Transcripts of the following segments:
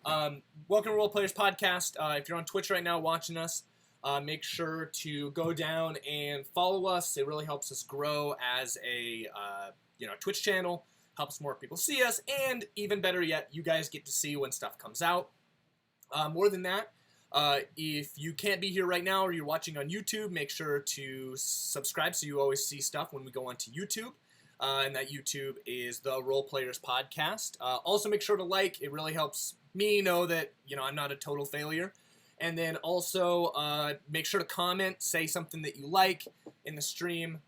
Welcome to Role Players Podcast. If you're on Twitch right now watching us, make sure to go down and follow us. It really helps us grow as a Twitch channel. Helps more people see us, and even better yet, you guys get to see when stuff comes out. More than that, if you can't be here right now or you're watching on YouTube, make sure to subscribe so you always see stuff when we go onto YouTube. And that YouTube is the Role Players Podcast. Also, make sure to like. It really helps me know that I'm not a total failure. And then also make sure to comment, say something that you like in the stream.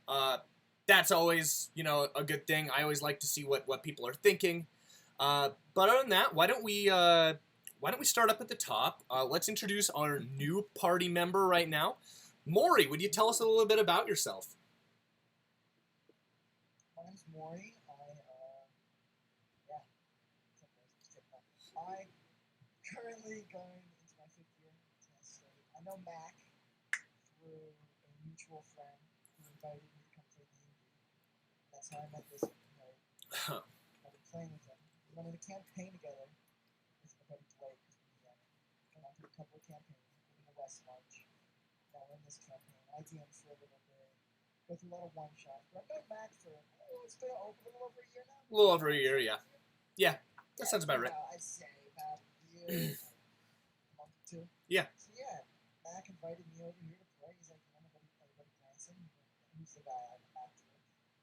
That's always a good thing. I always like to see what people are thinking. But other than that, why don't we start up at the top? Let's introduce our new party member right now. Morrie, would you tell us a little bit about yourself? My name's Morrie. I'm currently going into my 5th year in Tennessee. I know Mac through a mutual friend who invited me to come play D&D. That's how I met this nerd. I've been playing with him. We went on a campaign together with my buddy Blake. Went on through a couple of campaigns, including the West March. Now we're in this campaign. I DM'd for a little bit. Go through a lot of one-shots. But I've been back for, it's been a little over a year now. A little over a year, yeah. Yeah, that sounds about right. I'd say about a year, a month or two. Yeah. So yeah, Mac invited me over here to play. He's like, you want to play Branson? Who's the guy I'm after?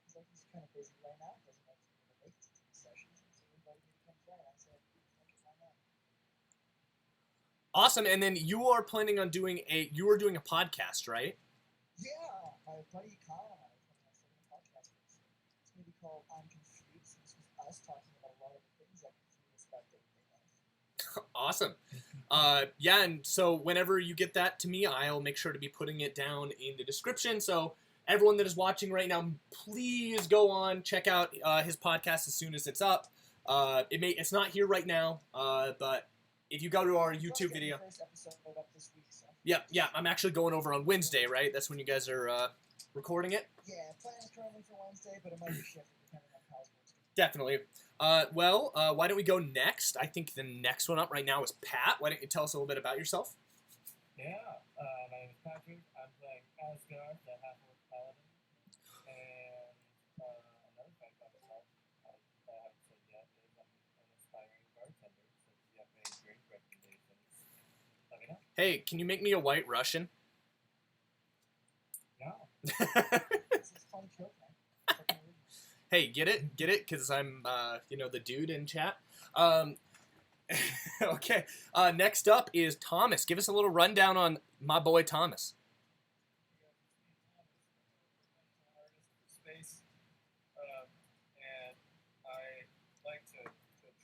He's like, he's kind of busy right now. Doesn't have to make it to the sessions. So he invited me to come play. I said, okay, why not? Awesome. And then you are planning on doing a podcast, right? Yeah, my buddy Kyle and I are planning on starting a podcast. It's going to be called I'm Confused. This was us talking about a lot of the things that confuse us about day-to-day life. Awesome. Yeah, and so whenever you get that to me, I'll make sure to be putting it down in the description. So everyone that is watching right now, please go on, check out his podcast as soon as it's up. It's not here right now, but if you go to our YouTube video. First episode up this week, so. Yeah, I'm actually going over on Wednesday, right? That's when you guys are recording it? Yeah, plan is currently for Wednesday, but it might be shifted depending on how it's working. Definitely. Why don't we go next? I think the next one up right now is Pat. Why don't you tell us a little bit about yourself? Yeah, my name is Patrick. I'm playing Asgard, the half-orc paladin. And another fact about myself, I haven't said yet, is I'm an aspiring bartender. So if you have any drink recommendations, let me know. Hey, can you make me a White Russian? No. This is a fun joke, man. Hey, get it? Because I'm, the dude in chat. Okay. Next up is Thomas. Give us a little rundown on my boy Thomas. Space, and I like to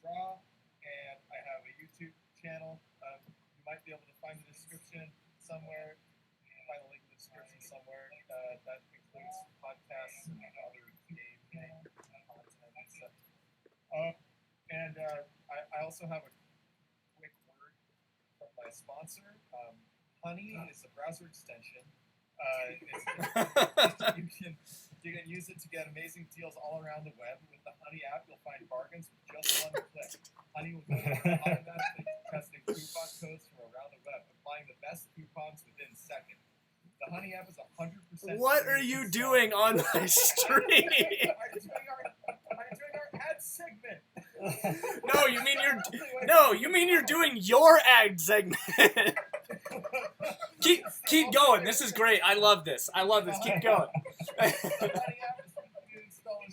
draw, and I have a YouTube channel. You might be able to find the description somewhere. Find the link in the description somewhere. That includes podcasts and other game content and stuff. And I also have a quick word from my sponsor. Honey is a browser extension. You can use it to get amazing deals all around the web. With the Honey app, you'll find bargains with just one click. Honey will go automatically testing coupon codes from around the web, applying the best coupons within seconds. The Honey app is 100%. What are you doing on my stream? I'm doing our ad segment. No, you mean you're doing your ad segment. Keep going. This is great. I love this. Keep going. Did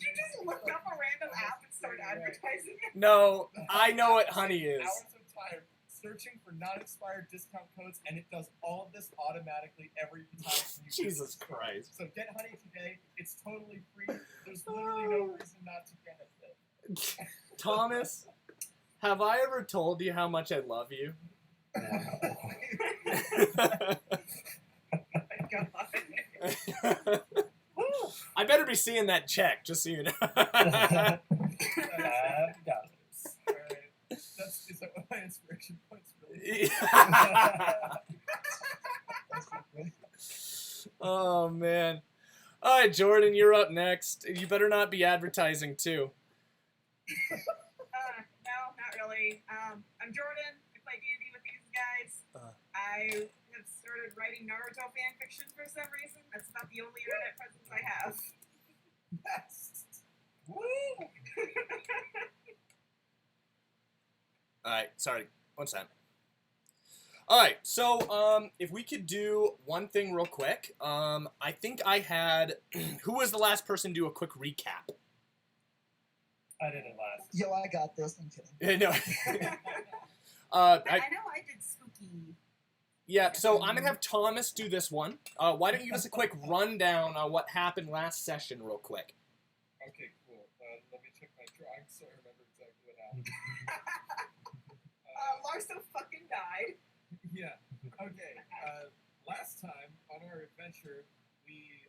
you just look up a random app and start advertising it? No, I know what Honey is. Hours of time searching for non-expired discount codes, and it does all of this automatically every time you Jesus Christ. So get Honey today. It's totally free. There's literally no reason not to get it. Thomas, have I ever told you how much I love you? I better be seeing that check, just so you know. Alright. Is that what my inspiration points really? Oh, man. All right, Jordan, you're up next. You better not be advertising, too. No, not really. I'm Jordan. I play D&D with these guys. I have started writing Naruto fan fiction for some reason. That's about the only internet presence I have. Yes. Woo! Alright, sorry. One second. Alright, so if we could do one thing real quick. I think I had... who was the last person to do a quick recap? I didn't last. Yo, I got this. I'm kidding. No. I know I did spooky. Yeah, so I'm going to have Thomas do this one. Why don't you give us a quick rundown on what happened last session real quick? Okay, cool. Let me check my drawing so I remember exactly what happened. Larso fucking died. Yeah. Okay. Last time on our adventure, we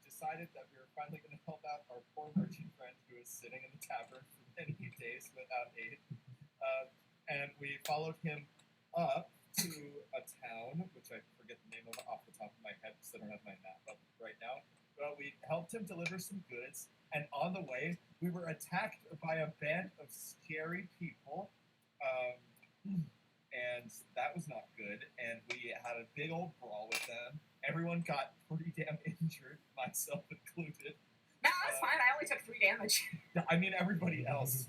decided that we were finally going to help out our poor merchant friend who was sitting in the tavern for many days without aid. And we followed him up to a town, which I forget the name of off the top of my head because I don't have my map up right now. But we helped him deliver some goods, and on the way, we were attacked by a band of scary people. And that was not good, and we had a big old brawl with them. Everyone got pretty damn injured, myself included. No, that's fine. I only took 3 damage. I mean, everybody else.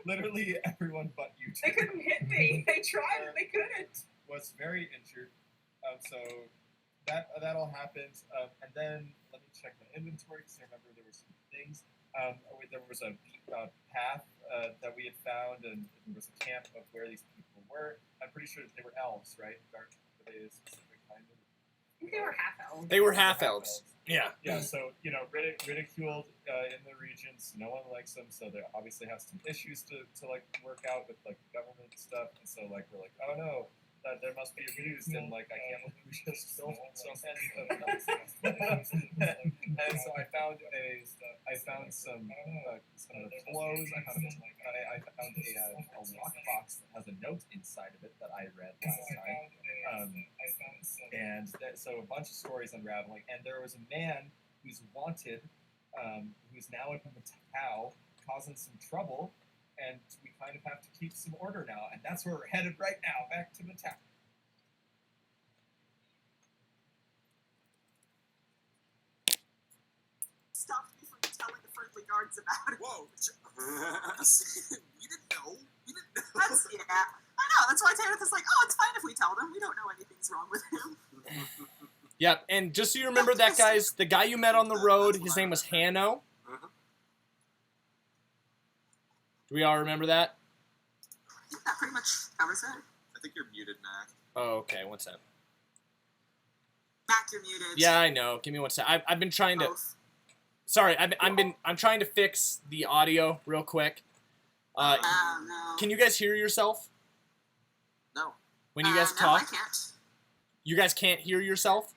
Literally everyone but you two. They couldn't hit me. They tried and they couldn't. Was very injured. So that all happened. And then let me check my inventory because I remember there were some things. There was a path that we had found, and there was a camp of where these people were. I'm pretty sure that they were elves, right? Were they a specific kind of? I think they were half elves. They were half-elves. Yeah. Yeah, so, ridiculed in the regions. No one likes them, so they obviously have some issues to work out with, government stuff. And so, we're like, oh no, there must be abused, and, I can't believe we just killed so many of them. And so I found some clothes. I found a lockbox that has a note inside of it that I read last time. So a bunch of stories unraveling, and there was a man who's wanted, who's now in Matoa, causing some trouble, and we kind of have to keep some order now, and that's where we're headed right now, back to Matoa. Stopped me from telling the friendly guards about it. Whoa. We didn't know. That's, yeah. I know. That's why Tanith is like, oh, it's fine if we tell them. We don't know anything's wrong with him. Yep, and just so you remember that, guys, the guy you met on the road, his name was Hano. Do we all remember that? Yeah, that pretty much covers it. I think you're muted, Mac. Oh, okay, one sec. Mac, you're muted. Yeah, I know. Give me one sec. I've been trying to... Both. Sorry, I'm trying to fix the audio real quick. No. Can you guys hear yourself No. when you guys No, talk? I can't. You guys can't hear yourself?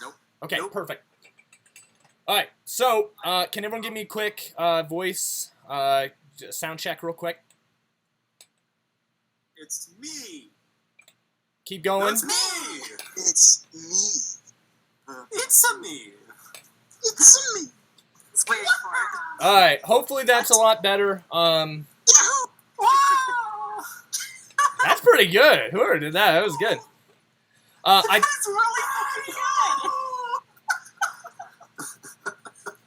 Nope. Okay, Nope. perfect. All right, so can everyone give me a quick voice sound check real quick? It's me. Keep going. It's me. It's me. It's a me. It's me. Let's wait for it. All right, hopefully that's a lot better. Wow! That's pretty good. Whoever did that, that was good. That's really fucking good!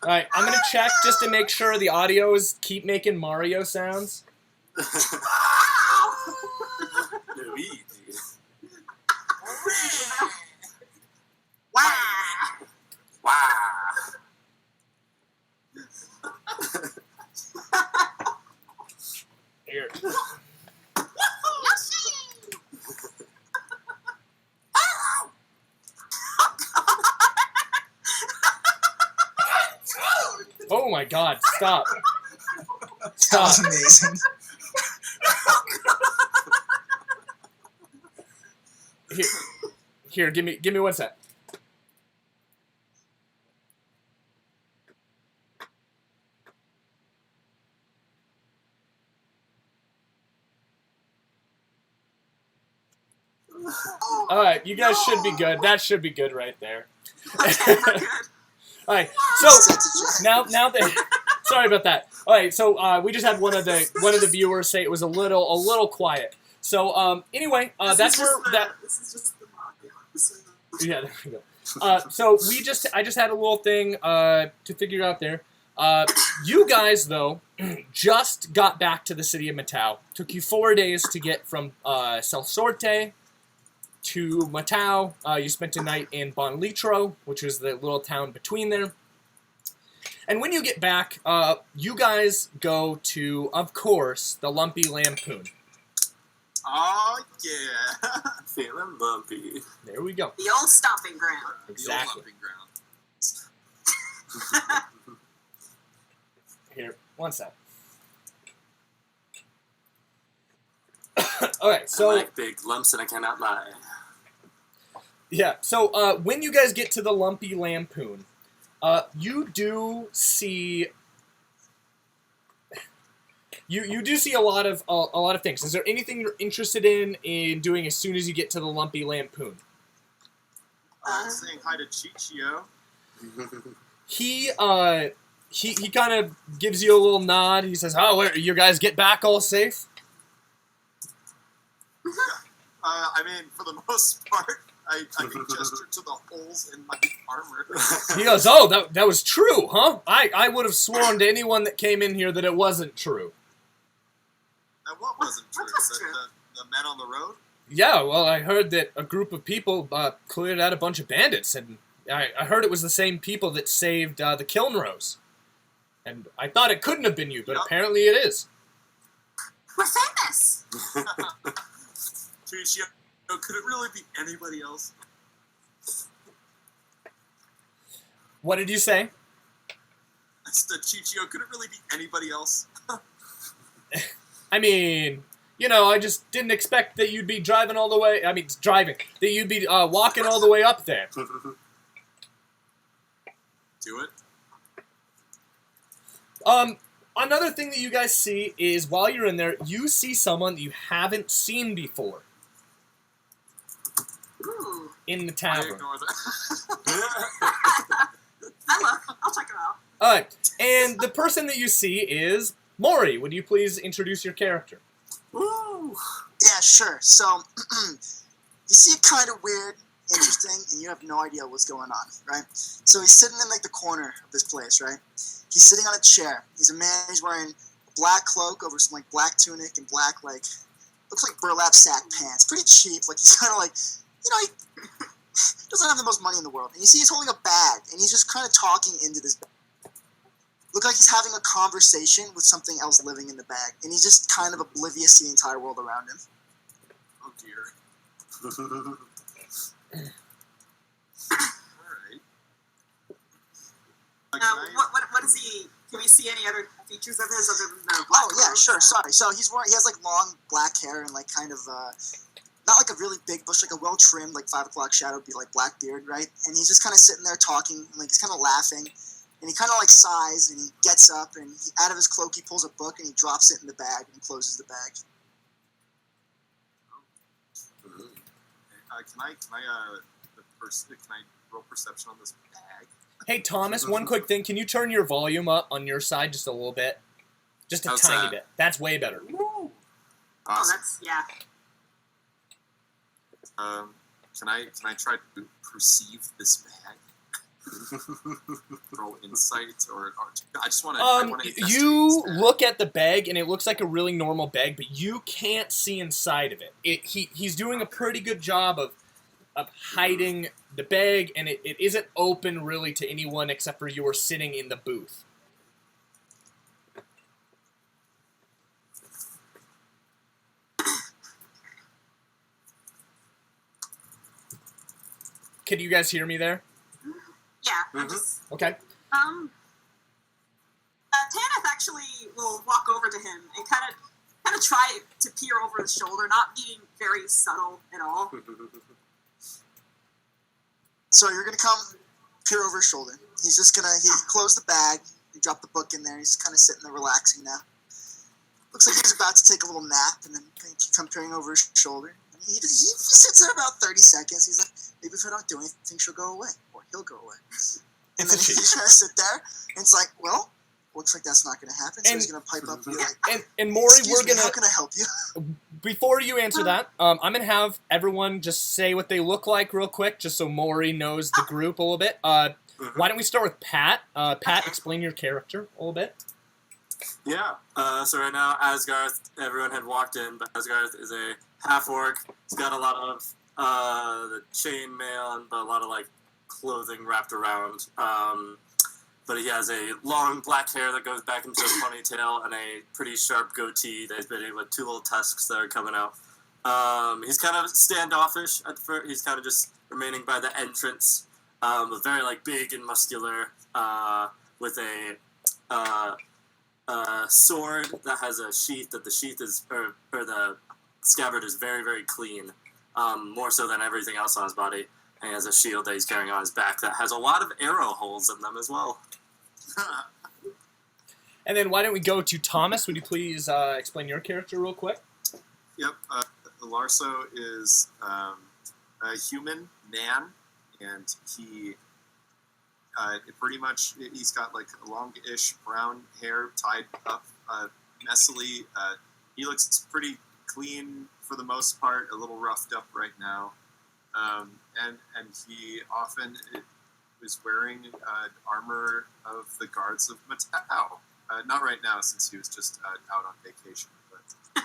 All right, I'm gonna check just to make sure the audios keep making Mario sounds. Luigi. Wow! Wow. Here. Oh my God! Stop! That Stop! was amazing. Here, give me one sec. All right, you guys should be good. That should be good right there. Okay, we're good. All right, so now that Sorry about that. All right, so we just had one of the viewers say it was a little quiet. So anyway, that's where that. This is just the audio. Yeah, there we go. So I just had a little thing to figure out there. You guys though just got back to the city of Matoa. Took you 4 days to get from Sel Sorte to Matoa. You spent a night in Bon Litro, which was the little town between there. And when you get back, you guys go to, of course, the Lumpy Lampoon. Oh, yeah. Feeling lumpy. There we go. The old stomping ground. Exactly. The old lumping ground. Here, one sec. All right, so I like big lumps and I cannot lie. yeah, so when you guys get to the Lumpy Lampoon, you do see you do see a lot of things. Is there anything you're interested in doing as soon as you get to the Lumpy Lampoon? Saying hi to Chichio. He kind of gives you a little nod. He says, "Oh, where, you guys get back all safe?" I mean, for the most part, I can gesture to the holes in my armor. He goes, "Oh, that was true, huh? I would have sworn to anyone that came in here that it wasn't true." And what wasn't true? What was The- true? The men on the road? Yeah, well, I heard that a group of people cleared out a bunch of bandits, and I heard it was the same people that saved the Kilnrose. And I thought it couldn't have been you, but Yup. apparently it is. We're famous. Chichio, could it really be anybody else? What did you say? I said, Chichio, could it really be anybody else? I mean, you know, I just didn't expect that you'd be driving all the way. I mean, driving. That you'd be walking all the way up there. Do it. Another thing that you guys see is while you're in there, you see someone that you haven't seen before Ooh. in the I tavern. ignore that. I look. I'll check it out. All right, and the person that you see is Morrie. Would you please introduce your character? Woo! Yeah, sure. So, you see it kind of weird, interesting, and you have no idea what's going on, right? So he's sitting in, like, the corner of this place, right? He's sitting on a chair. He's a man, he's wearing a black cloak over some, like, black tunic and black, like, looks like burlap sack pants. Pretty cheap. Like, he's kind of like, you know, he doesn't have the most money in the world. And you see he's holding a bag, and he's just kind of talking into this bag. Look like he's having a conversation with something else living in the bag, and he's just kind of oblivious to the entire world around him. Oh, dear. Alright. What is he? Can we see any other features of his other than the black Oh yeah, clothes? sure. Sorry. So he has like long black hair and like kind of not like a really big bush, like a well trimmed like 5 o'clock shadow would be like black beard, right? And he's just kind of sitting there talking, and, like he's kind of laughing, and he kind of like sighs, and he gets up, and out of his cloak he pulls a book and he drops it in the bag and closes the bag. Can I roll perception on this bag? Hey, Thomas, one quick thing. Can you turn your volume up on your side just a little bit? Just a How's tiny that? bit. That's way better. Woo! Oh, Awesome. that's yeah. Can I try to perceive this bag? Roll insight or I just want to. You look at the bag, and it looks like a really normal bag, but you can't see inside of it. He's doing a pretty good job of hiding the bag, and it isn't open really to anyone except for you are sitting in the booth. Can you guys hear me there? Yeah. I'm Mhm. just, Okay. Tanith actually will walk over to him and kind of try to peer over his shoulder, not being very subtle at all. So you're gonna come peer over his shoulder. He closed the bag, he dropped the book in there, he's kind of sitting there relaxing now. Looks like he's about to take a little nap, and then you come peering over his shoulder. He sits there about 30 seconds. He's like, maybe if I don't do anything, she'll go away, or he'll go away. And then It's a he's cheat. gonna sit there, and it's like, well, looks like that's not going to happen. So he's going to pipe up and be like, And Morrie, "Excuse me, how gonna can I help you?" before you answer that, I'm gonna have everyone just say what they look like real quick, just so Morrie knows the group a little bit. Why don't we start with Pat? Pat, explain your character a little bit. Yeah. So right now, Asgarth, everyone had walked in, but Asgarth is a half-orc. He's got a lot of the chainmail and a lot of like clothing wrapped around. But he has a long black hair that goes back into a ponytail and a pretty sharp goatee that he's been in with two little tusks that are coming out. He's kind of standoffish at first. He's kind of just remaining by the entrance, but very like big and muscular, with a sword that has a sheath. That the sheath is, or the scabbard is very, very clean, more so than everything else on his body. And he has a shield that he's carrying on his back that has a lot of arrow holes in them as well. And then why don't we go to Thomas? Would you please explain your character real quick? Yep. Larso is a human man, and he pretty much, he's got like longish brown hair tied up messily. He looks pretty clean for the most part, a little roughed up right now. And he often is wearing armor of the guards of Matoa. Not right now, since he was just out on vacation. But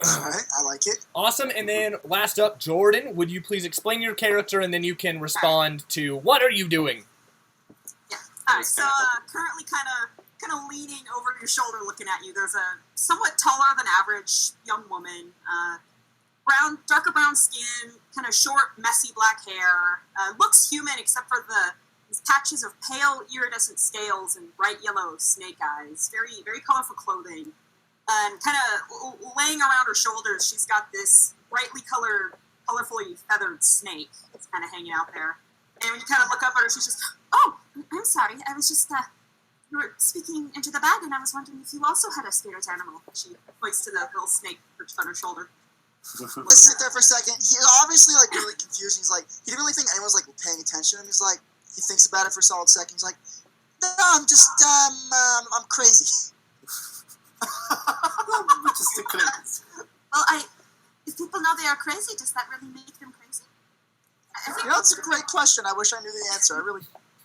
All right, I like it. Awesome. And then last up, Jordan, would you please explain your character, and then you can respond to what are you doing? Yeah. All right. So currently, kind of leaning over your shoulder, looking at you. There's a somewhat taller than average young woman. Darker brown skin, kind of short, messy black hair. Looks human except for these patches of pale iridescent scales and bright yellow snake eyes. Very, very colorful clothing. And kind of laying around her shoulders, she's got this brightly colorfully feathered snake that's kind of hanging out there. And when you kind of look up at her, she's just, "Oh, I'm sorry. I was just, you were speaking into the bag, and I was wondering if you also had a spirit animal." She points to the little snake perched on her shoulder. Let's sit there for a second. He's obviously like really confused. He's like, he didn't really think anyone's like paying attention to him. He's like, he thinks about it for a solid second. He's like, "No, I'm just, I'm crazy." Just a crazy. Well, if people know they are crazy, does that really make them crazy? I think That's a great question. I wish I knew the answer.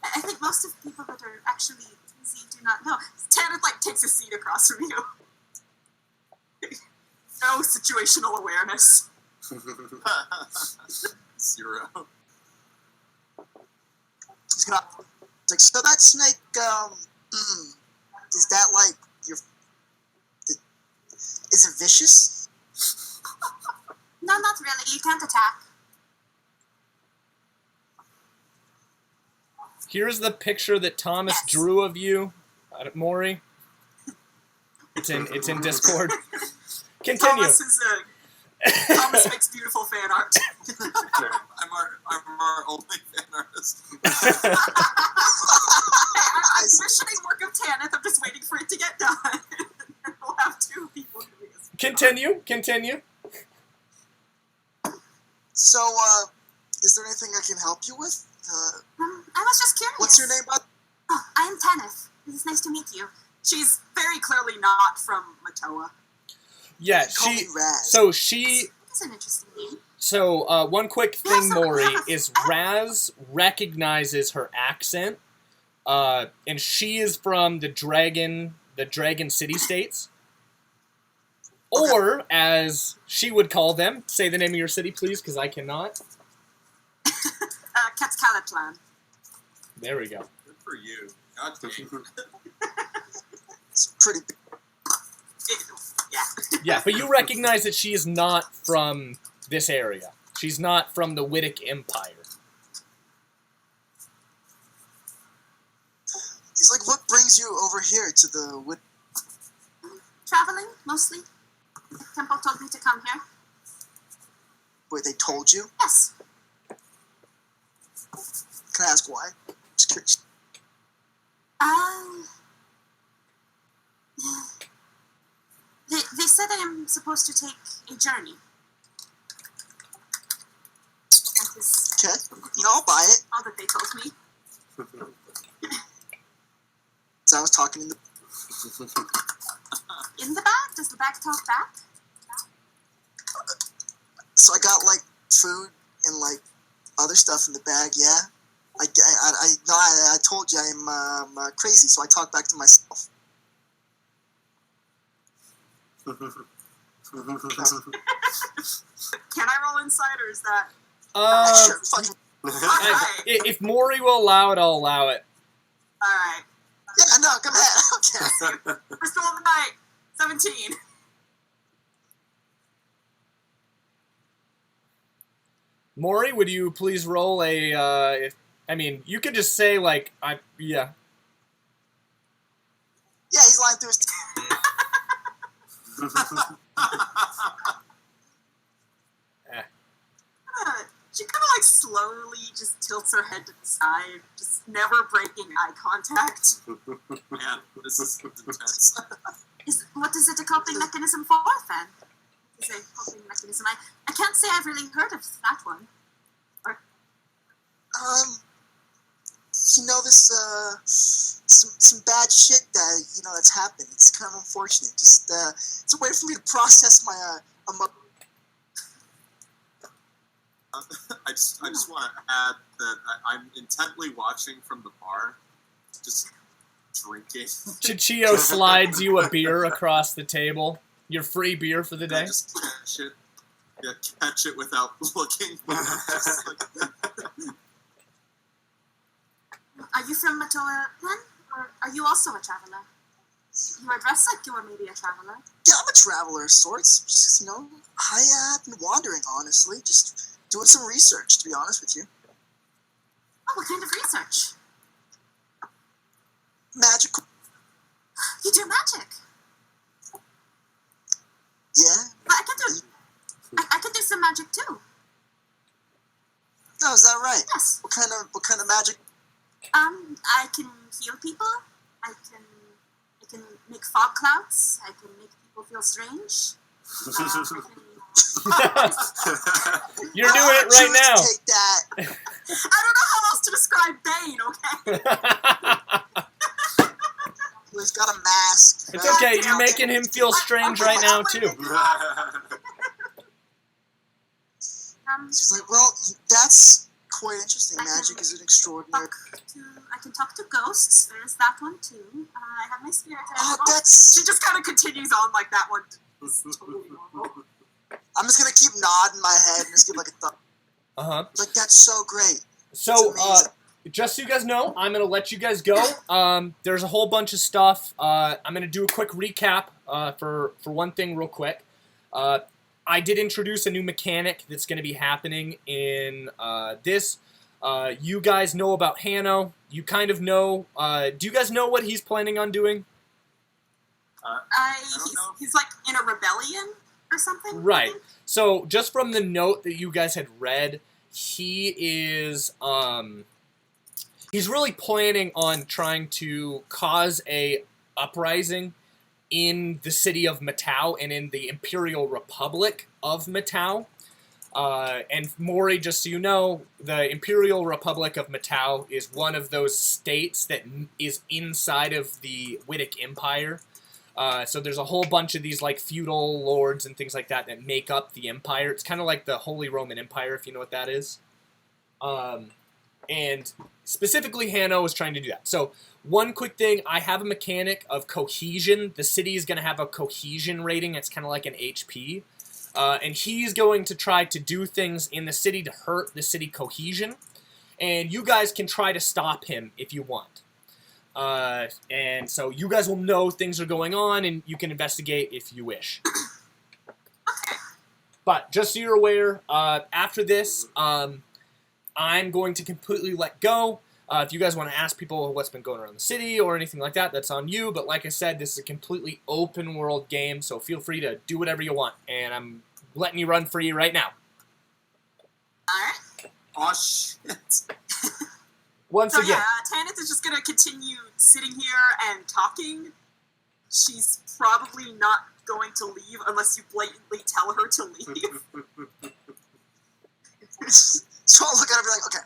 I think most of the people that are actually crazy do not know. Tanith like takes a seat across from you. No situational awareness. 0. He's gonna, it's like, so that snake, is that like is it vicious? No, not really. You can't attack. Here's the picture that Thomas drew of you, Morrie. It's in Discord. Continue. Thomas makes beautiful fan art. I'm our only fan artist. I'm commissioning work of Tanith. I'm just waiting for it to get done. We'll have 2 people doing this. Continue. So, is there anything I can help you with? I was just curious. What's your name, bud? Oh, I am Tanith. It is nice to meet you. She's very clearly not from Matoa. Yeah, Call me Raz. That's an interesting name. So, one quick thing, Morrie, yes. is Raz recognizes her accent, and she is from the Dragon City-States. Okay. Or, as she would call them, say the name of your city, please, because I cannot. Quetzalcoatl. There we go. Good for you. God dang. It's pretty big. Yeah. Yeah, but you recognize that she is not from this area. She's not from the Wydic Empire. He's like, what brings you over here to the wood? Traveling, mostly. The temple told me to come here. Wait, they told you? Yes. Can I ask why? Just curious. They said I am supposed to take a journey. That is Okay, I'll buy it. all that they told me. I was talking in the bag? Does the bag talk back? So I got like food and like other stuff in the bag. Yeah, I told you I'm crazy, so I talk back to myself. Can I roll inside, or is that? Sure, fucking. If Morrie will allow it, I'll allow it. All right. Yeah, no, come ahead. Okay. First roll of the night, 17. Morrie, would you please roll a? You could just say like yeah. Yeah, he's lying through his. She kind of like slowly just tilts her head to the side, just never breaking eye contact. Man, this is intense. What is it a coping mechanism for, then? What is a coping mechanism? I can't say I've really heard of that one. This some bad shit that that's happened. It's kind of unfortunate. Just it's a way for me to process my I just want to add that I'm intently watching from the bar, just drinking. Chichio slides you a beer across the table. Your free beer for the day. Just catch it without looking. Just like, Are you from Matoa, then? Or are you also a traveler? You are dressed like you are maybe a traveler. Yeah, I'm a traveler of sorts. Just, I have been wandering, honestly. Just doing some research, to be honest with you. Oh, what kind of research? Magical. You do magic? Yeah. But I can do some magic too. Oh, is that right? Yes. What kind of magic? I can heal people. I can make fog clouds. I can make people feel strange. You're doing it right now. Take that. I don't know how else to describe Bane, okay? He's got a mask. It's okay. You're making him feel strange right now too. She's like, well, that's quite interesting. Magic is an extraordinary. I can talk to ghosts. There's that one too. I have my spirit. That's. She just kind of continues on like that one. It's totally normal. I'm just gonna keep nodding my head and just give like a thumb. Like that's so great. So, just so you guys know, I'm gonna let you guys go. There's a whole bunch of stuff. I'm gonna do a quick recap for one thing, real quick. I did introduce a new mechanic that's gonna be happening in this. You guys know about Hano. You kind of know. Do you guys know what he's planning on doing? He's like in a rebellion or something. Right. So just from the note that you guys had read, he is he's really planning on trying to cause a uprising in the city of Matoa and in the Imperial Republic of Matoa. And Morrie, just so you know, the Imperial Republic of Matoa is one of those states that is inside of the Wydic Empire. So there's a whole bunch of these like feudal lords and things like that that make up the empire. It's kind of like the Holy Roman Empire, if you know what that is. And specifically, Hano is trying to do that. So one quick thing, I have a mechanic of cohesion. The city is going to have a cohesion rating. It's kind of like an HP. And he's going to try to do things in the city to hurt the city cohesion. And you guys can try to stop him if you want. And so you guys will know things are going on, and you can investigate if you wish. But just so you're aware, after this, I'm going to completely let go. If you guys want to ask people what's been going on in the city or anything like that, that's on you. But like I said, this is a completely open world game, so feel free to do whatever you want. And I'm letting you run free right now. Alright. Oh, shit. Once again. Yeah, Tanith is just going to continue sitting here and talking. She's probably not going to leave unless you blatantly tell her to leave. So I'll look at her and be like, okay,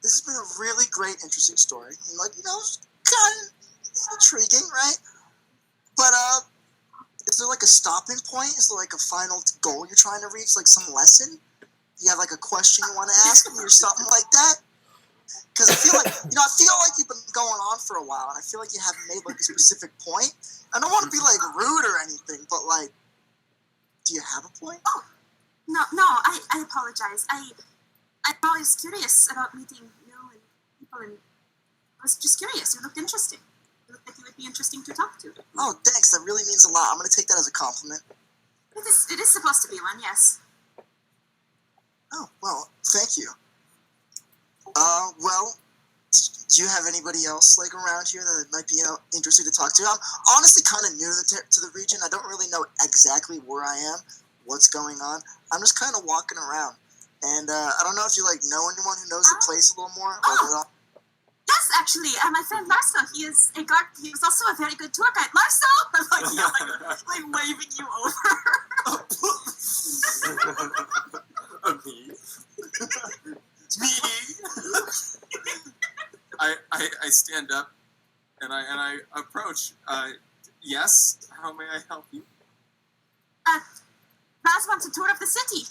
this has been a really great, interesting story. And like, kind of, intriguing, right? But is there like a stopping point? Is there like a final goal you're trying to reach? Like some lesson? Do you have like a question you want to ask me or something like that? Because I feel like you've been going on for a while, and I feel like you haven't made like a specific point. I don't want to be like rude or anything, but like, do you have a point? Oh, no, I apologize. I'm always curious about meeting you and people, and I was just curious. You looked interesting. You looked like you would be interesting to talk to. Oh, thanks. That really means a lot. I'm going to take that as a compliment. It is supposed to be one, yes. Oh, well, thank you. Well, do you have anybody else like around here that might be interested to talk to? I'm honestly kind of new to the region. I don't really know exactly where I am, what's going on. I'm just kind of walking around. And I don't know if you like know anyone who knows the place a little more. Yes, actually, my friend Larso, he is a guard. He was also a very good tour guide. Larso, I'm like yelling, like waving you over. Me. Me. I stand up and I approach. Yes, how may I help you? Raz wants a tour of the city.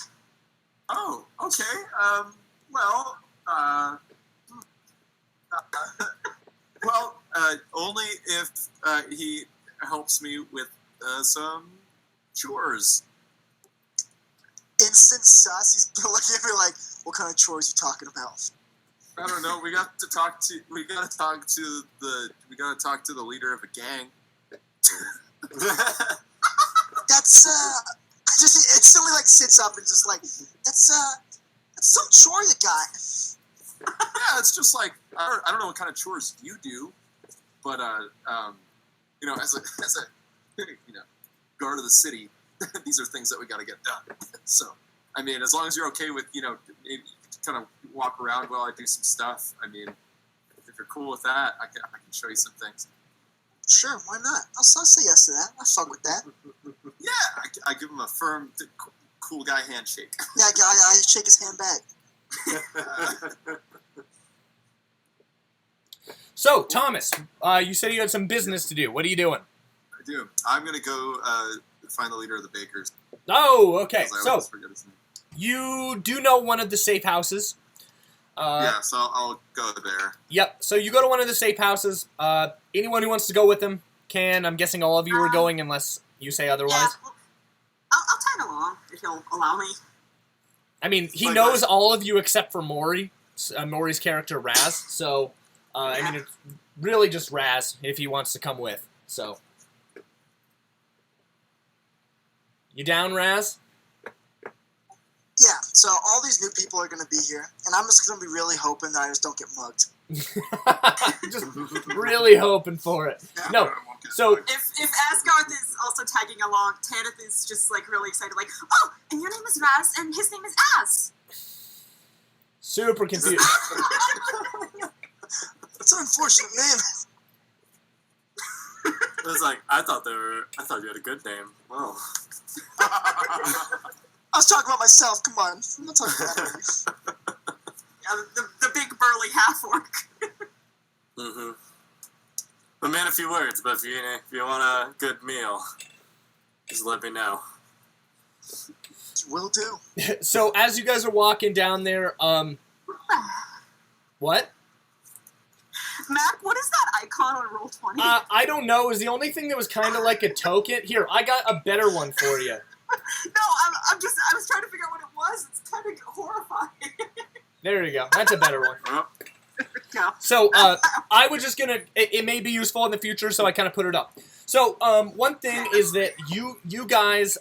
Oh, okay. Only if he helps me with some chores. Instant sus. He's looking at me like, what kind of chores are you talking about? I don't know. We gotta talk to the leader of a gang. That's it suddenly like sits up and just like, that's some chore you got. Yeah, it's just like I don't know what kind of chores you do, but as a guard of the city, these are things that we got to get done. So, I mean, as long as you're okay with kind of walk around while I do some stuff. I mean, if you're cool with that, I can show you some things. Sure, why not? I'll say yes to that. I'll fuck with that. Yeah, I give him a firm, cool guy handshake. Yeah, I shake his hand back. So, Thomas, you said you had some business to do. What are you doing? I do. I'm gonna go find the leader of the bakers. Oh, okay. I So, always forget his name. you do know one of the safe houses. Yeah, so I'll go there. Yep. So you go to one of the safe houses. Anyone who wants to go with them can. I'm guessing all of you are going unless you say otherwise. Yeah, well, I'll tag along if he'll allow me. I mean, he knows all of you except for Morrie, Morrie's character Raz. So, I mean, it's really just Raz if he wants to come with. So, you down, Raz? Yeah, so all these new people are going to be here, and I'm just going to be really hoping that I just don't get mugged. Just really hoping for it. Yeah, No, so If Asgarth is also tagging along, Tanith is just like really excited, like, oh, and your name is Raz, and his name is Az. super confused. That's an unfortunate name. It was like I thought you had a good name. Well, I was talking about myself. Come on, I'm not talking about you. Yeah, the big burly half-orc. mm-hmm. A man of few words, but if you want a good meal, just let me know. Will do. So as you guys are walking down there, what? Mac, what is that icon on Roll20? I don't know. It was the only thing that was kind of like a token. Here, I got a better one for you. No, I was trying to figure out what it was. It's kind of horrifying. There you go. That's a better one. Yeah. So, I was just gonna. It may be useful in the future, so I kind of put it up. So, one thing is that you guys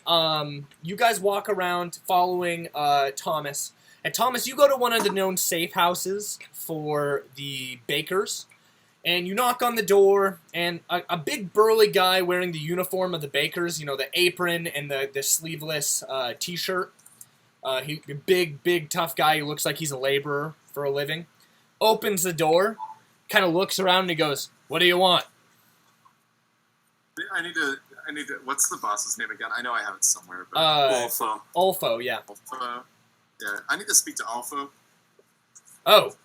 walk around following Thomas, and Thomas, you go to one of the known safe houses for the bakers, and you knock on the door, and a big burly guy wearing the uniform of the bakers, you know, the apron and the sleeveless t-shirt. He a big tough guy who looks like he's a laborer for a living. Opens the door, kind of looks around, and he goes, "What do you want?" I need to. What's the boss's name again? I know I have it somewhere. But Ulfo, yeah. Alpha. Yeah, I need to speak to Alpha. Oh,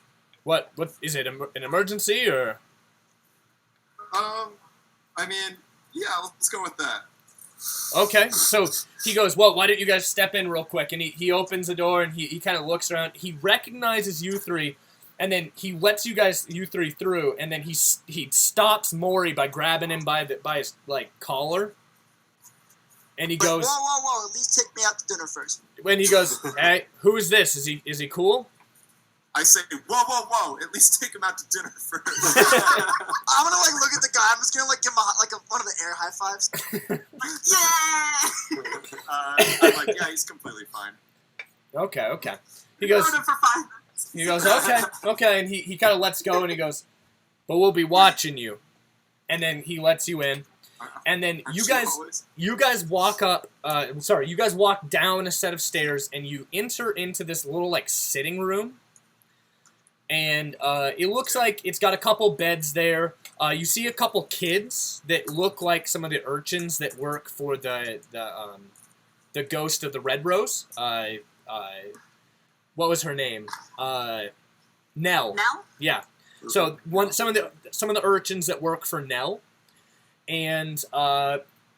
what is it? An emergency or? I mean, yeah, let's go with that. Okay, so he goes, well, why don't you guys step in real quick? And he opens the door, and he kind of looks around. He recognizes you three, and then he lets you three through, and then he stops Morrie by grabbing him by his, like, collar. And he goes... Whoa, at least take me out to dinner first. When he goes, hey, who is this? Is he cool? I say, whoa, at least take him out to dinner first. I'm gonna, like, look at the guy. I'm just gonna, like, give him one of the air high fives. Yeah! I'm like, yeah, he's completely fine. Okay. He goes... Rode him for 5 minutes. He goes, okay, and he kind of lets go, and he goes, but we'll be watching you. And then he lets you in, and then you guys walk up, you guys walk down a set of stairs, and you enter into this little, like, sitting room, and it looks like it's got a couple beds there. You see a couple kids that look like some of the urchins that work for the ghost of the Red Rose. What was her name? Nell. Nell? Yeah. So some of the urchins that work for Nell, and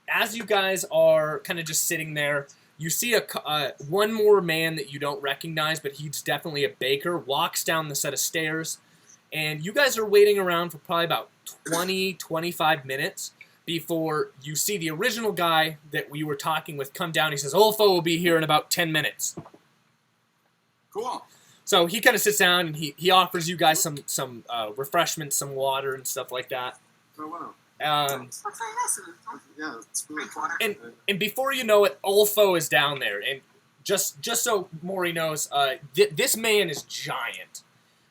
as you guys are kind of just sitting there, you see one more man that you don't recognize, but he's definitely a baker, walks down the set of stairs, and you guys are waiting around for probably about 20-25 minutes before you see the original guy that we were talking with come down. He says, Olfo will be here in about 10 minutes. Cool. So he kind of sits down, and he offers you guys some refreshments, some water, and stuff like that. Oh, wow. That's very nice of him. Yeah, it's really Drink cool. water. And before you know it, Olfo is down there. And just so Morrie knows, this man is giant.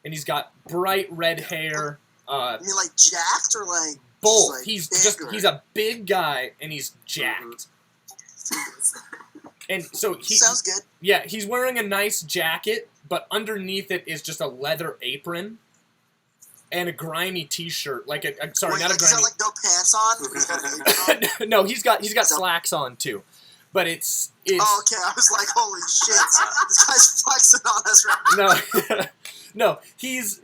And he's got bright red hair. You mean, like, jacked or, like... Both. Like He's a big guy, and he's jacked. And so Sounds good. Yeah, he's wearing a nice jacket, but underneath it is just a leather apron and a grimy T-shirt. Like not a grimy. He's got, like, no pants on? He's got an apron on? No, he's got slacks on too. But it's Oh, okay. I was like, holy shit. This guy's flexing on us right now. No, he's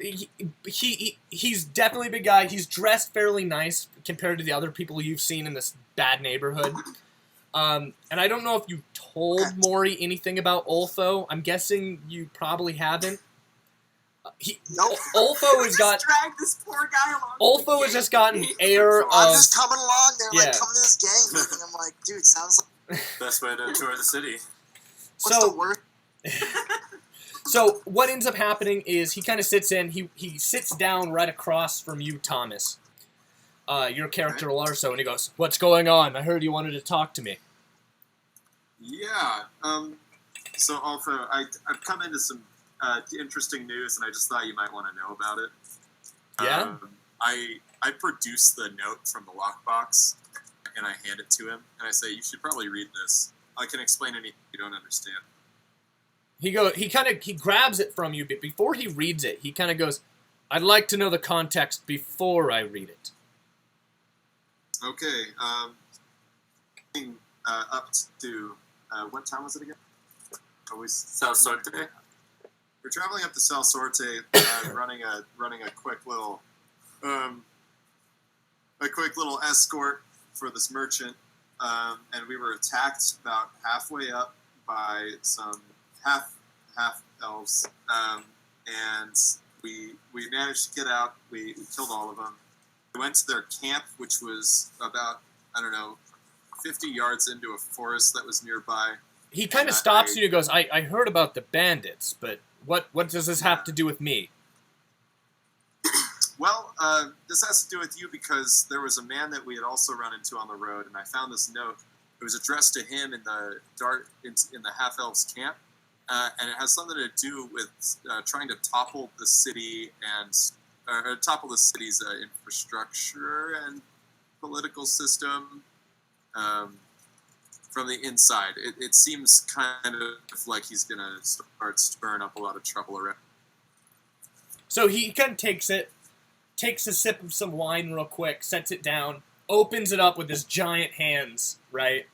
definitely a big guy. He's dressed fairly nice compared to the other people you've seen in this bad neighborhood. And I don't know if you told Morrie anything about Olfo. I'm guessing you probably haven't. Nope. Olfo has got... drag this poor guy along. Olfo has just got an air of... I'm just coming along. They're, like, Yeah. coming to this gang meeting. I'm like, dude, sounds like... Best way to tour the city. What's the word? So what ends up happening is he kind of sits in. He sits down right across from you, Thomas. Your character, Larso, and he goes, "What's going on? I heard you wanted to talk to me." Yeah. So also, I've come into some interesting news, and I just thought you might want to know about it. Yeah? I produced the note from the lockbox, and I hand it to him, and I say, "You should probably read this. I can explain anything you don't understand." He grabs it from you, but before he reads it, he kind of goes, "I'd like to know the context before I read it." Okay. Up to what town was it again? Always South Sorte. We're traveling up to South Sorte, running a quick little escort for this merchant, and we were attacked about halfway up by some half elves, and we managed to get out. We killed all of them. We went to their camp, which was about 50 yards into a forest that was nearby. He kind of stops you and goes, I heard about the bandits, but what does this have to do with me? Well, this has to do with you because there was a man that we had also run into on the road, and I found this note. It was addressed to him in the half elves camp, and it has something to do with trying to topple the city or topple the city's infrastructure and political system from the inside. It seems kind of like he's going to start stirring up a lot of trouble around. So he kind of takes a sip of some wine real quick, sets it down, opens it up with his giant hands, right?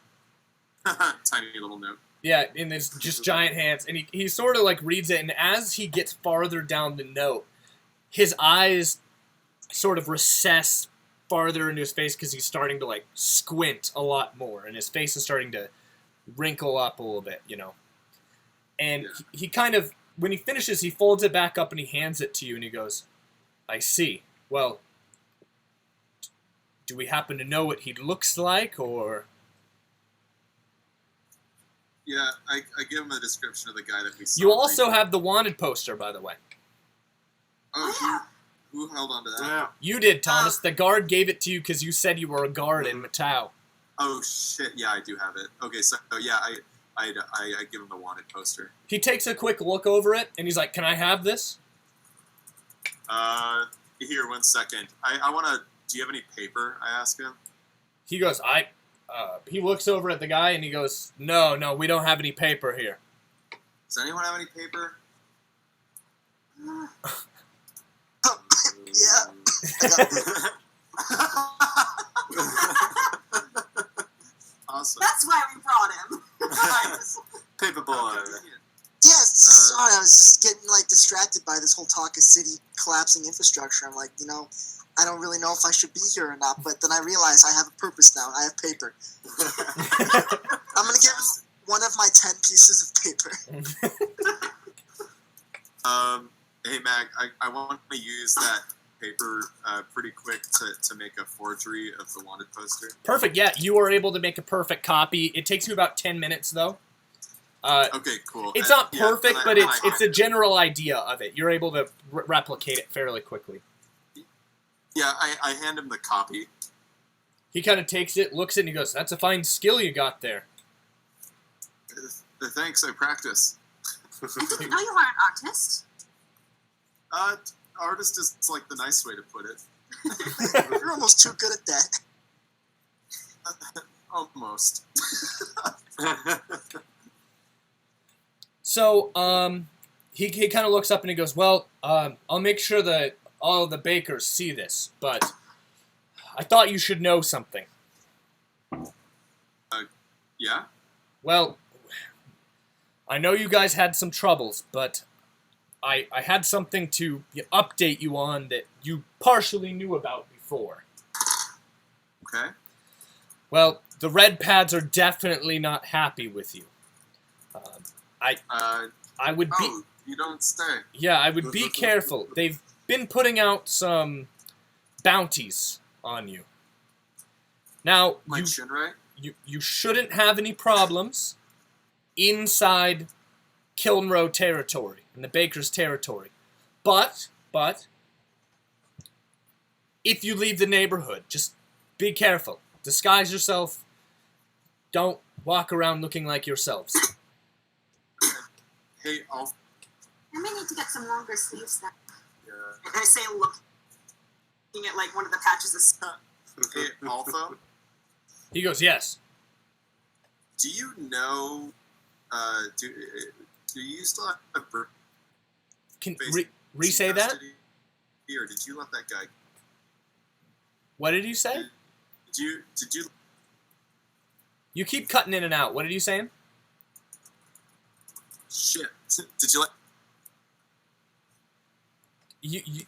Tiny little note. Yeah, in his just giant hands. And he sort of like reads it, and as he gets farther down the note, his eyes sort of recess farther into his face because he's starting to, like, squint a lot more, and his face is starting to wrinkle up a little bit, you know. And Yeah. he kind of, when he finishes, he folds it back up and he hands it to you, and he goes, I see. Well, do we happen to know what he looks like, or... Yeah, I give him a description of the guy that we saw. You also have the wanted poster, by the way. Oh, Yeah. who held on to that? Yeah. You did, Thomas. The guard gave it to you because you said you were a guard in Matoa. Oh shit! Yeah, I do have it. Okay, so yeah, I give him the wanted poster. He takes a quick look over it, and he's like, can I have this? Here, 1 second. I want to. Do you have any paper? I ask him. He goes, he looks over at the guy, and he goes, no, we don't have any paper here. Does anyone have any paper? Awesome. That's why we brought him. Paper boy. Yes, sorry, I was getting like distracted by this whole talk of city collapsing infrastructure. I'm like, I don't really know if I should be here or not, but then I realize I have a purpose now. I have paper. I'm gonna give him one of my 10 pieces of paper. Hey Mag, I want to use that paper pretty quick to make a forgery of the wanted poster. Perfect, yeah, you are able to make a perfect copy. It takes you about 10 minutes, though. Okay, cool. It's not perfect, then but then it's a general idea of it. You're able to replicate it fairly quickly. Yeah, I hand him the copy. He kind of takes it, looks at it, and he goes, that's a fine skill you got there. Thanks, I practice. I didn't know you were an artist. Artist is like the nice way to put it. You're almost too good at that. Almost. So, he kind of looks up and he goes, well, I'll make sure that all of the bakers see this, but I thought you should know something. Yeah? Well, I know you guys had some troubles, but I had something to update you on that you partially knew about before. Okay. Well, the red pads are definitely not happy with you. I would be... Oh, you don't say. Yeah, I would be careful. They've been putting out some bounties on you. Now, Like Shinrai? you shouldn't have any problems inside Kilnrow territory, in the Baker's territory. But, if you leave the neighborhood, just be careful. Disguise yourself. Don't walk around looking like yourselves. Hey, Alf. I may need to get some longer sleeves then. Yeah. I say, looking at like one of the patches of stuff. Hey, Alpha. He goes, yes. Do you know? Do you still have a birth Can face re-say that? custody? Or did you let that guy? What did you say? Did you? You keep cutting in and out. What did you say? Shit. Did you let?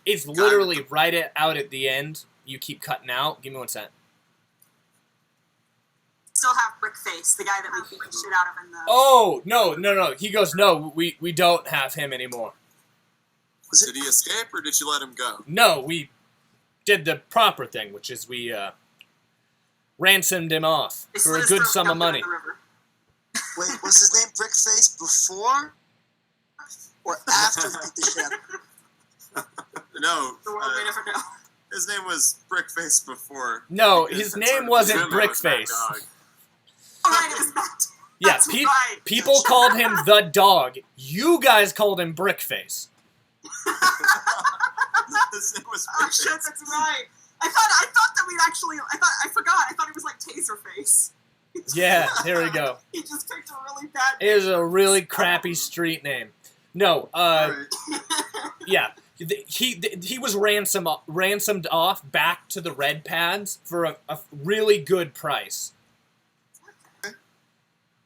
It's literally right out at the end. You keep cutting out. Give me 1 second. Still have Brickface, the guy that we beat the shit out of in the... Oh, no. He goes, no, we don't have him anymore. Did he escape or did you let him go? No, we did the proper thing, which is we ransomed him off They for slit a his good throat sum of and dumped money. him in the river. Wait, was his name Brickface before or after he beat the shit out of him? No. The world may never know. His name was Brickface before. No, Because his that's name sort of- wasn't Him, that was that Brickface. dog. Alright, it was that. Yeah, That's right. people called him the dog. You guys called him Brickface. His name was Oh Brickface. shit, that's right. I thought that we'd actually, I forgot. I thought it was like Taserface. Yeah, there we go. He just picked a really bad It is a really crappy street name. No, Alright. yeah. He was ransomed off back to the red pads for a really good price.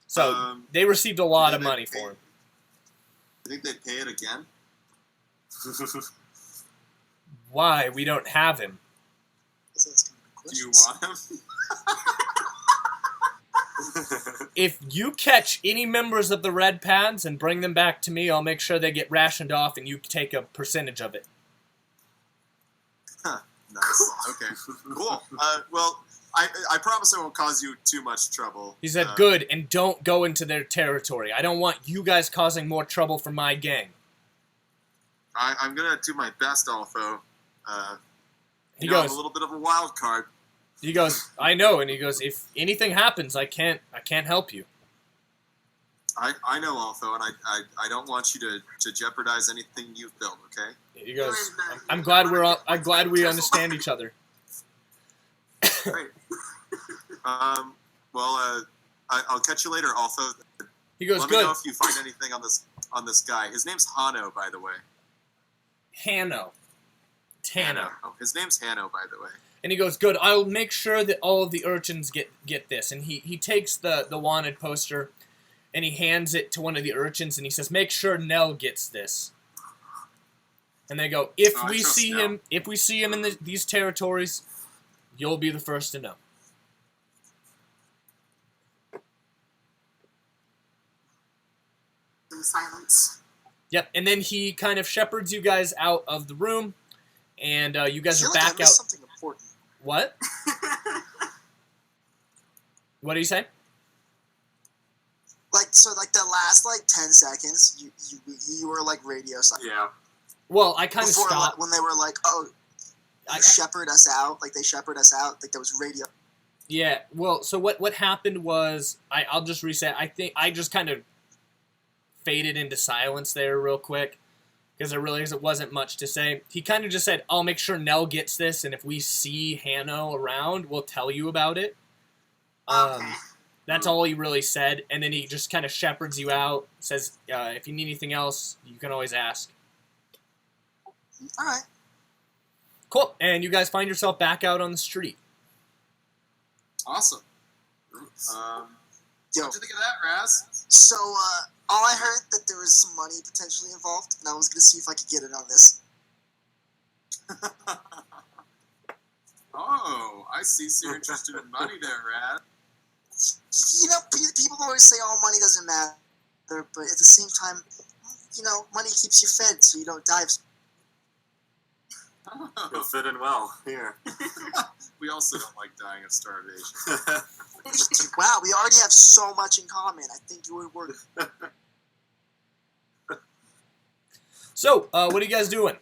So they received a lot of money for him. I think they'd pay it again. Why? We don't have him. So that's gonna Do you want him? If you catch any members of the Red Pads and bring them back to me, I'll make sure they get rationed off and you take a percentage of it. Huh. Nice. Okay. Cool. Well, I promise I won't cause you too much trouble. He said, good, and don't go into their territory. I don't want you guys causing more trouble for my gang. I'm gonna do my best, Alpho. He I'm goes, a little bit of a wild card. he goes, I know, and he goes, if anything happens, I can't help you. I know, Alpho, and I don't want you to jeopardize anything you've built. Okay. He goes, I'm glad we understand each other. Great. Well, I'll catch you later, Alpho. He goes, Let me good. know if you find anything on this guy. His name's Hano, by the way. Hano. Tano. Oh, his name's Hano, by the way. And he goes, good, I'll make sure that all of the urchins get this. And he takes the wanted poster and he hands it to one of the urchins and he says, make sure Nell gets this. And they go, if we see him in these territories, you'll be the first to know. In silence. Yep, and then he kind of shepherds you guys out of the room, and you guys I are feel like I back missed out. something important. What? What do you say? Like, so, like, the last, like, 10 seconds, you were, like, radio silent. Yeah. Well, I kind of Before, stopped. like, when they were like, oh, shepherd us out, like, they shepherd us out, like, that was radio. Yeah, well, so what happened was, I'll just reset. I think I just kind of faded into silence there real quick, because there really wasn't much to say. He kind of just said, I'll make sure Nell gets this, and if we see Hano around, we'll tell you about it. Okay. That's all he really said, and then he just kind of shepherds you out, says, if you need anything else, you can always ask. All right. Cool, and you guys find yourself back out on the street. Awesome. Yo, What'd you think of that, Raz? so, all I heard that there was some money potentially involved, and I was going to see if I could get in on this. Oh, I see. So you're interested in money there, Raz. You know, people always say, oh, money doesn't matter, but at the same time, you know, money keeps you fed so you don't die. You'll fit in well here. We also don't like dying of starvation. Wow, we already have so much in common. I think it would work. So, what are you guys doing?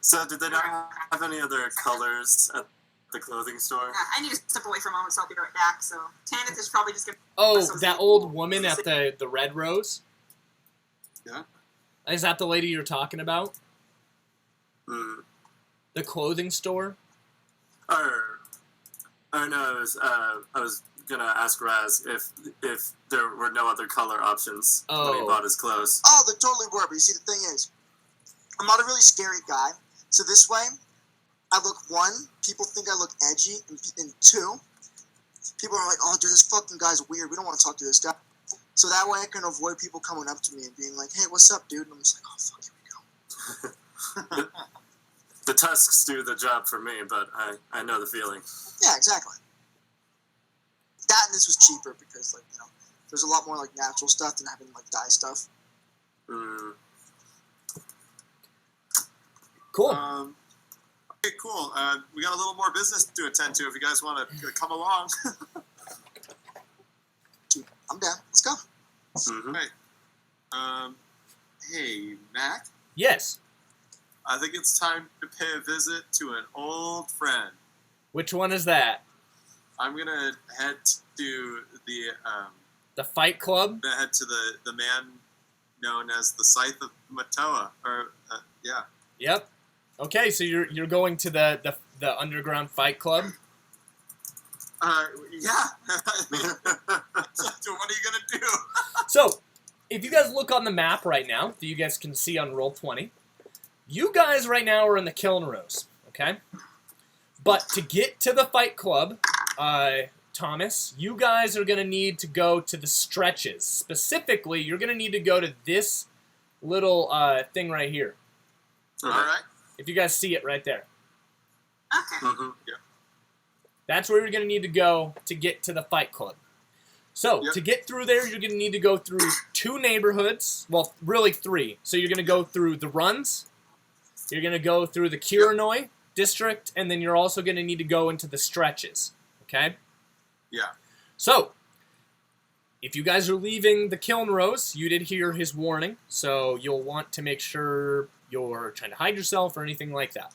So, did they not have any other colors at the clothing store? I need to step away for a moment, so I'll be right back. So Tanith is probably just going to... Oh, that old woman at the Red Rose? Yeah. Is that the lady you're talking about? Hmm. The clothing store? Or no, I was gonna ask Raz if there were no other color options when he bought his clothes. Oh, there totally were, but you see, the thing is, I'm not a really scary guy, so this way, I look, one, people think I look edgy, and two, people are like, oh, dude, this fucking guy's weird, we don't want to talk to this guy. So that way I can avoid people coming up to me and being like, hey, what's up, dude? And I'm just like, oh, fuck, here we go. The tusks do the job for me, but I know the feeling. Yeah, exactly. That and this was cheaper because, like, you know, there's a lot more, like, natural stuff than having, like, dye stuff. Mm. Cool. Okay, cool. We got a little more business to attend to if you guys want to come along. Dude, I'm down. Let's go. Mm-hmm. Right. Hey, Mac. Yes. I think it's time to pay a visit to an old friend. Which one is that? I'm gonna head to The Fight Club? the man known as the Scythe of Matoa. Yeah. Yep. Okay, so you're going to the underground fight club? Yeah. So what are you gonna do? So, if you guys look on the map right now, that you guys can see on Roll20, you guys right now are in the Kiln Rose, okay? But to get to the fight club, Thomas, you guys are going to need to go to the stretches. Specifically, you're going to need to go to this little thing right here. All right. If you guys see it right there. Okay. Mm-hmm. Yeah. That's where you're going to need to go to get to the Fight Club. So, Yep. to get through there, you're going to need to go through 2 neighborhoods. Well, really 3. So you're going to go through the Runs, you're going to go through the Kiranoi district, and then you're also going to need to go into the Stretches. Okay? Yeah. So, if you guys are leaving the Kiln Rose, you did hear his warning, so you'll want to make sure you're trying to hide yourself or anything like that.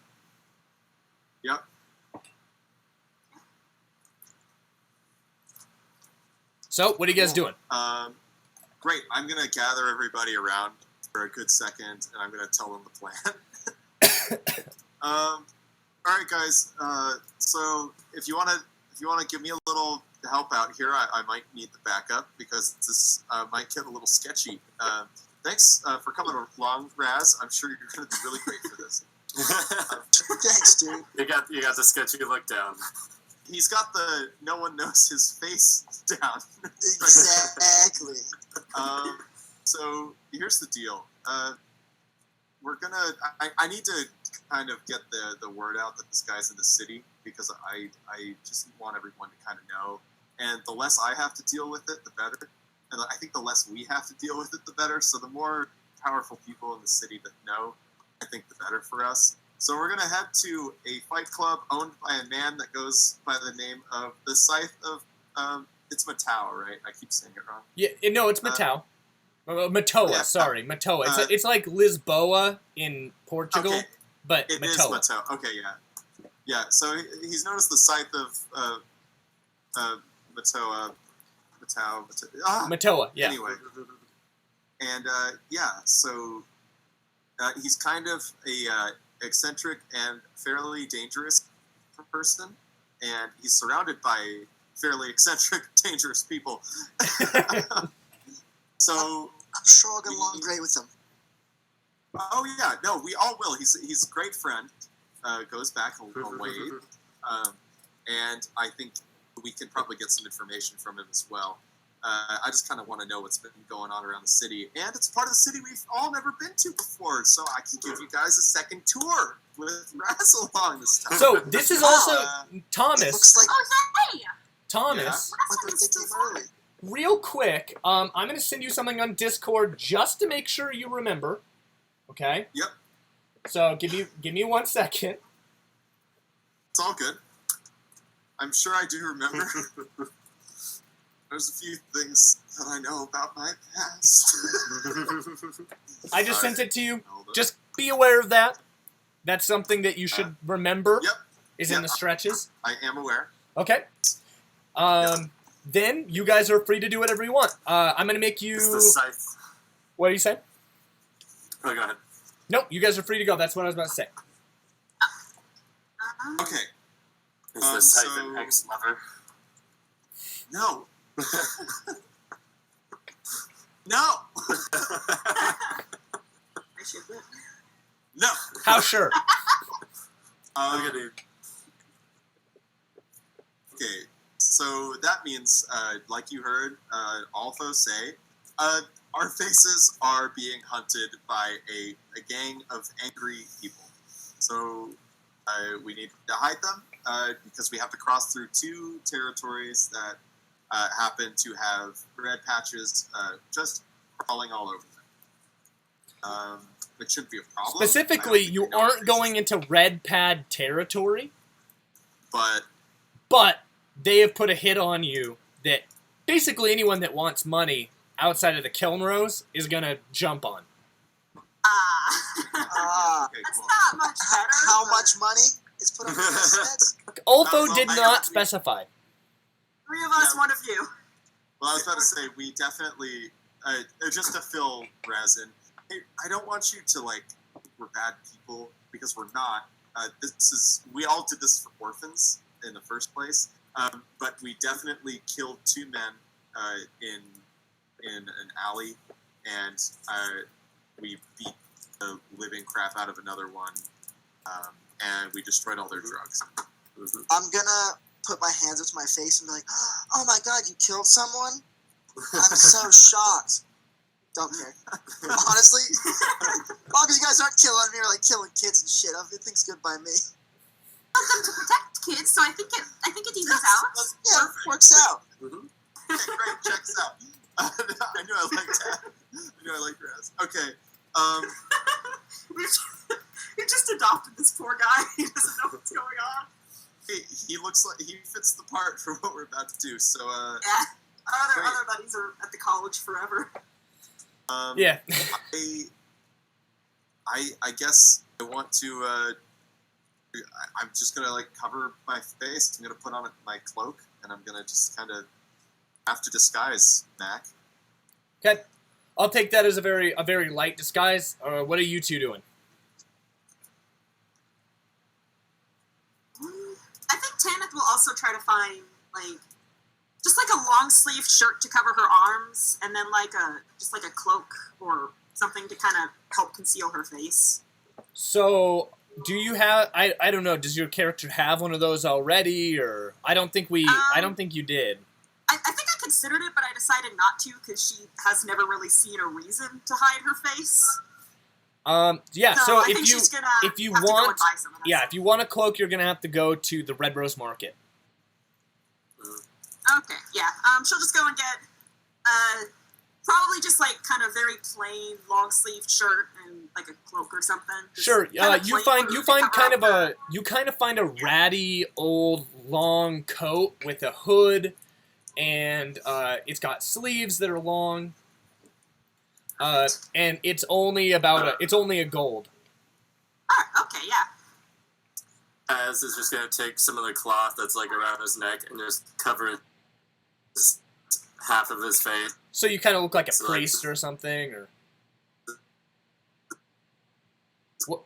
Yep. So, what are you guys doing? Great. I'm gonna gather everybody around for a good second, and I'm gonna tell them the plan. All right, guys. So if you wanna give me a little help out here, I might need the backup because this might get a little sketchy. Thanks for coming along, Raz. I'm sure you're gonna be really great for this. Thanks, dude. You got the sketchy look down. He's got the no one knows his face down. Exactly. So here's the deal. We're gonna. I need to kind of get the word out that this guy's in the city because I just want everyone to kind of know. And the less I have to deal with it, the better. And I think the less we have to deal with it, the better. So the more powerful people in the city that know, I think the better for us. So we're gonna head to a fight club owned by a man that goes by the name of the Scythe of. It's Matoa, right? I keep saying it wrong. Yeah, no, it's Matoa. Matoa, yeah, sorry, Matoa. It's like Lisboa in Portugal, Okay. but It is Matoa. Matoa. Okay, yeah. Yeah, so he's known as the Scythe of Matoa. Matoa, yeah. Anyway. And, so he's kind of a eccentric and fairly dangerous person, and he's surrounded by fairly eccentric, dangerous people. So... I'm sure I'll get along great with him. Oh, yeah, no, we all will. He's a great friend. Goes back a way. And I think we can probably get some information from him as well. I just kind of want to know what's been going on around the city. And it's part of the city we've all never been to before, so I can give you guys a second tour with Raz along this time. So this is also It Thomas. looks like Oh, hey! Thomas, my birthday came early. real quick, I'm going to send you something on Discord just to make sure you remember. Okay? Yep. So give me 1 second. It's all good. I'm sure I do remember. There's a few things that I know about my past. I just sent it to you. Hold on. Just be aware of that. That's something that you should remember. Yep. Is Yep. in the stretches. I am aware. Okay. Then you guys are free to do whatever you want. I'm gonna make you. It's the scythe. What do you say? Oh, go ahead. Nope. You guys are free to go. That's what I was about to say. Okay. Is the scythe so- an ex-lover? No. No. I should live. No. How sure? Look at you. Okay, so that means, like you heard Alpha say, our faces are being hunted by a gang of angry people. So we need to hide them because we have to cross through 2 territories that happen to have red patches just crawling all over them. It shouldn't be a problem. Specifically, I don't think you we know our aren't faces. going into red pad territory, But they have put a hit on you that basically anyone that wants money outside of the Kiln Rose is gonna jump on. okay, That's cool. not much better. How but much money is put on his heads? Ulfo Well, did I not don't- specify. 3 of us, Yeah. 1 of you. Well, I was about to say, we definitely, just to fill Raz in, hey, I don't want you to, like, we're bad people, because we're not. We all did this for orphans in the first place, but we definitely killed 2 men in an alley, and we beat the living crap out of another one, and we destroyed all their drugs. I'm gonna put my hands up to my face and be like, "Oh my god, you killed someone? I'm so shocked." Don't care. Honestly, as long as you guys aren't killing me or like killing kids and shit, everything's good by me. want them to protect kids, so I think it evens out. Yeah, works out. Mm-hmm. Okay, great, checks out. I knew I liked that. I knew I liked Raz. Okay. We just adopted this poor guy. He doesn't know what's going on. He looks like he fits the part for what we're about to do. So Yeah. Our other buddies are at the college forever. Yeah. I guess I want to. I'm just gonna like cover my face. I'm gonna put on my cloak, and I'm gonna just kind of have to disguise Mac. Okay. I'll take that as a very light disguise. What are you two doing? I think Tanith will also try to find just a long sleeve shirt to cover her arms, and then just a cloak or something to kind of help conceal her face. So, do you have? I don't know. Does your character have one of those already, or I don't think you did. I think I considered it, but I decided not to because she has never really seen a reason to hide her face. Yeah. So So I think if she's gonna if you have to go want, and buy some of that yeah, stuff. if you want a cloak, you're gonna have to go to the Red Rose Market. Okay, yeah. She'll just go and get probably just kind of very plain long sleeve shirt and a cloak or something. Just Sure. kind of You plain find cover you up kind of find a ratty old long coat with a hood, and it's got sleeves that are long. And it's only a gold. Alright, okay, yeah. Az is just gonna take some of the cloth that's around his neck and just cover half of his face. So you kind of look like a So, priest or something, or what?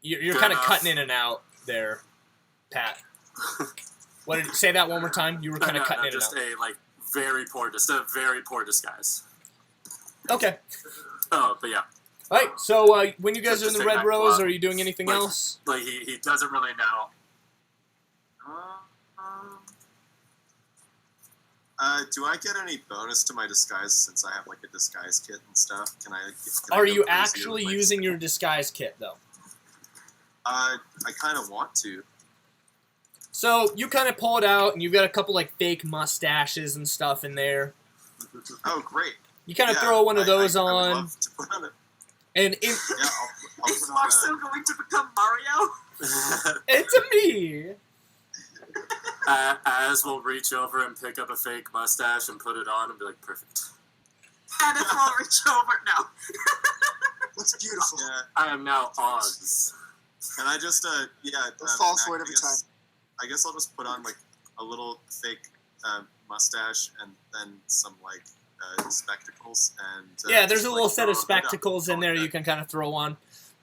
You're Good kind of enough. cutting in and out there, Pat. What did you say that one more time? You were kind of No, cutting in and just out. a very poor disguise. Okay. Oh, but yeah, All right. So when you guys are in Just the take Red my Rose, cloth. are you doing anything else? he doesn't really know. Do I get any bonus to my disguise since I have a disguise kit and stuff? Can I Are go you crazy actually with my using your disguise kit though? I kind of want to. So you kind of pull it out, and you've got a couple fake mustaches and stuff in there. Oh, great! You kind of Yeah, throw one of those I would on, love to put on it. and Yeah, I'll Is put on Larso going to become Mario? it's a me. Az will reach over and pick up a fake mustache and put it on and be like, perfect. Tanith will reach over. No. Looks beautiful. Yeah, I am now Oz. and I just falls Mac, for it every time. I guess I'll just put on a little fake mustache and then some spectacles and Yeah, there's just, a little set of throw a hood up. spectacles in Call it there that. you can kind of throw on.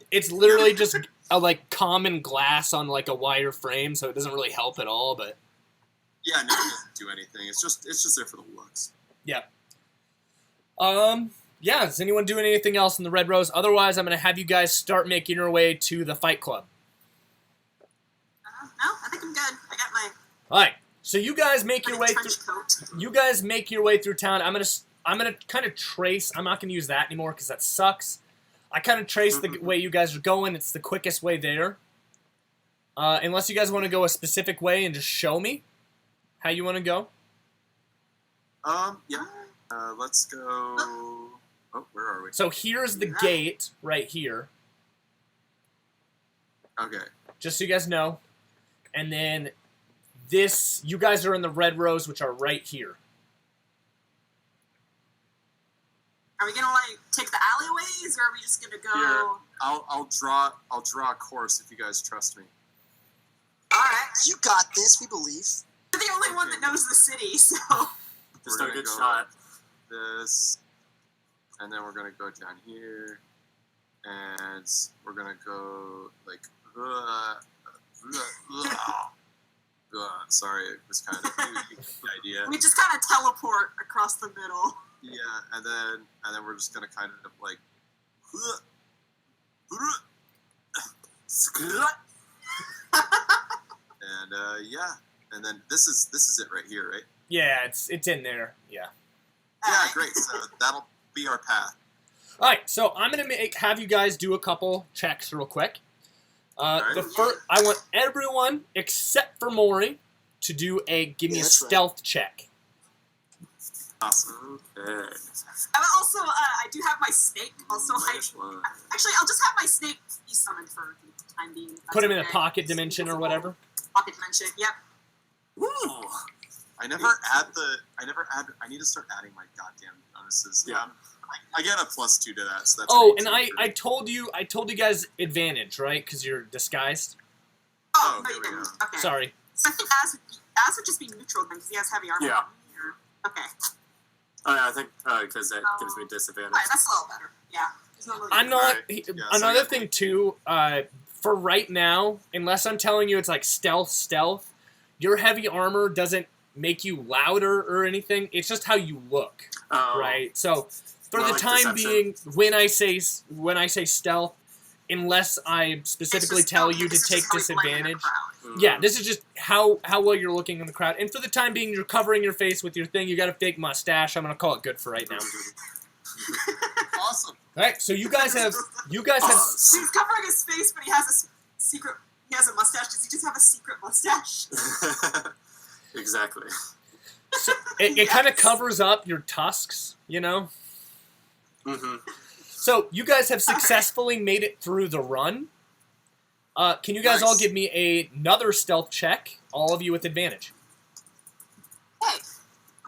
It's literally just a common glass on a wire frame, so it doesn't really help at all. But Yeah, no, it doesn't do anything. It's just there for the looks. yeah. Yeah. Is anyone doing anything else in the Red Rose? Otherwise, I'm gonna have you guys start making your way to the Fight Club. No, I think I'm good. I got my All right. So you guys make your way through. trench coat. You guys make your way through town. I'm gonna kind of trace. I'm not gonna use that anymore because that sucks. I kind of trace the way you guys are going. It's the quickest way there. Unless you guys want to go a specific way and just show me how you want to go. Yeah. Let's go. Oh, where are we? So here's the gate right here, Okay. just so you guys know. And then this, you guys are in the Red Rose, which are right here. Are we gonna take the alleyways, or are we just gonna go? Here, I'll draw a course if you guys trust me. All right. You got this. We believe. You're the only one that knows the city, so. Just We're a gonna good go shot. This, and then we're gonna go down here, and we're gonna go sorry, it was kind of the idea. We just kind of teleport across the middle. Yeah, and then we're just gonna kind of and yeah, and then this is it right here, right? Yeah, it's in there. Yeah. Yeah, great. So that'll be our path. All right, so I'm gonna have you guys do a couple checks real quick. I want everyone except for Morrie to give me a stealth check. Awesome. Okay. And also, I do have my snake. Also, actually, I'll just have my snake be summoned for the time being. Put him in a pocket dimension or whatever. Pocket dimension. Yep. Ooh. I never add. I need to start adding my goddamn bonuses. Yeah. I get a +2 to that. So that's Oh, and I told you guys advantage, right? Because you're disguised. Oh, no, there you we didn't. go. Okay. Sorry. So I think Az would just be neutral then, because he has heavy armor. Yeah. Okay. Oh, yeah, I think because that gives me disadvantage. Alright, that's a little better. Yeah. There's no really I'm not. Alright. Yeah, Another so- thing too. For right now, unless I'm telling you it's like stealth, your heavy armor doesn't make you louder or anything. It's just how you look, right? So for More the like time deception. being, when I say stealth, unless I specifically tell you to take disadvantage. Yeah, this is just how well you're looking in the crowd. And for the time being, you're covering your face with your thing. You got a fake mustache. I'm gonna call it good for right now. Awesome. All right, so you guys have He's covering his face, but he has a secret. He has a mustache. Does he just have a secret mustache? Exactly. so it kind of covers up your tusks, you know. Mm-hmm. So you guys have successfully made it through the run. Can you guys all give me another stealth check? All of you with advantage. Hey.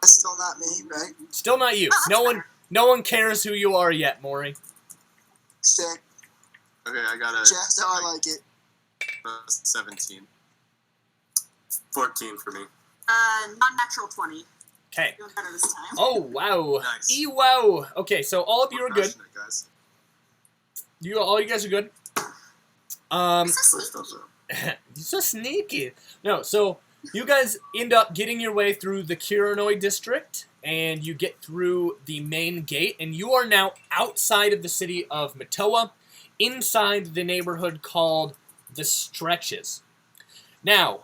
That's still not me, right? Still not you. No one cares who you are yet, Morrie. Sick. Okay, I got a Just how I like it. 17. 14 for me. Non-natural 20. Okay. Doing better this time. Oh wow. Nice. Wow. Okay, so all of you are good. Crushing it, guys. All you guys are good. You're so sneaky. No, so you guys end up getting your way through the Kiranoi district, and you get through the main gate, and you are now outside of the city of Matoa, inside the neighborhood called the Stretches. Now,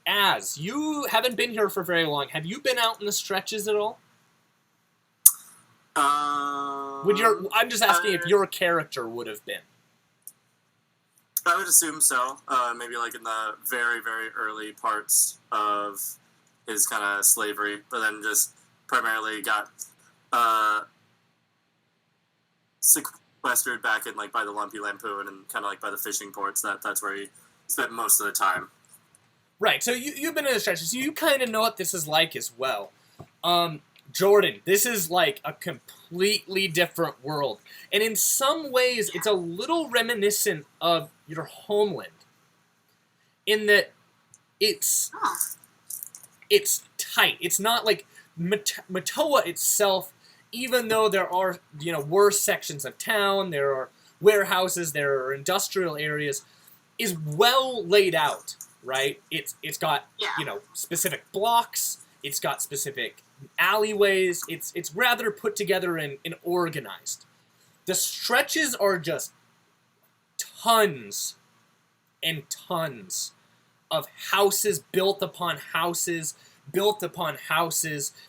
Az you haven't been here for very long. Have you been out in the Stretches at all? I'm just asking if your character would have been. I would assume so. Maybe like in the very, very early parts of his kind of slavery, but then just primarily got sequestered back in like by the Lumpy Lampoon and kind of like by the fishing ports. That's where he spent most of the time. Right. So you've been in the Stretches, so you kind of know what this is like as well. Jordan, this is like a completely different world. And in some ways, it's a little reminiscent of your homeland. In that it's tight. It's not like Matoa itself, even though there are, worse sections of town, there are warehouses, there are industrial areas, is well laid out, right? It's got, specific blocks, it's got specific alleyways, it's rather put together and organized. The Stretches are just tons and tons of houses built upon houses,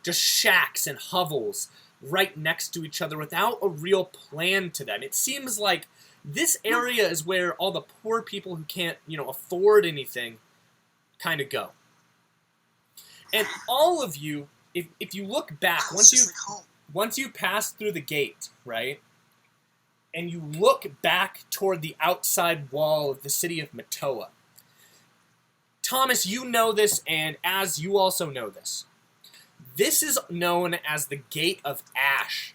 just shacks and hovels right next to each other without a real plan to them. It seems like this area is where all the poor people who can't, afford anything kind of go. And all of you, if you look back, once you pass through the gate, right, and you look back toward the outside wall of the city of Matoa, Thomas, you know this, and Az you also know this. This is known as the Gate of Ash.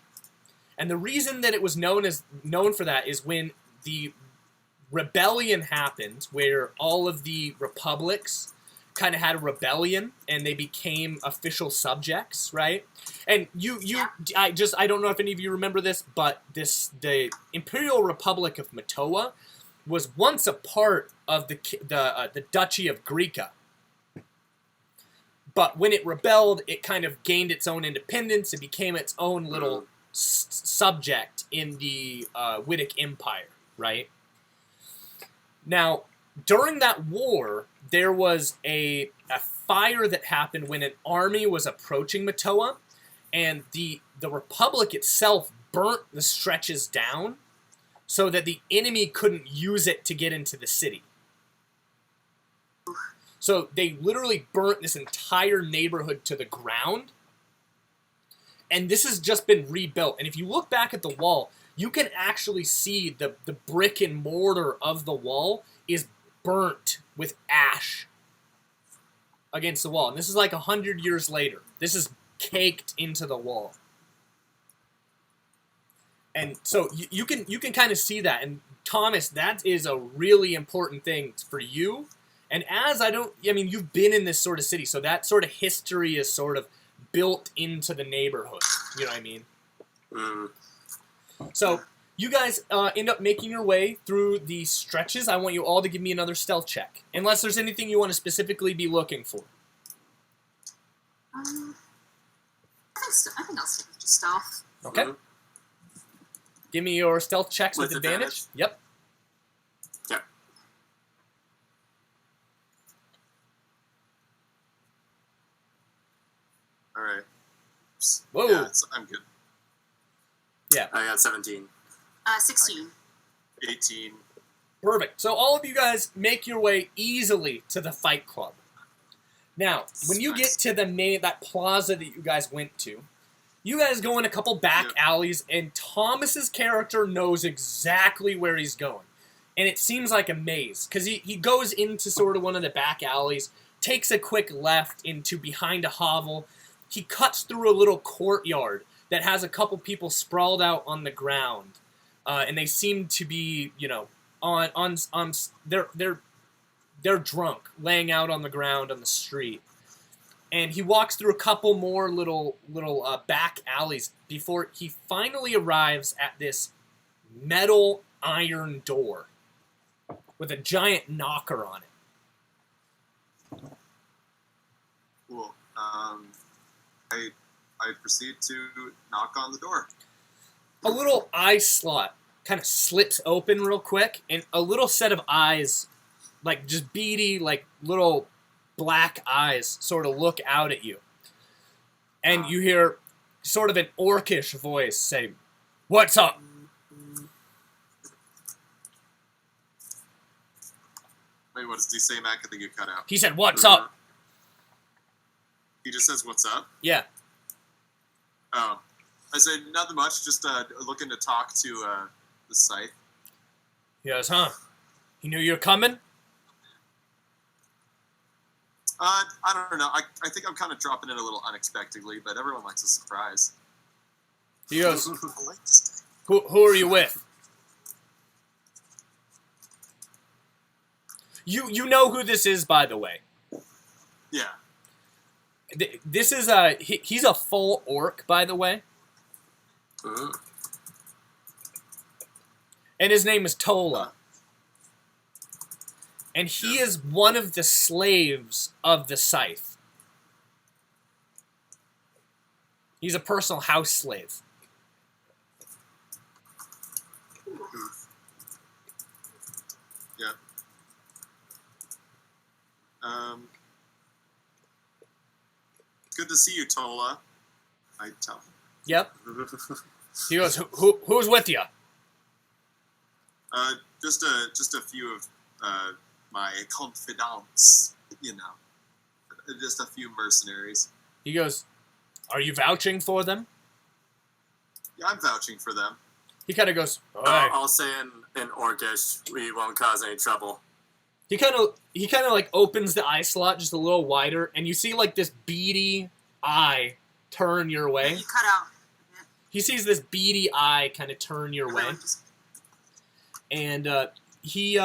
And the reason that it was known for that is when the rebellion happened, where all of the republics kind of had a rebellion and they became official subjects, right? And I don't know if any of you remember this, but the Imperial Republic of Matoa was once a part of the Duchy of Greeka. But when it rebelled, it kind of gained its own independence. It became its own little subject in the Wydic Empire, right? Now, during that war, there was a fire that happened when an army was approaching Matoa, and the Republic itself burnt the Stretches down, so that the enemy couldn't use it to get into the city. So they literally burnt this entire neighborhood to the ground. And this has just been rebuilt. And if you look back at the wall, you can actually see the brick and mortar of the wall is burnt with ash against the wall. And this is like 100 years later. This is caked into the wall. And so you can kind of see that. And Thomas, that is a really important thing for you. And you've been in this sort of city, so that sort of history is sort of built into the neighborhood. You know what I mean? Mm. So you guys end up making your way through these stretches. I want you all to give me another stealth check, unless there's anything you want to specifically be looking for. I think I'll stick with just stealth. Okay. Mhm. Give me your stealth checks with With advantage. advantage? Yep. Yeah. All right. Whoa. Yeah, I'm good. I got 17. 16. 18. Perfect. So all of you guys make your way easily to the Fight Club. Now, when you get to that plaza that you guys went to, you guys go in a couple back alleys, and Thomas's character knows exactly where he's going. And it seems like a maze, because he goes into sort of one of the back alleys, takes a quick left into behind a hovel. He cuts through a little courtyard that has a couple people sprawled out on the ground. And they seem to be, they're drunk, laying out on the ground on the street. And he walks through a couple more little back alleys before he finally arrives at this metal iron door with a giant knocker on it. Cool. I proceed to knock on the door. A little eye slot kind of slips open real quick, and a little set of eyes, like just beady, like little black eyes, sort of look out at you. And you hear sort of an orcish voice say, "What's up?" Wait, what does he say, Mac? I think you cut out. He said, "What's up?" He just says, "What's up?" Yeah. Oh. I said, nothing much, just looking to talk to the scythe. He goes, "Huh? He knew you were coming?" I don't know. I think I'm kind of dropping in a little unexpectedly, but everyone likes a surprise. He goes, I like this guy. Who are you with?" You know who this is, by the way. Yeah. This is he's a full orc, by the way. Mm. And his name is Tola. And he is one of the slaves of the scythe. He's a personal house slave. Yeah. Good to see you, Tola. I tell him. Yep. He goes, who's with you? Just a few of my confidants, just a few mercenaries. He goes, "Are you vouching for them?" Yeah, I'm vouching for them. He kind of goes, "All right." I'll say in Orcish, we won't cause any trouble. He kind of like opens the eye slot just a little wider, and you see like this beady eye turn your way. You cut out. He sees this beady eye kind of turn your way, and he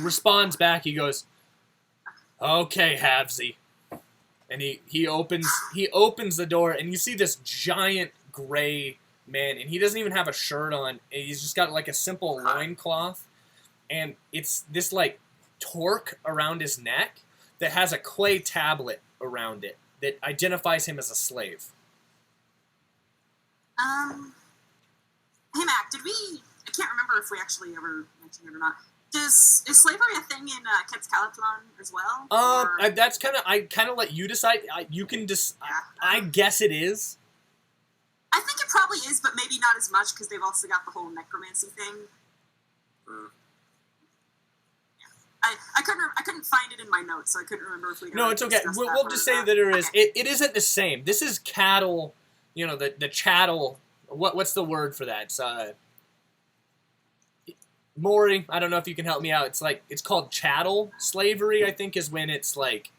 responds back. He goes, "Okay, Havsy," and he opens the door, and you see this giant gray man, and he doesn't even have a shirt on. He's just got like a simple loincloth, and it's this like torque around his neck that has a clay tablet around it that identifies him as a slave. Hey Mac, I can't remember if we actually ever mentioned it or not. Is slavery a thing in Quetzalcoatl as well? That's I let you decide. You can I guess it is. I think it probably is, but maybe not as much because they've also got the whole necromancy thing. Mm. I couldn't find it in my notes, so I couldn't remember if we. No, it's okay. We'll just say that there is. Okay. It isn't the same. This is cattle. You know, the chattel. What's the word for that? It's Morrie. I don't know if you can help me out. It's called chattel slavery. I think is when it's like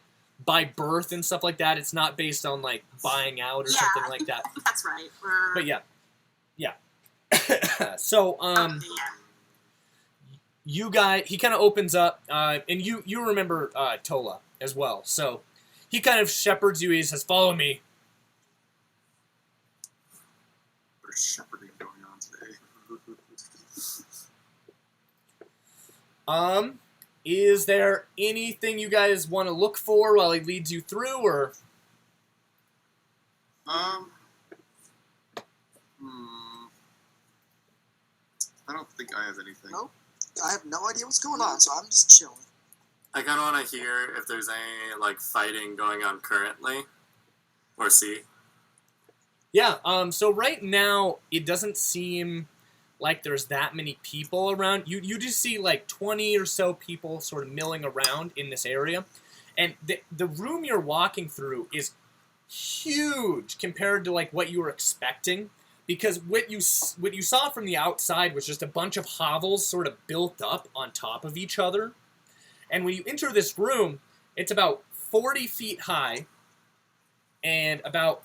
by birth and stuff like that. It's not based on like buying out or something like that. That's right. But yeah. So Okay, you guys, he kind of opens up, and you remember Tola as well. So he kind of shepherds you. He says, "Follow me." There's shepherding going on today. Is there anything you guys want to look for while he leads you through, or? I don't think I have anything. Nope. I have no idea what's going on, so I'm just chilling. I kind of want to hear if there's any like fighting going on currently, or see. Yeah. So right now it doesn't seem like there's that many people around. You just see like 20 or so people sort of milling around in this area, and the room you're walking through is huge compared to like what you were expecting. Because what you saw from the outside was just a bunch of hovels sort of built up on top of each other. And when you enter this room, it's about 40 feet high and about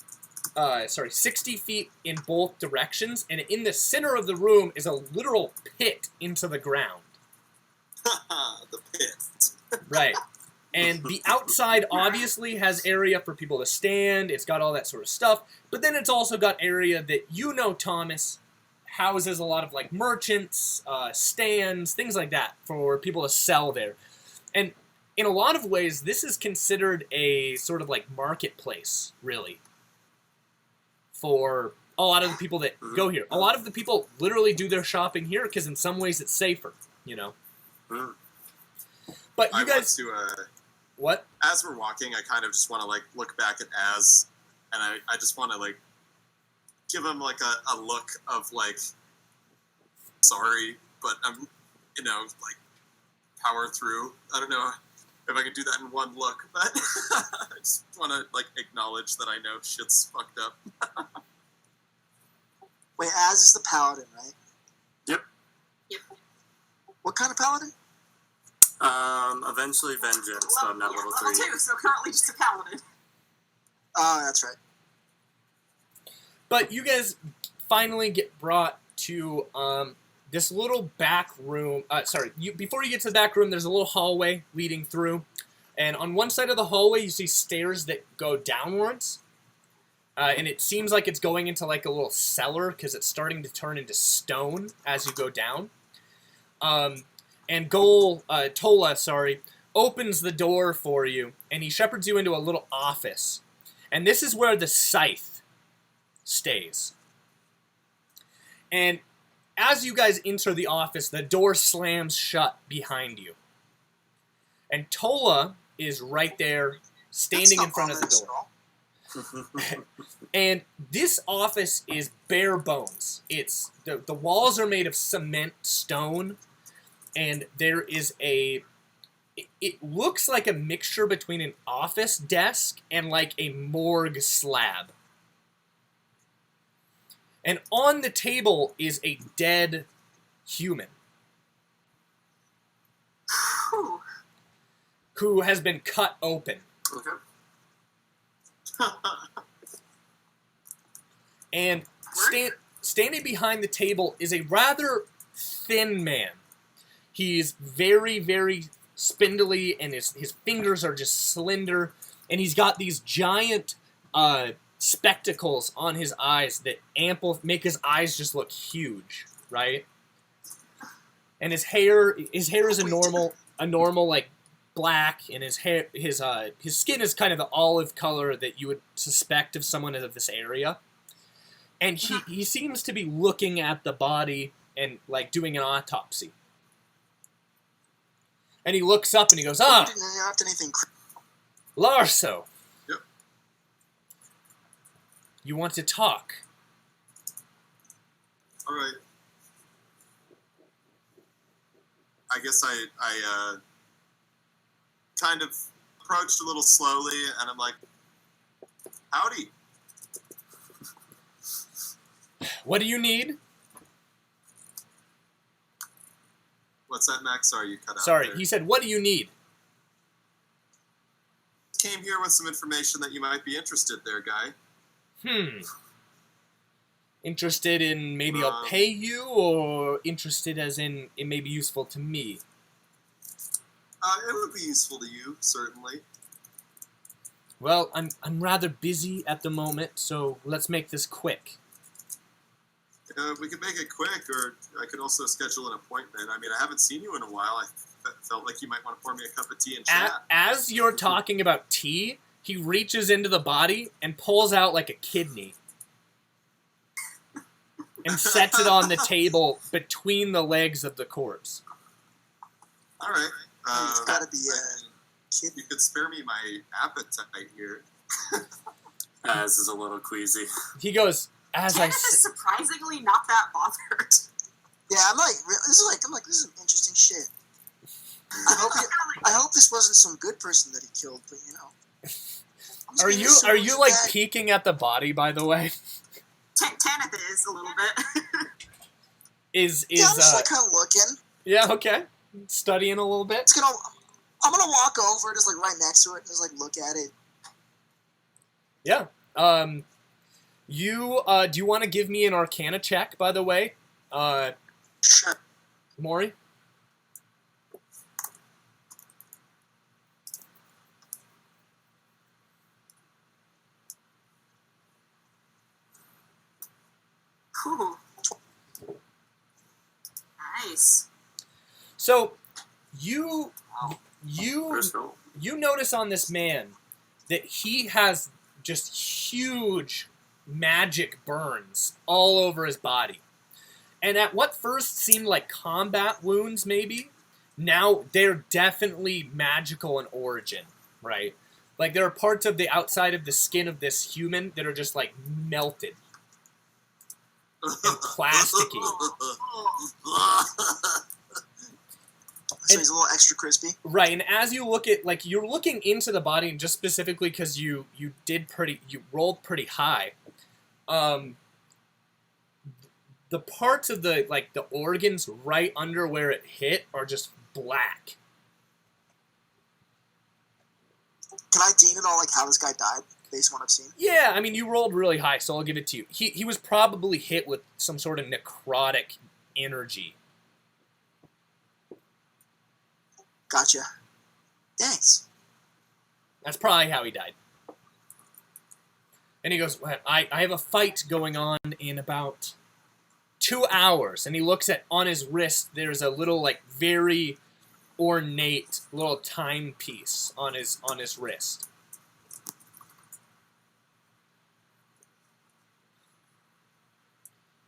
60 feet in both directions. And in the center of the room is a literal pit into the ground. The pit. Right. And the outside obviously has area for people to stand. It's got all that sort of stuff. But then it's also got area that Thomas, houses a lot of like merchants, stands, things like that for people to sell there. And in a lot of ways, this is considered a sort of like marketplace, really, for a lot of the people that go here. A lot of the people literally do their shopping here because in some ways it's safer, you know. Mm. But you I guys... want to, What? as we're walking, I kind of just want to like look back at Az, and I just want to like give him like a look of like sorry, but I'm like power through. I don't know if I can do that in one look, but I just want to like acknowledge that I know shit's fucked up. Wait, Az is the paladin, right? Yep. What kind of paladin? Eventually Vengeance, so I'm not level 3. Level 2, so currently just a paladin. Oh, that's right. But you guys finally get brought to this little back room. Before you get to the back room, there's a little hallway leading through. And on one side of the hallway, you see stairs that go downwards. And it seems like it's going into like a little cellar because it's starting to turn into stone as you go down. And Tola, opens the door for you, and he shepherds you into a little office. And this is where the scythe stays. And as you guys enter the office, the door slams shut behind you. And Tola is right there, standing in front of the door. And this office is bare bones. It's the walls are made of cement stone, and there is it looks like a mixture between an office desk and like a morgue slab. And on the table is a dead human who has been cut open. Okay. And standing behind the table is a rather thin man. He's very, very spindly, and his fingers are just slender, and he's got these giant spectacles on his eyes that make his eyes just look huge, right? And his hair is a normal like black, and his skin is kind of the olive color that you would suspect of someone of this area. And he seems to be looking at the body and like doing an autopsy. And he looks up and he goes, Didn't interrupt anything. Larso. Yep. You want to talk? I guess I kind of approached a little slowly, and I'm like, howdy. What do you need? What's that, Max? Sorry, you cut out. Sorry, there. he said, what do you need? Came here with some information that you might be interested there, guy. Interested in maybe I'll pay you, or interested as in it may be useful to me? It would be useful to you, certainly. Well, I'm rather busy at the moment, so let's make this quick. We could make it quick, or I could also schedule an appointment. I mean, I haven't seen you in a while. I felt like you might want to pour me a cup of tea and chat. As you're talking about tea, he reaches into the body and pulls out like a kidney and sets it on the table between the legs of the corpse. All right. It's got to be kid. You could spare me my appetite here. Az is a little queasy. He goes, Tanith is surprisingly not that bothered. Yeah, I'm like, this is some interesting shit. I hope this wasn't some good person that he killed, but you know. Are you like peeking at the body, by the way? Tanith is a little bit. Yeah, I'm just like kind of looking. Yeah, okay. Studying a little bit. I'm gonna walk over, just like right next to it, and just like look at it. Yeah. You do you want to give me an Arcana check, by the way? Sure. Morrie? Ooh. Nice. So, you First roll. notice on this man that he has just huge magic burns all over his body. And at what first seemed like combat wounds, maybe, now they're definitely magical in origin, right? Like, there are parts of the outside of the skin of this human that are just, like, melted and plasticky. So he's a little extra crispy. Right, and as you look at, like, you're looking into the body, and just specifically because you rolled pretty high, the parts of the, like, the organs right under where it hit are just black. Can I deem it all like how this guy died, based on what I've seen? Yeah, I mean, you rolled really high, so I'll give it to you. He was probably hit with some sort of necrotic energy. Gotcha. Thanks. That's probably how he died. And he goes, I have a fight going on in about 2 hours. And he looks at, on his wrist, there's a little, like, very ornate little timepiece on his wrist.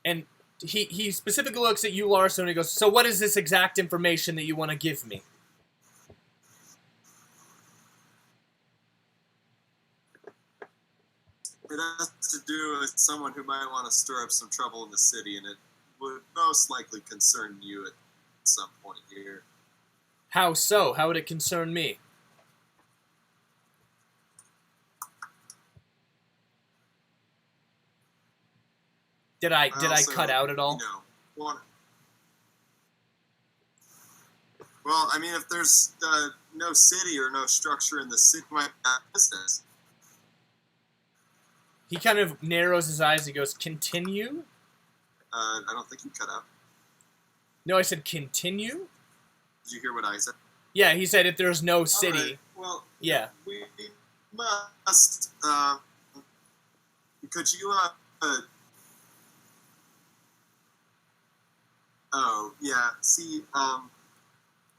And he specifically looks at you, Larson, and he goes, so what is this exact information that you want to give me? It has to do with someone who might want to stir up some trouble in the city, and it would most likely concern you at some point here. How so? How would it concern me? Did I cut out at all? Well, I mean, if there's no city or no structure in the city, might have business. He kind of narrows his eyes and goes, continue? I don't think you cut out. No, I said continue? Did you hear what I said? Yeah, he said if there's no city. Right. Well, yeah. We must, could you, oh, yeah, see,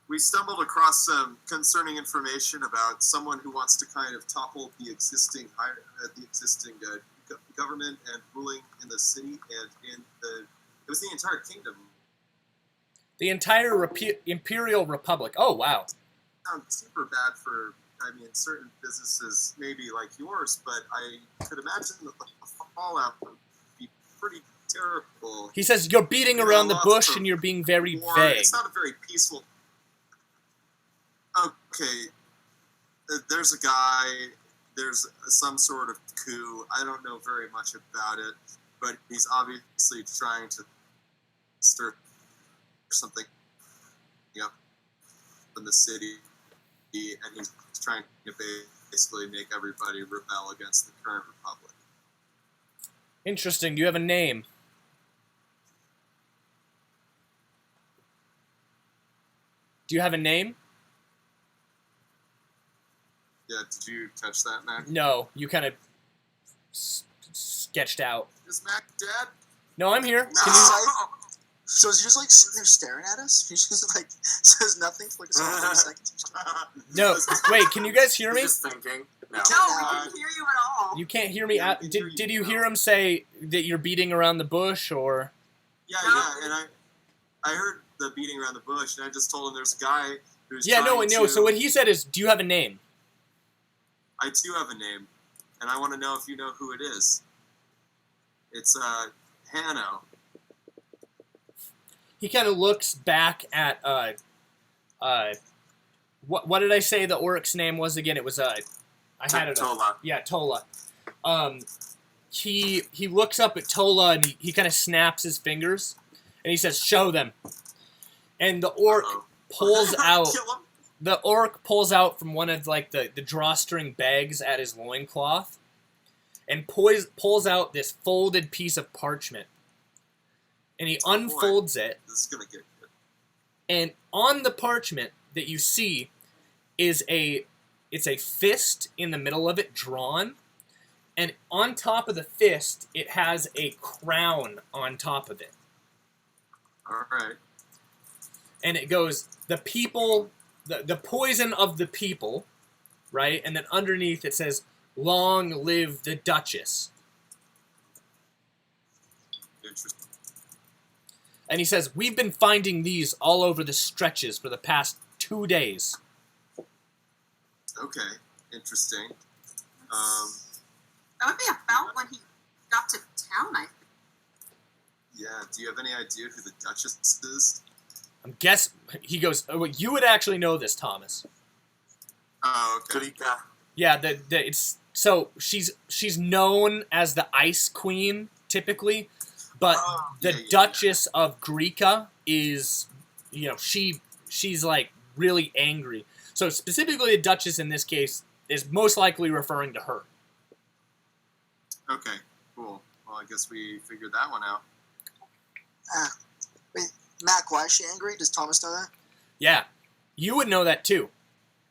we stumbled across some concerning information about someone who wants to kind of topple the existing government and ruling in the city and it was the entire kingdom. The entire Imperial Republic. Oh, wow. Sounds super bad for, I mean, certain businesses maybe like yours, but I could imagine that the fallout would be pretty terrible. He says you're beating around the bush and you're being very vague. It's not a very peaceful. Okay, there's a guy, there's some sort of coup. I don't know very much about it, but he's obviously trying to stir something up in the city, and he's trying to basically make everybody rebel against the current republic. Interesting. Do you have a name? Do you have a name? Yeah, did you catch that, Mac? No, you kind of sketched out. Is Mac dead? No, I'm here. No. Can you? So is he just like sitting there staring at us? He just like says nothing for like a solid 30 seconds. No. Wait, can you guys hear me? Just thinking. No. No, we didn't hear you at all. You can't hear me. Yeah, we can hear Did you you now. hear him say that you're beating around the bush, or? Yeah, and I heard the beating around the bush, and I just told him there's a guy who's Yeah, no, trying no. to... So what he said is, do you have a name? I too have a name, and I want to know if you know who it is. It's Hano. He kind of looks back at what did I say the orc's name was again? It was I had it. Tola. Yeah, Tola. He looks up at Tola and he kind of snaps his fingers and he says, "Show them." And the orc Uh-oh. pulls out. Kill him. The orc pulls out from one of like the drawstring bags at his loincloth and pulls out this folded piece of parchment. And he Oh, boy. unfolds it, This is gonna get good. and on the parchment that you see is it's a fist in the middle of it drawn, and on top of the fist it has a crown on top of it. All right. And it goes, the people, the poison of the people, right? And then underneath it says, "Long live the Duchess." Interesting. And he says, "We've been finding these all over the stretches for the past 2 days." Okay. Interesting. That would be about when he got to town, I think. Yeah. Do you have any idea who the Duchess is? He goes, "Oh, well, you would actually know this, Thomas." Oh, okay. Kurika. Yeah, it's so she's known as the Ice Queen typically, but the yeah. Duchess of Greeka is, she's like really angry. So specifically, the Duchess in this case is most likely referring to her. Okay. Cool. Well, I guess we figured that one out. Wait, Mac, why is she angry? Does Thomas know that? Yeah, you would know that too,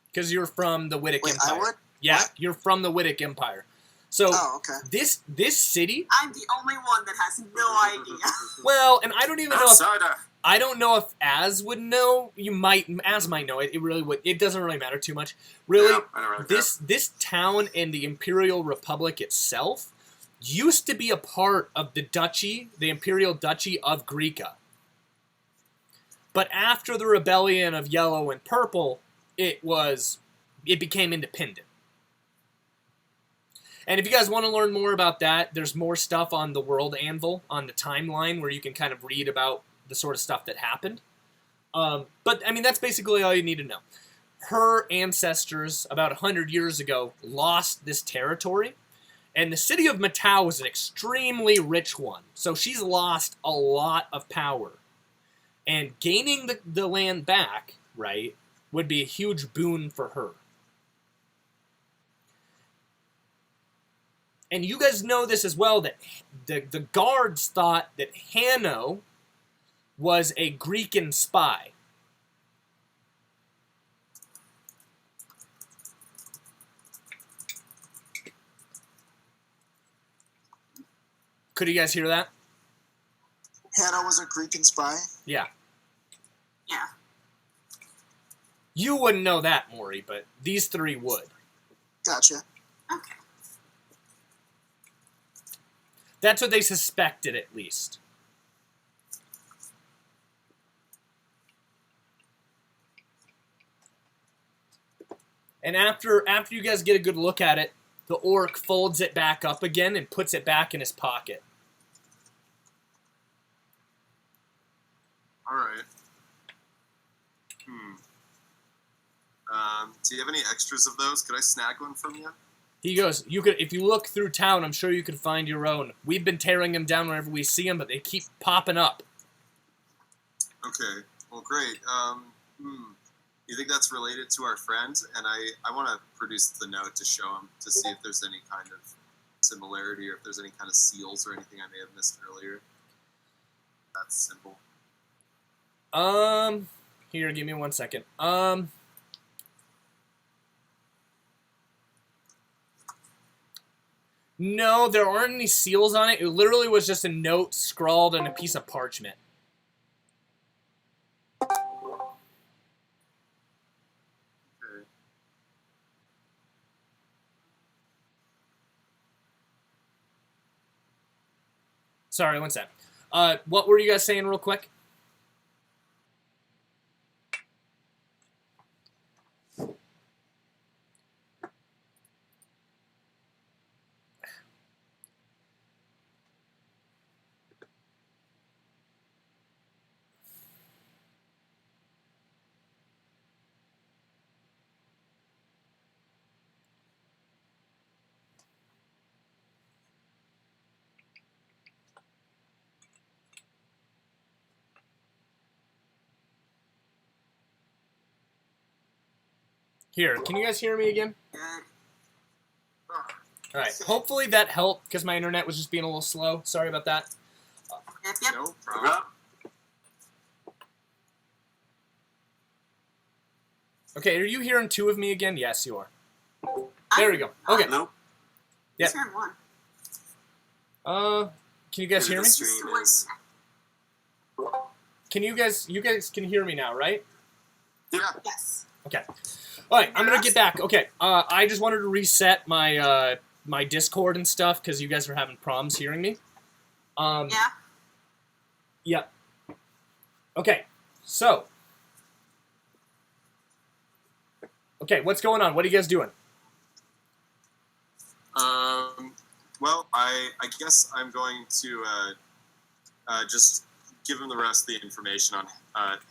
because you're from the Wydic Wait, Empire. I would? Yeah, What? you're from the Wydic Empire. So Oh, okay. this city, I'm the only one that has no idea. well, and I don't even know if Outsider. I don't know if Az would know. Az might know it. It really would. It doesn't really matter too much. Really, Yeah, I don't really care. this town and the Imperial Republic itself used to be a part of the Imperial Duchy of Greeka. But after the rebellion of Yellow and Purple, it became independent. And if you guys want to learn more about that, there's more stuff on the World Anvil, on the timeline, where you can kind of read about the sort of stuff that happened. But, I mean, that's basically all you need to know. Her ancestors, about 100 years ago, lost this territory, and the city of Matoa was an extremely rich one. So she's lost a lot of power. And gaining the land back, right, would be a huge boon for her. And you guys know this as well, that the guards thought that Hano was a Greekan spy. Could you guys hear that? Hannah was a Greekan spy. Yeah. Yeah. You wouldn't know that, Morrie, but these three would. Gotcha. Okay. That's what they suspected, at least. And after you guys get a good look at it, the orc folds it back up again and puts it back in his pocket. All right. Do you have any extras of those? Could I snag one from you? He goes, you could, if you look through town, I'm sure you could find your own. We've been tearing them down whenever we see them, but they keep popping up. Okay. Well, great. You think that's related to our friend? And I want to produce the note to show him to see if there's any kind of similarity or if there's any kind of seals or anything I may have missed earlier. That's simple. Here, give me 1 second. No, there aren't any seals on it. It literally was just a note scrawled on a piece of parchment. Okay. Sorry, one sec. What were you guys saying real quick? Here, can you guys hear me again? Alright, hopefully that helped, because my internet was just being a little slow. Sorry about that. Yep. No problem. Okay, are you hearing two of me again? Yes, you are. There we go. Okay. Nope. Yep. Turn one. Can you guys hear me? The stream is... Can you guys can hear me now, right? Yeah. Yes. Okay. All right, I'm gonna get back. Okay, I just wanted to reset my my Discord and stuff because you guys were having problems hearing me. Yeah. Yeah. Okay, so. Okay, what's going on? What are you guys doing? Well, I guess I'm going to just give him the rest of the information on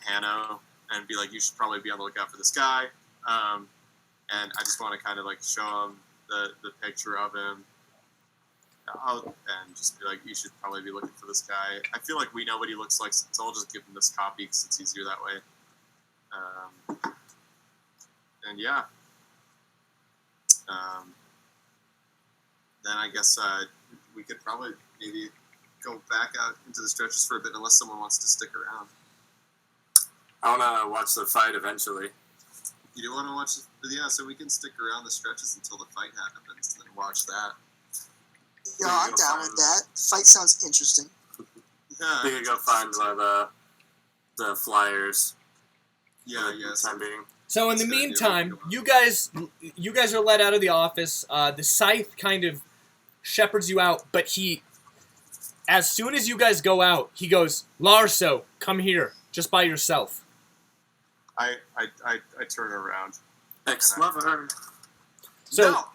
Hano and be like, you should probably be on the lookout for this guy. And I just want to kind of like show him the picture of him. And just be like, you should probably be looking for this guy. I feel like we know what he looks like, so I'll just give him this copy because it's easier that way. And yeah. Then I guess we could probably maybe go back out into the stretches for a bit unless someone wants to stick around. I want to watch the fight eventually. You do want to watch yeah, so we can stick around the stretches until the fight happens and then watch that. Yeah, I'm down with that. Fight sounds interesting. Yeah, We could go find the flyers. Yeah, for the yes. time being. So in the That's a good idea. meantime, you guys are let out of the office. The scythe kind of shepherds you out, but as soon as you guys go out, he goes, "Larso, come here, just by yourself." I turn around. Ex-lover. So,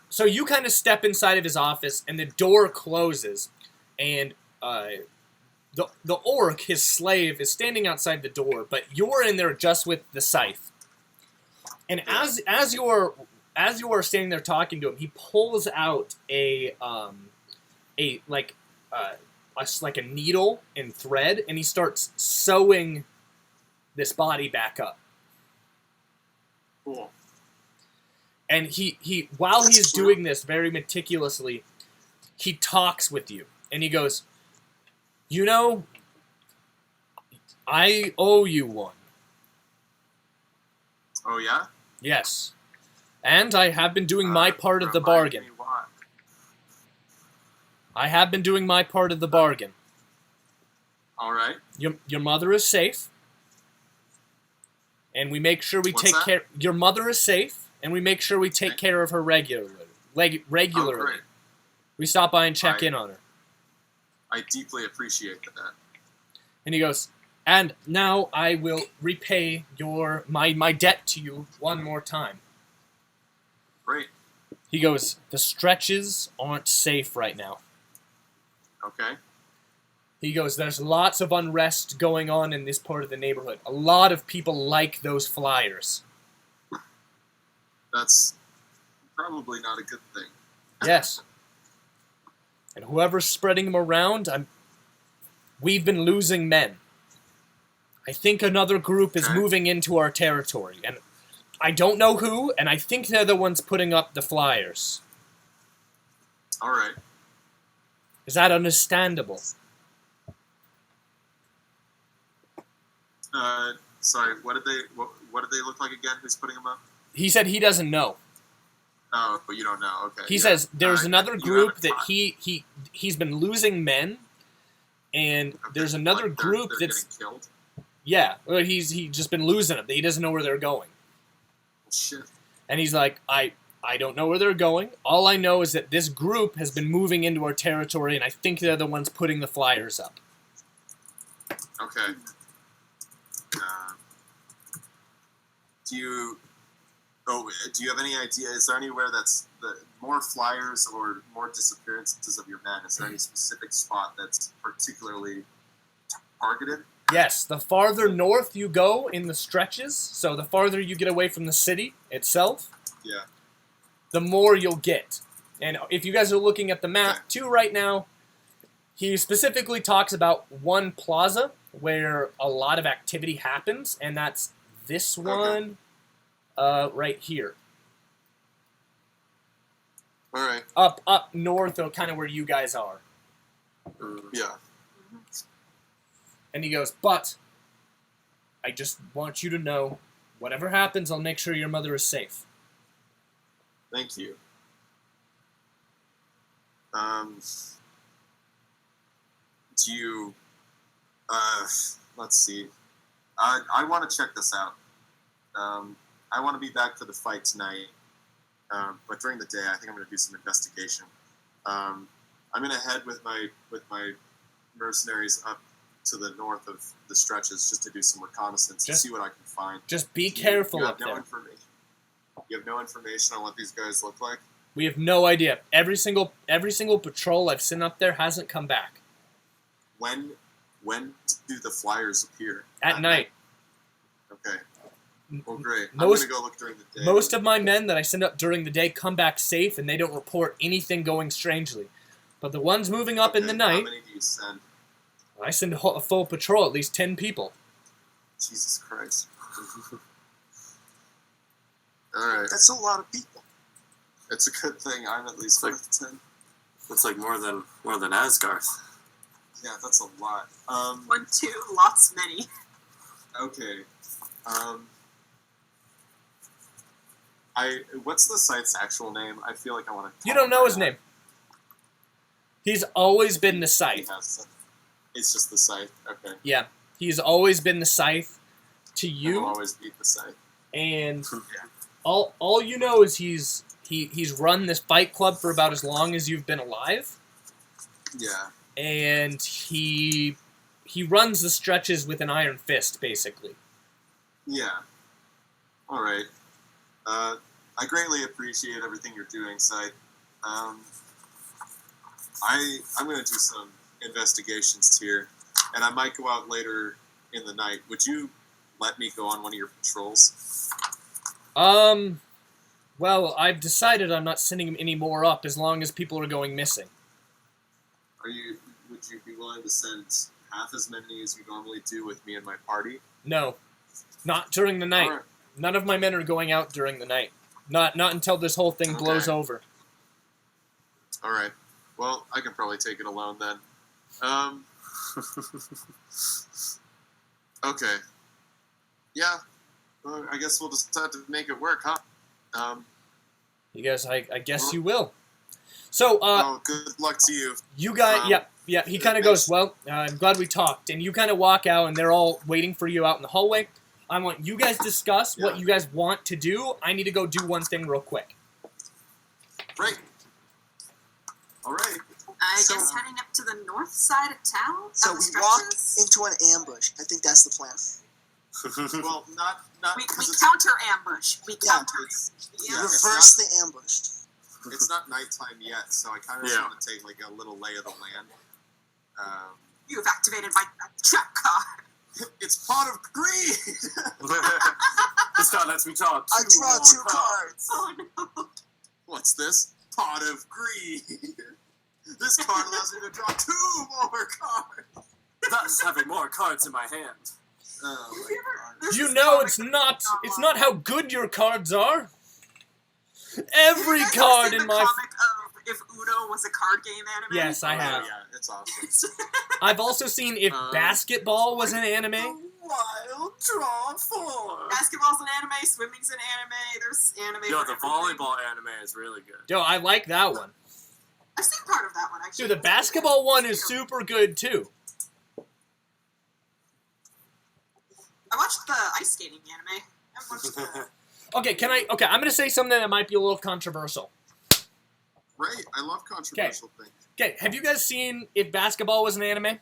so you kind of step inside of his office, and the door closes, and the orc, his slave, is standing outside the door, but you're in there just with the scythe. And as you are standing there talking to him, he pulls out a needle and thread, and he starts sewing this body back up. Cool. And he while That's he's cool. doing this very meticulously, he talks with you, and he goes, "You know, I owe you one. Oh yeah. Yes. And I have been doing my part of the Remind bargain. me why. I have been doing my part of the bargain. All right. Your mother is safe. And we make sure we What's take that? care. Your mother is safe, and we make sure we take Okay. care of her regularly. Oh, Regularly. great. We stop by and check I- in on her. I deeply appreciate that. And he goes, "And now I will repay my debt to you one more time." Great. He goes, "The stretches aren't safe right now." Okay. He goes, "There's lots of unrest going on in this part of the neighborhood. A lot of people like those flyers." That's probably not a good thing. Yes. And whoever's spreading them around, we've been losing men. I think another group is Okay. moving into our territory, and I don't know who, and I think they're the ones putting up the flyers. All right. Is that understandable? Sorry. What did they look like again? Who's putting them up? He said he doesn't know. Oh, but you don't know. Okay. He yeah. says there's another you group haven't that talked- he's been losing men, and okay, there's another like group they're that's getting killed. yeah. Well, he's just been losing them. He doesn't know where they're going, Well, shit. and he's like, I don't know where they're going. All I know is that this group has been moving into our territory, and I think they're the ones putting the flyers up. Okay. Do you have any idea? Is there anywhere that's more flyers or more disappearances of your men? Is there any specific spot that's particularly targeted? Yes, the farther north you go in the stretches, so the farther you get away from the city itself, Yeah. the more you'll get. And if you guys are looking at the map Okay. too right now, he specifically talks about one plaza where a lot of activity happens, and that's this one right here. All right. Up north of kind of where you guys are. Yeah. And he goes, but I just want you to know, whatever happens, I'll make sure your mother is safe. Thank you. Do you? Let's see. I want to check this out. I want to be back for the fight tonight. But during the day, I think I'm going to do some investigation. I'm going to head with my mercenaries up to the north of the stretches just to do some reconnaissance to see what I can find. Just be careful you up have no there. information. You have no information on what these guys look like. We have no idea. Every single patrol I've sent up there hasn't come back. When do the flyers appear? At night. Okay. Well, great. I'm Most- going to go look during the day. Most of my men that I send up during the day come back safe, and they don't report anything going strangely. But the ones moving up in the How night, many do you send? I send a full patrol, at least 10 people. Jesus Christ. All right. That's a lot of people. It's a good thing I'm at least Like- worth 10. That's like more than Asgarth. Yeah, that's a lot. 1, 2, lots, many. Okay. What's the site's actual name? I feel like I want to. You don't know his name. He's always been the scythe. It's just the site. Okay. Yeah, he's always been the scythe to I will you, always beat the site. and all you know is he's run this fight club for about as long as you've been alive, Yeah. and he runs the stretches with an iron fist, basically. Yeah. All right. I greatly appreciate everything you're doing, Site. I'm going to do some investigations here, and I might go out later in the night. Would you let me go on one of your patrols? Well, I've decided I'm not sending him any more up as long as people are going missing. Would you be willing to send half as many as you normally do with me and my party? No, not during the night. All right. None of my men are going out during the night. Not until this whole thing blows Okay. over. All right. Well, I can probably take it alone then. Okay. Yeah. Well, I guess we'll just have to make it work, huh? You guys, I guess you will. So, Good luck to you. you guys, yeah. He kind of goes, well, I'm glad we talked. And you kind of walk out, and they're all waiting for you out in the hallway. I want you guys discuss what you guys want to do. I need to go do one thing real quick. Right. All right. I So- guess heading up to the north side of town. So of the we walk stretches? into an ambush. I think that's the plan. Well, not We because it's, counter ambush. We Yeah. counter. it's, Yeah. yeah, it's Reverse the ambush. it's not nighttime yet, so I kind of Yeah. want to take like a little lay of the land. You have activated my trap card. It's pot of greed. This card lets me draw I two draw more 2 cards. cards. Oh no. What's this? Pot of Greed. This card allows me to draw 2 more cards. Thus having more cards in my hand. Oh Have my you ever- god. there's You this know comic it's that- not how good your cards are. Every You guys ever card seen in the my comic of If Uno Was a Card Game anime? Yes, I Oh, have. yeah, it's awesome. I've also seen If Basketball was an anime. Wild draw 4. Basketball's an anime, swimming's an anime, there's anime Yo, for the everything. volleyball anime is really good. Yo, I like that one. I've seen part of that one, actually. Dude, the basketball one is super good too. I watched the ice skating anime. I watched the... Okay, I'm gonna say something that might be a little controversial. Right, I love controversial things. Okay, have you guys seen If Basketball was an anime?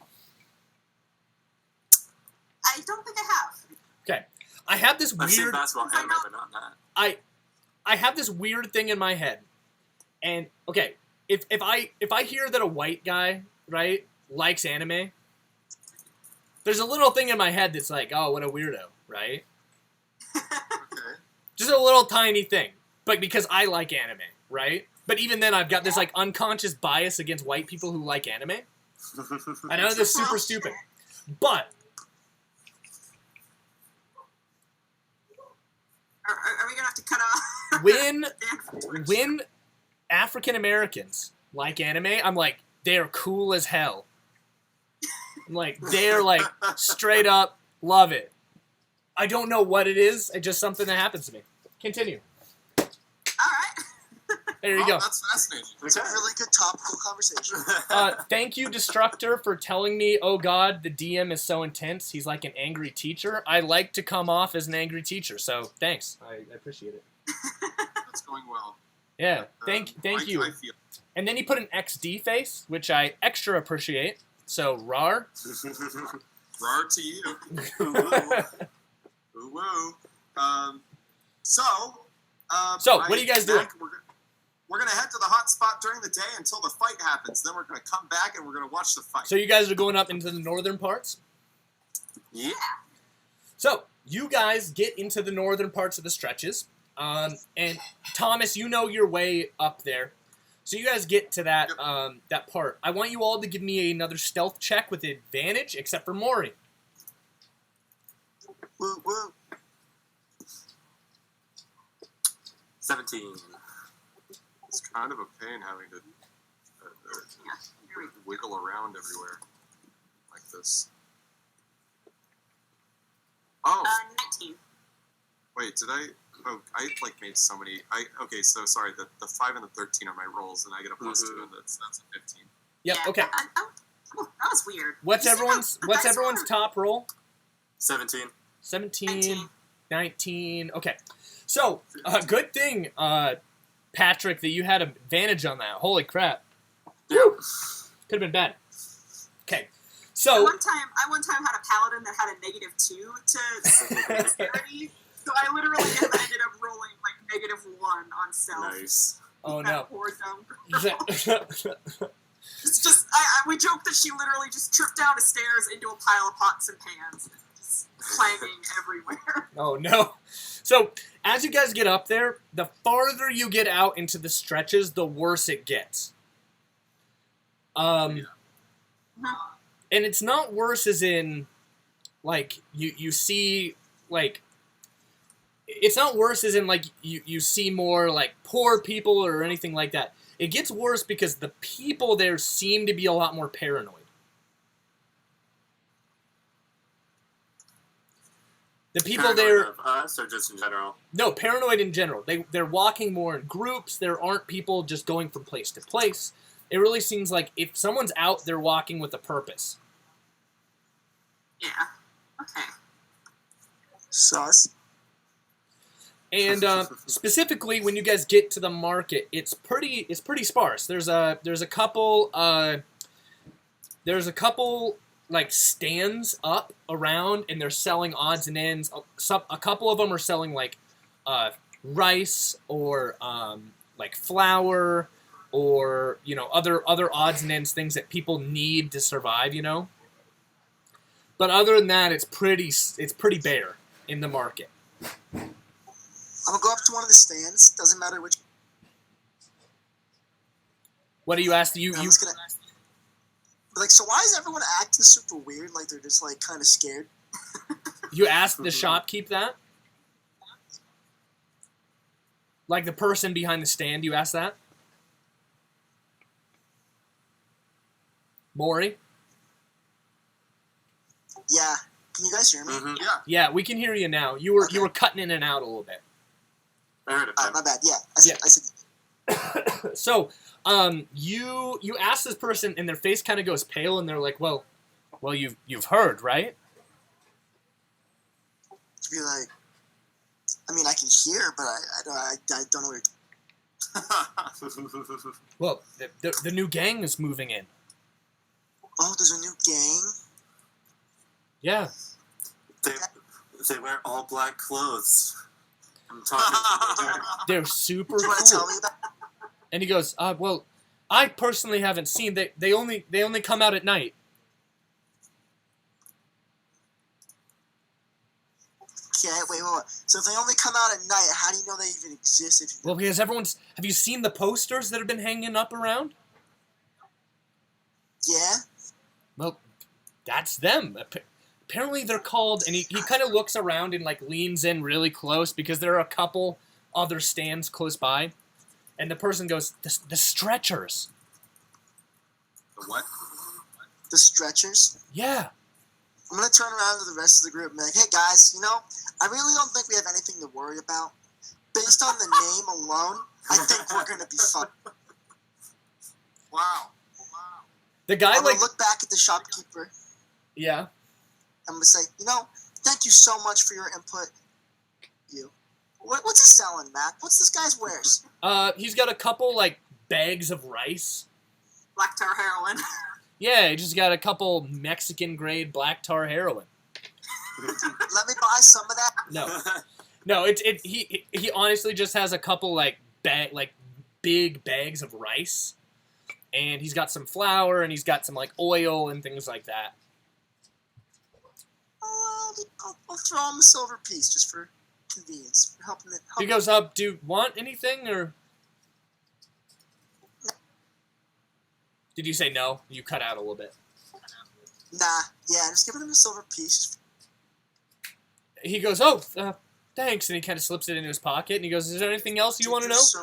I don't think I have. Okay. I have this I've seen weird basketball anime, but not that. I have this weird thing in my head. And okay, if I hear that a white guy, right, likes anime, there's a little thing in my head that's like, oh, what a weirdo, right? Okay. Just a little tiny thing. But because I like anime, right? But even then I've got this like unconscious bias against white people who like anime. I know this is super stupid. But Are we gonna have to cut off? when African Americans like anime, I'm like, they're cool as hell. I'm like, they're like straight up love it. I don't know what it is. It's just something that happens to me. Continue. All right. There you Oh, go. that's fascinating. It's a really good topical conversation. Thank you, Destructor, for telling me, oh god, the DM is so intense. He's like an angry teacher. I like to come off as an angry teacher, so thanks. I appreciate it. That's going well. Yeah, thank you. I feel. And then he put an XD face, which I extra appreciate. So, rar. Rar to you. Ooh, woo. So, what are you guys doing? We're going to head to the hot spot during the day until the fight happens. Then we're going to come back and we're going to watch the fight. So you guys are going up into the northern parts? Yeah. So, you guys get into the northern parts of the stretches. And Thomas, you know your way up there. So you guys get to that that part. I want you all to give me another stealth check with advantage, except for Morrie. Woo, woo. 17. It's kind of a pain having to wiggle around everywhere like this. Oh, 19. wait, did I? Oh, I made so many. Okay, so sorry. The 5 and the 13 are my rolls, and I get a plus 2, and that's a 15. Yep. Yeah, Okay. that was weird. What's You see everyone's the What's dice everyone's were- top roll? 17. 17, 19. Okay. So, good thing, Patrick, that you had advantage on that. Holy crap. Yep. Could have been bad. Okay. I So, one time had a paladin that had a -2 to dexterity, so I literally ended up rolling like -1 on stealth. Nice. oh That no. poor dumb girl. It's just we joked that she literally just tripped down the stairs into a pile of pots and pans, just clanging everywhere. Oh no. So, as you guys get up there, the farther you get out into the stretches, the worse it gets. And it's not worse as in, like, you see, like, it's not worse as in, like, you see more, like, poor people or anything like that. It gets worse because the people there seem to be a lot more paranoid. The people there... Of us or just in general? No, paranoid in general. They're walking more in groups. There aren't people just going from place to place. It really seems like if someone's out, they're walking with a purpose. Yeah. Okay. Sus. And specifically, when you guys get to the market, it's pretty sparse. There's a couple like stands up around, and they're selling odds and ends. A couple of them are selling like rice or like flour or other odds and ends, things that people need to survive. But other than that, it's pretty bare in the market. I'm gonna go up to one of the stands. Doesn't matter which. What do you ask? You I'm just gonna. Like, so why is everyone acting super weird? Like they're just like kind of scared. you ask the shopkeep that? Like the person behind the stand, you ask that? Morrie? Yeah. Can you guys hear me? Mm-hmm. Yeah. Yeah, we can hear you now. You were Okay. you were cutting in and out a little bit. I heard it. My bad. Yeah. I said. So, you ask this person, and their face kind of goes pale, and they're like, "Well, you've heard, right?" To be like, I mean, I can hear, but I don't know what you're. Well, the new gang is moving in. Oh, there's a new gang. Yeah, they wear all black clothes. I'm talking. they're super Do you want to tell cool. me about? And he goes, "Well, I personally haven't seen. They only come out at night." Okay, wait. So if they only come out at night, how do you know they even exist? If you... Well, because everyone's. Have you seen the posters that have been hanging up around? Yeah. Well, that's them. Apparently they're called, and he kind of looks around and like leans in really close because there are a couple other stands close by, and the person goes, the stretchers. The what? The stretchers. Yeah. I'm gonna turn around to the rest of the group and be like, "Hey guys, I really don't think we have anything to worry about. Based on the name alone, I think we're gonna be fine." Wow. The guy I'm like gonna look back at the shopkeeper. yeah. I'm gonna say, thank you so much for your input. What's he selling, Mac? What's this guy's wares? He's got a couple like bags of rice. Black tar heroin. Yeah, he just got a couple Mexican grade black tar heroin. Let me buy some of that. No, he honestly just has a couple like big bags of rice, and he's got some flour and he's got some like oil and things like that. I'll throw him a silver piece just for convenience, for helping it. He goes up. Do you want anything or? Did you say no? You cut out a little bit. Nah, yeah, just giving him a silver piece. He goes, oh, thanks, and he kind of slips it into his pocket, and he goes, is there anything else you want to know? Is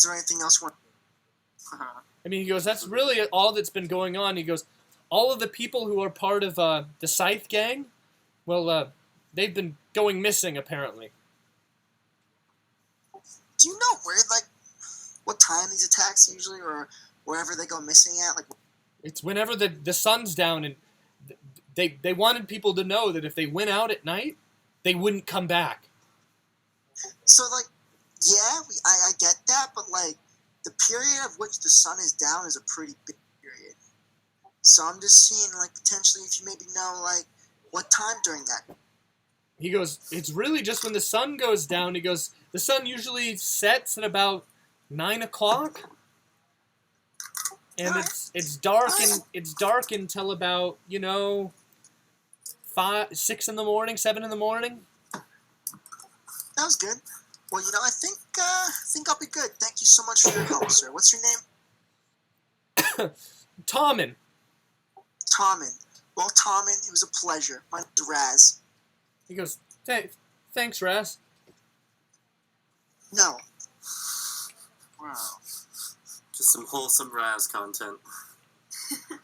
there anything else you want? I mean, he goes, that's really all that's been going on. He goes, all of the people who are part of the Scythe gang, well, they've been going missing, apparently. Do you know where, what time these attacks usually, or wherever they go missing at? It's whenever the sun's down, and they wanted people to know that if they went out at night, they wouldn't come back. So, yeah, I get that, but, the period of which the sun is down is a pretty big period. So I'm just seeing, potentially if you maybe know, what time during that. He goes, it's really just when the sun goes down. He goes, the sun usually sets at about 9 o'clock, and it's dark until about 6 in the morning, 7 in the morning. That was good. Well, I think I'll be good. Thank you so much for your help, sir. What's your name? Tommen. Tommen. Well, Tommen, it was a pleasure. My name's Raz. He goes, thanks, Raz. No. Wow. Just some wholesome Raz content. I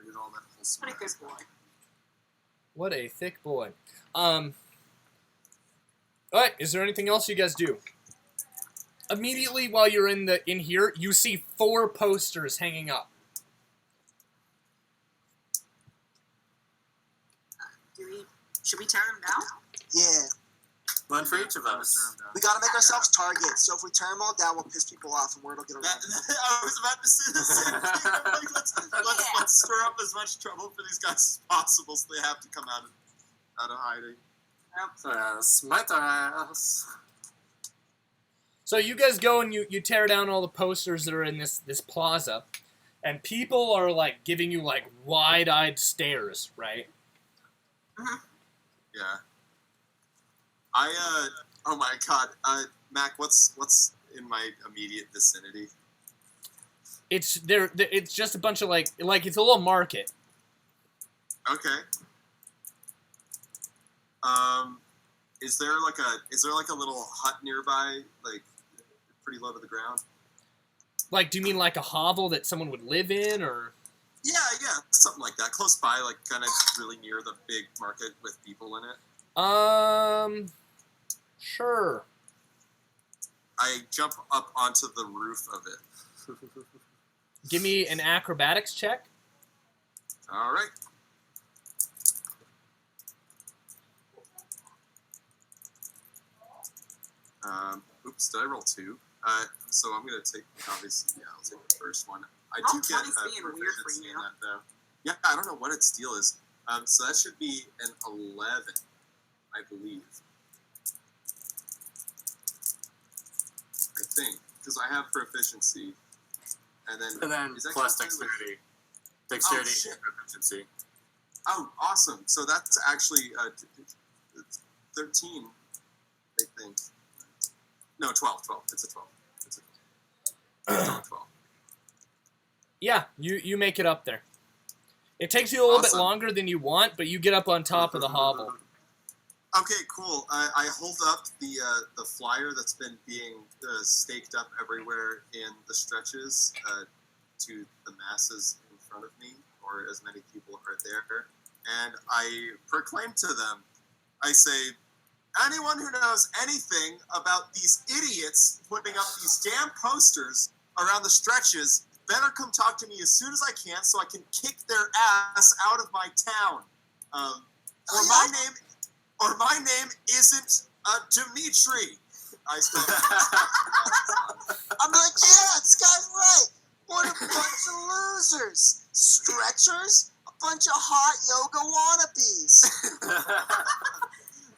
get all that wholesome. What a good boy. What a thick boy. Alright, is there anything else you guys do? Immediately while you're in here, you see 4 posters hanging up. Should we tear him down? Yeah. One for each of us. We gotta make ourselves targets, so if we tear them all down, we'll piss people off and word will get around. I was about to say the same thing. Let's stir up as much trouble for these guys as possible so they have to come out of hiding. Smite our ass. So you guys go and you tear down all the posters that are in this plaza, and people are giving you wide-eyed stares, right? Mm-hmm. Yeah. Oh my God, Mac, what's in my immediate vicinity? It's there. It's just a bunch of like it's a little market. Okay. Is there like a little hut nearby, like pretty low to the ground? Like, do you mean like a hovel that someone would live in, or? Yeah, something like that, close by, like kind of really near the big market with people in it. Sure. I jump up onto the roof of it. Give me an acrobatics check. All right. Oops, did I roll 2? So I'm gonna take, obviously, I'll take the first one. I do get proficiency in that though. Yeah, I don't know what its deal is. So that should be an 11, I believe. I think, because I have proficiency, and then is that plus calculated dexterity. Dexterity shit. and proficiency. Oh, awesome! So that's actually 13, I think. No, 12. It's a 12. It's a 12. Yeah, you make it up there. It takes you a little bit Awesome. longer than you want, but you get up on top of the hovel. Okay, cool. I hold up the flyer that's been being staked up everywhere in the stretches to the masses in front of me, or as many people are there, and I proclaim to them, I say, anyone who knows anything about these idiots putting up these damn posters around the stretches better come talk to me as soon as I can so I can kick their ass out of my town. Or my name isn't Dimitri. I still I'm like, yeah, this guy's right. What a bunch of losers. Stretchers? A bunch of hot yoga wannabes.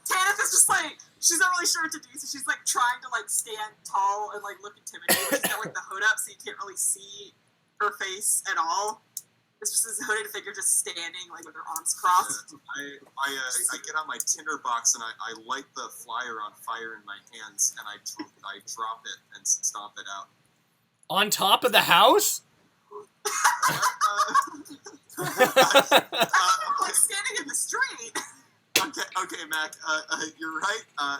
Tanith is just like, she's not really sure what to do, so she's like trying to like stand tall and like look intimidating. She's got like the hood up so you can't really see her face at all. It's just this hooded figure just standing like with her arms crossed. I get on my tinder box and I light the flyer on fire in my hands and I drop it and stomp it out. On top of the house? Like standing in the street. Okay, Mac. You're right. I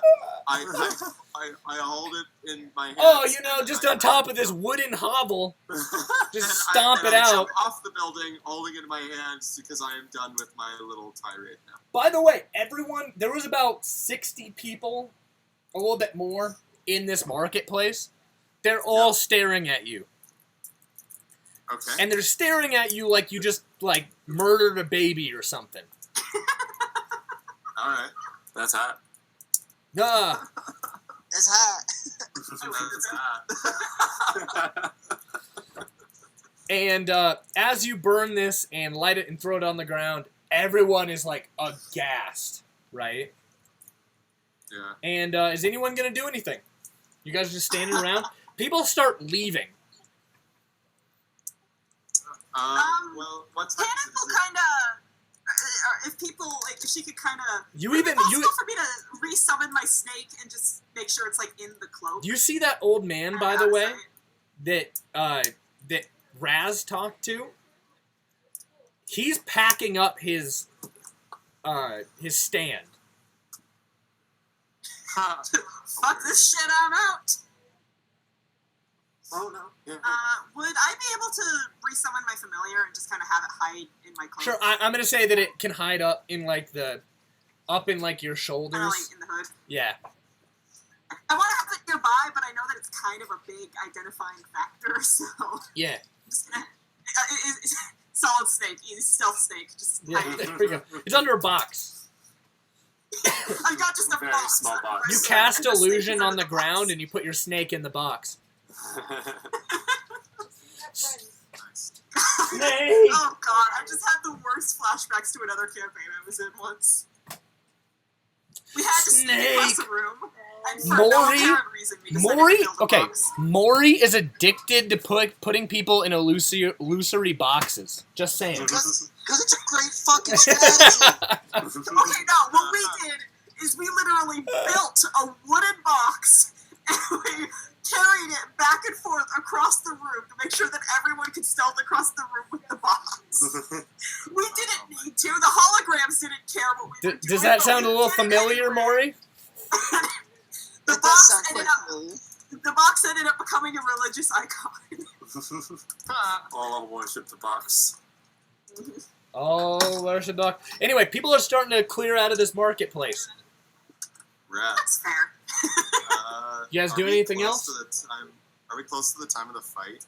hold it in my hands. Oh, just on top of this wooden hovel. Just stomp it I out. jump off the building, holding it in my hands because I am done with my little tirade now. By the way, there was about 60 people, a little bit more, in this marketplace. They're all staring at you. Okay. And they're staring at you like you just, murdered a baby or something. All right. That's hot. It's hot. And as you burn this and light it and throw it on the ground, everyone is, aghast, right? Yeah. And is anyone going to do anything? You guys are just standing around? People start leaving. Well, what's Tanith will kind of, if people, if she could kind of, You would it even- be possible you- for me to resummon my snake and just make sure it's, in the cloak? Do you see that old man, by the way, that Raz talked to? He's packing up his stand. Fuck this shit, I'm out. Oh, no. Yeah. Would I be able to resummon my familiar and just kind of have it hide in my cloak? Sure, I'm gonna say that it can hide up in your Kind shoulders. of in the hood. Yeah. I want to have it nearby, but I know that it's kind of a big identifying factor, so Yeah. I'm just gonna. Solid snake, easy stealth snake. Just Yeah. hide it. There we go. It's under a box. I've got just a Very box. small box. You Right, cast and the snake is illusion under on the box. ground and you put your snake in the box. Nice. Snake! Oh god, I just had the worst flashbacks to another campaign I was in once. We had to sneak across the room, and for no Morrie- apparent reason, we decided Morrie? to build a Okay. box. Morrie is addicted to putting people in illusory boxes. Just saying. Because it's a great fucking strategy. Okay, no, what we did is we literally built a wooden box and we carried it back and forth across the room to make sure that everyone could stealth across the room with the box. We didn't need to. The holograms didn't care what we were doing. Does that but sound a we little did it familiar, anyway. Morrie? The It does box sound ended quite up. familiar. The box ended up becoming a religious icon. All worship the box. Oh, there's a duck. Anyway, people are starting to clear out of this marketplace. Rad. That's fair. You guys Are do we anything close else? to the time? Are we close to the time of the fight?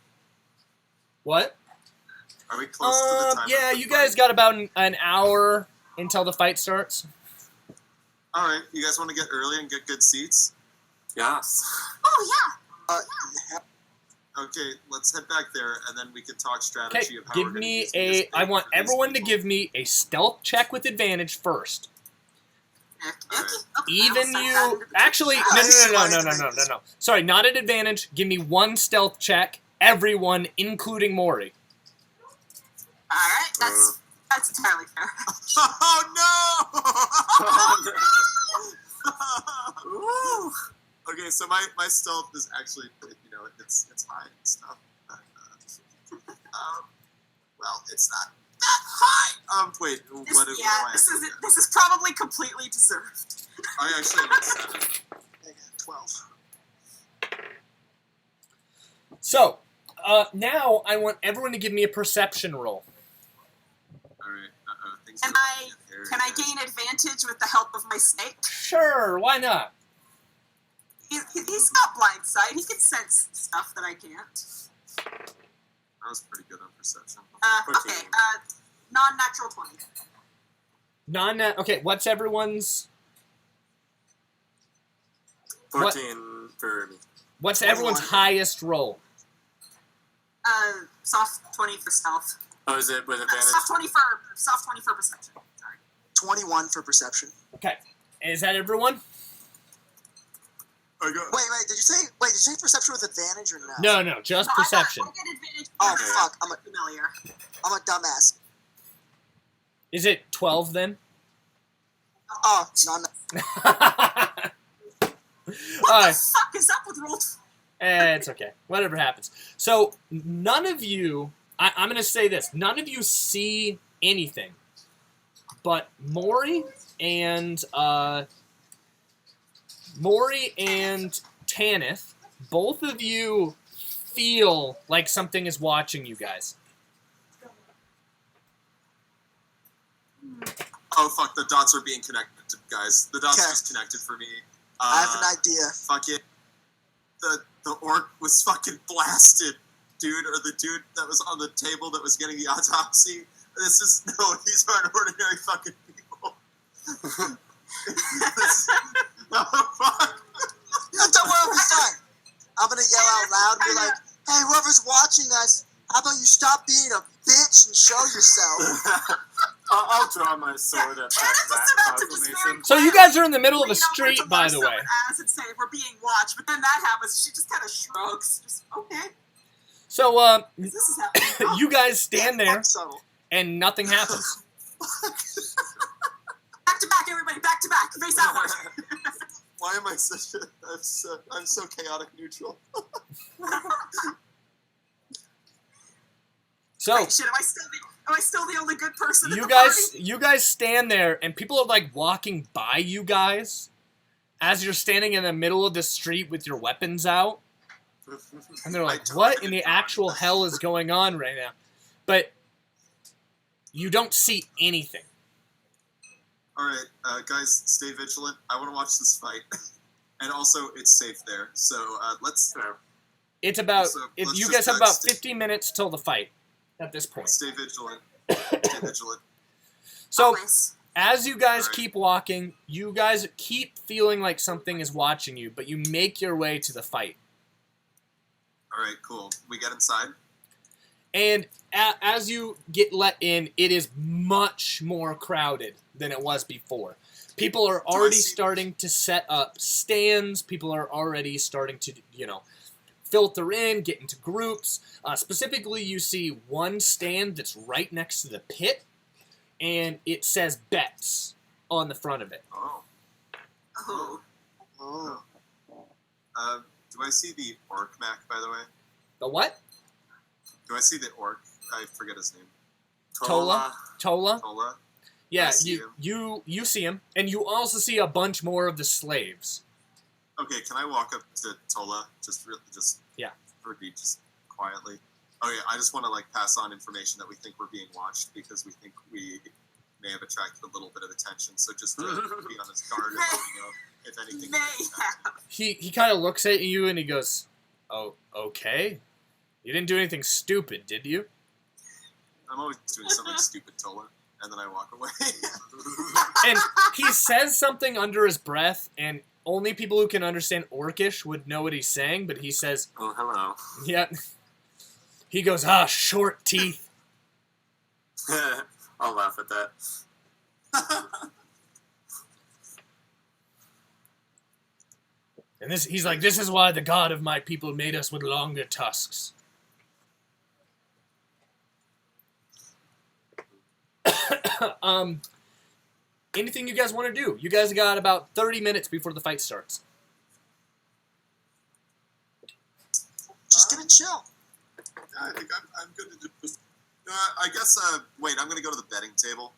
What? Are we close to the time? Yeah, of the you guys fight? got about an hour until the fight starts. All right, you guys want to get early and get good seats? Yes. Oh yeah. Yeah. Okay, let's head back there, and then we can talk Okay, strategy of how we're give going to me use a. this I bait want for these everyone to people. give me a stealth check with advantage first. Even you. Actually, no. Sorry, not at advantage. Give me one stealth check. Everyone, including Morrie. All right, that's entirely fair. Oh no! Okay, so my stealth is actually, it's high and stuff. But, well, it's not that high. Wait, This is probably completely deserved. I actually have a 7. I got 12. So, now I want everyone to give me a perception roll. All right. Things Can are I getting hairy, can I guys. gain advantage with the help of my snake? Sure, why not? He's got blind sight. He can sense stuff that I can't. I was pretty good on perception. Okay. Non-natural 20. Okay, what's everyone's? 14 for me. What's 21. everyone's highest roll? Soft 20 for stealth. Oh, is it with advantage? Soft 20 for perception. Sorry. 21 for perception. Okay, is that everyone? I got. Wait, did you say perception with advantage or no? No, just No, perception. I get advantage. Oh, because fuck, I'm familiar. I'm a dumbass. Is it 12 then? Oh, no. What Alright. the fuck is up with roll? It's okay. Whatever happens. So, none of you, I'm going to say this, none of you see anything. But Morrie and Tanith, both of you feel like something is watching you guys. Oh fuck! The dots are being connected, guys. The dots Okay. just connected for me. I have an idea. Fuck it. The orc was fucking blasted, dude, or the dude that was on the table that was getting the autopsy. These aren't ordinary fucking people. Oh fuck! Don't worry, we'll be fine. I'm gonna yell out loud and be like, "Hey, whoever's watching us, how about you stop being a bitch and show yourself?" I'll draw my sword at Tanith that is about to just proclamation. So you guys are in the middle of a lean over street, to by the Larsa way. As and say we're being watched, but then that happens. She just kind of shrugs. Just okay. So, This is happening. you guys stand there, Fuck subtle. and nothing happens. Back to back, everybody. Back to back. Face outward. Why am I such a? I'm so chaotic neutral. So, Wait, shit. Am I still the only good person in the party? you guys stand there, and people are like walking by you guys as you're standing in the middle of the street with your weapons out, and they're like, "What in the actual hell is going on right now?" But you don't see anything. All right, guys, stay vigilant. I want to watch this fight, and also it's safe there. So let's It's about So, if let's you just guys have about stay- 50 minutes till the fight. At this point, stay vigilant. Stay vigilant. so Always. as you guys Alright. keep walking, you guys keep feeling like something is watching you, but you make your way to the fight. All right, cool. We get inside. And as you get let in, it is much more crowded than it was before. People are already starting to set up stands. People are already starting to, filter in, get into groups. Specifically, you see one stand that's right next to the pit, and it says bets on the front of it. Oh. Oh. Oh. Do I see the orc Mac, by the way? The what? Do I see the orc? I forget his name. Tola. Tola? Yeah, I see you see him, and you also see a bunch more of the slaves. Okay, can I walk up to Tola? Just Yeah. Just quietly. Oh yeah, I just want to like pass on information that we think we're being watched because we think we may have attracted a little bit of attention. So just to be on his guard and let me know if anything. He kind of looks at you and he goes, "Oh, okay. You didn't do anything stupid, did you?" I'm always doing something stupid, Tola, and then I walk away. And he says something under his breath, and only people who can understand Orcish would know what he's saying, but he says, Oh, hello. yeah. He goes, short teeth. I'll laugh at that. And he's like, this is why the god of my people made us with longer tusks. Anything you guys want to do? You guys got about 30 minutes before the fight starts. Just gonna chill. I think I'm good to just. I guess. Wait, I'm gonna go to the betting table.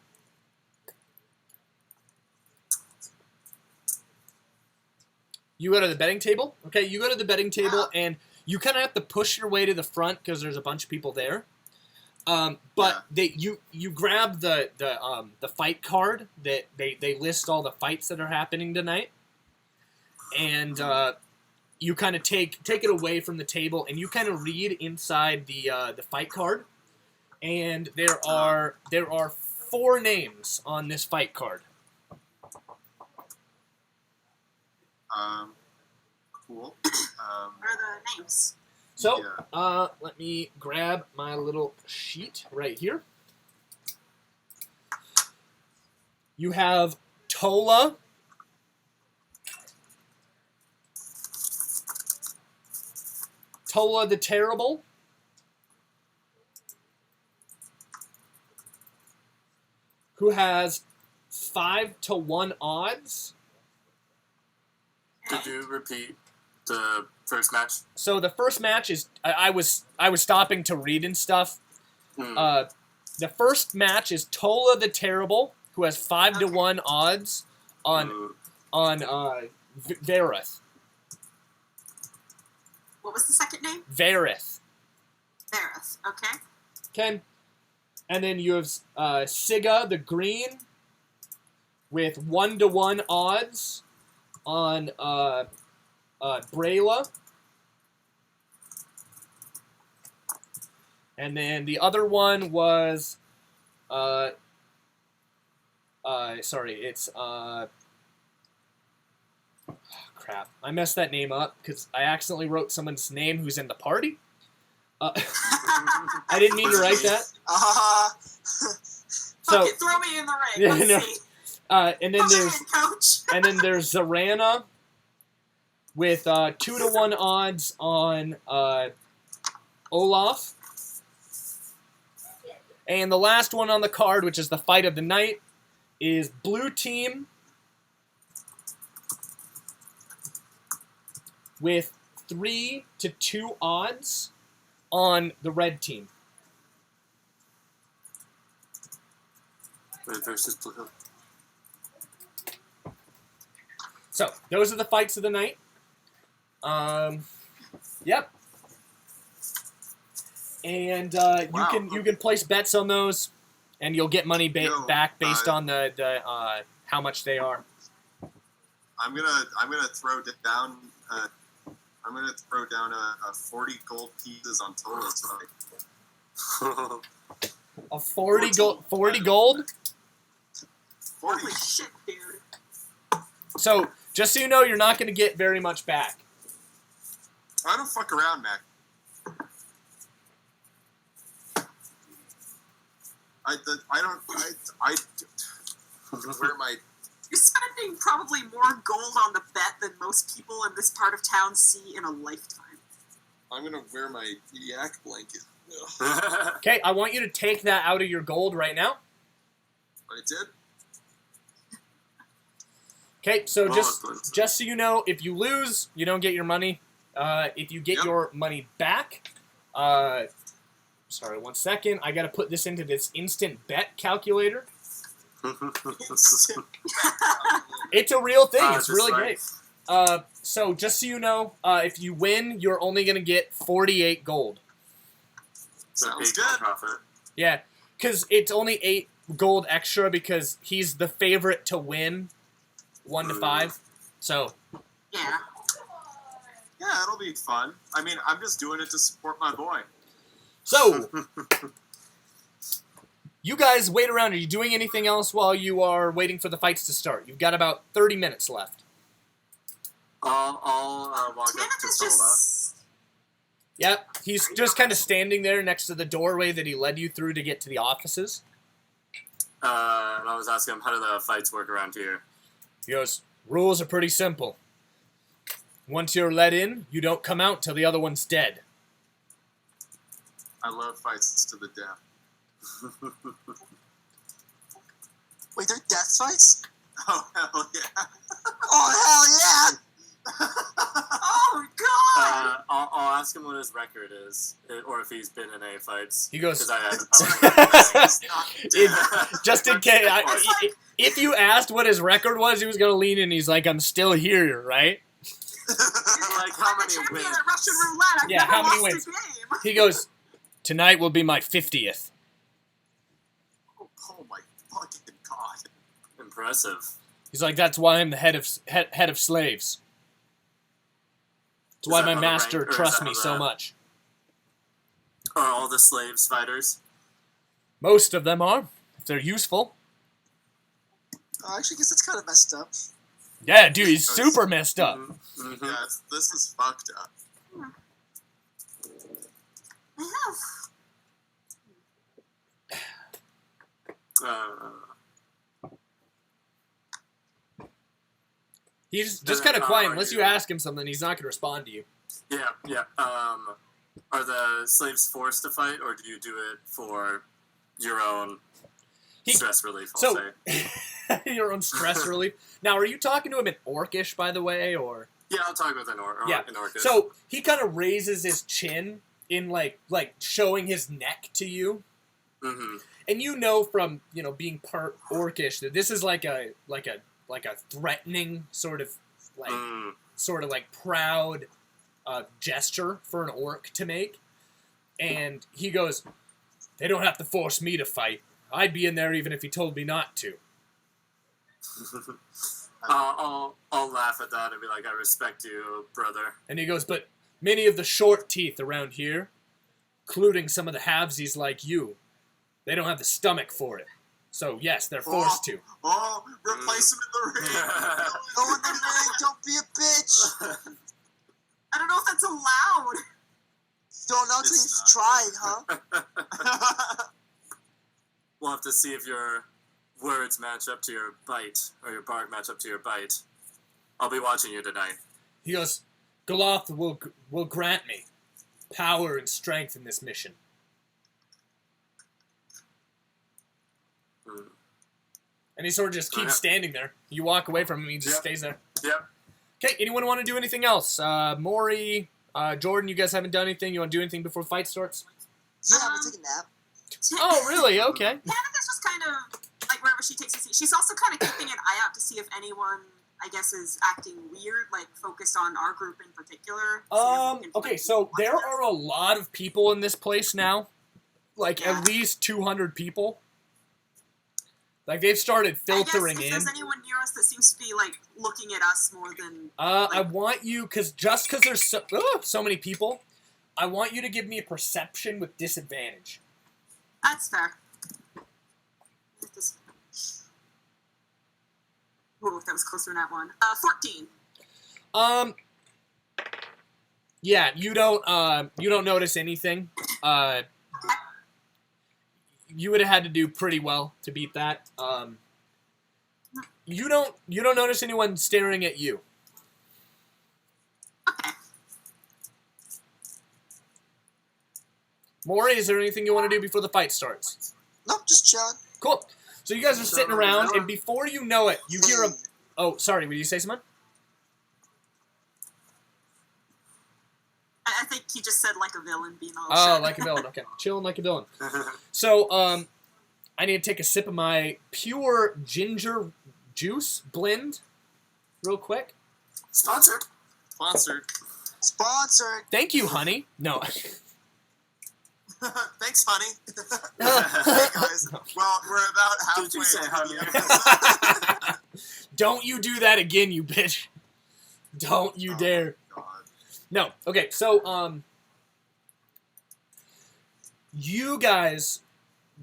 You go to the betting table? Okay, you go to the betting table, and you kind of have to push your way to the front because there's a bunch of people there. But you grab the fight card that they list all the fights that are happening tonight, and you kind of take it away from the table, and you kind of read inside the fight card, and there are 4 names on this fight card. Cool. What are the names? So, let me grab my little sheet right here. You have Tola, Tola the Terrible, who has 5-1 odds. Could you repeat the first match? So the first match is I was stopping to read and stuff. The first match is Tola the Terrible, who has 5-1 odds on Varith. What was the second name? Varith. Varith. Okay. Okay. And then you have Siga the Green with 1-1 odds on Brayla. And then the other one was crap. I messed that name up because I accidentally wrote someone's name who's in the party. I didn't mean to write that. So throw me in the ring. Let's see. And then there's Zarana with 2-1 odds on Olaf. And the last one on the card, which is the fight of the night, is Blue Team with 3-2 odds on the Red Team. Red versus Blue. So, those are the fights of the night. Yep. And you can place bets on those, and you'll get money back based on the how much they are. I'm gonna throw down. I'm gonna throw down a 40 gold pieces on Tola tonight. A 40 gold. 40 gold. 40. Holy shit, dude. So, just so you know, you're not going to get very much back. I don't fuck around, Mac. Where am I? You're spending probably more gold on the bet than most people in this part of town see in a lifetime. I'm gonna wear my yak blanket. Okay, I want you to take that out of your gold right now. I did. Okay, so Roller coaster. just so you know, if you lose, you don't get your money. If you get your money back, sorry, 1 second. I got to put this into this instant bet calculator. It's a real thing. It's really great. So just so you know, if you win, you're only going to get 48 gold. Sounds good. Profit. Yeah, because it's only 8 gold extra because he's the favorite to win 1 to 5. So, Yeah. Yeah, it'll be fun. I mean, I'm just doing it to support my boy. so you guys wait around. Are you doing anything else while you are waiting for the fights to start? You've got about 30 minutes left. I'll walk up Tanith to is Sola. just... Yep, he's just kind of standing there next to the doorway that he led you through to get to the offices. And I was asking him, how do the fights work around here? He goes, rules are pretty simple. Once you're let in, you don't come out till the other one's dead. I love fights to the death. Wait, they're death fights? Oh, hell yeah. Oh, hell yeah! Oh, God! I'll ask him what his record is, or if he's been in any fights. He goes, 'Cause I just in case, if you asked what his record was, he was going to lean in. He's like, I'm still here, right? like, how I'm the many champion wins? at Russian roulette. I've Yeah, never how many lost wins? a game. He goes, tonight will be my 50th. Oh my fucking god. Impressive. He's like, that's why I'm the head of slaves. That's why that my how the master rank- or is trusts that me how so the- much. Are all the slaves fighters? Most of them are, if they're useful. Oh, actually, I guess it's kind of messed up. Yeah, dude, he's super messed up. Mm-hmm. Yeah, this is fucked up. I have. He's just kind of quiet. Unless you ask him something, he's not going to respond to you. Yeah. Are the slaves forced to fight, or do you do it for your own stress relief? I'll say. Your own stress relief. Now, are you talking to him in Orcish, by the way, or? Yeah, I'll talk with an Yeah. Orcish. So he kind of raises his chin in like showing his neck to you, Mm-hmm. and you know from being part Orcish that this is like a threatening sort of proud gesture for an orc to make, and he goes, "They don't have to force me to fight. I'd be in there even if he told me not to." I'll laugh at that and be like, I respect you, brother. And he goes, "But many of the short teeth around here, including some of the halvesies like you, they don't have the stomach for it. So yes, they're forced to." Oh, replace him in the ring. Go in the ring, don't be a bitch! I don't know if that's allowed. Don't know till It's you've tried, huh? We'll have to see if your words match up to your bite, or your bark match up to your bite. I'll be watching you tonight. He goes, "Goloth will grant me power and strength in this mission." And he sort of just keeps standing there. You walk away from him, he just stays there. Yep. Okay, anyone want to do anything else? Morrie, Jordan, you guys haven't done anything? You want to do anything before the fight starts? Yeah, I'm gonna take a nap. Oh, really? Okay. Tanith is just kind of, like, wherever she takes a seat. She's also kind of keeping an eye out to see if anyone, I guess, is acting weird, like, focused on our group in particular. Okay, so there are a lot of people in this place now. Like, Yeah. at least 200 people. Like, they've started filtering I guess if in. there's anyone near us that seems to be, like, looking at us more than... I want you, because there's so many people, I want you to give me a perception with disadvantage. That's fair. Ooh, that was closer than that one. 14. Yeah, you don't notice anything. You would have had to do pretty well to beat that. You don't notice anyone staring at you. Okay. Morrie, is there anything you want to do before the fight starts? Nope, just chilling. Cool. So you guys are sitting around, and before you know it, you hear Oh, sorry. Will you say something? I think he just said like a villain being all Oh, shit. like a villain. Okay, chilling like a villain. So, I need to take a sip of my pure ginger juice blend, real quick. Sponsored. Sponsored. Thank you, honey. No. Thanks, honey. Hey guys. Well, we're about halfway. Did you say through the honey? episode. Don't you do that again, you bitch. Don't you dare. God. No. Okay, so, you guys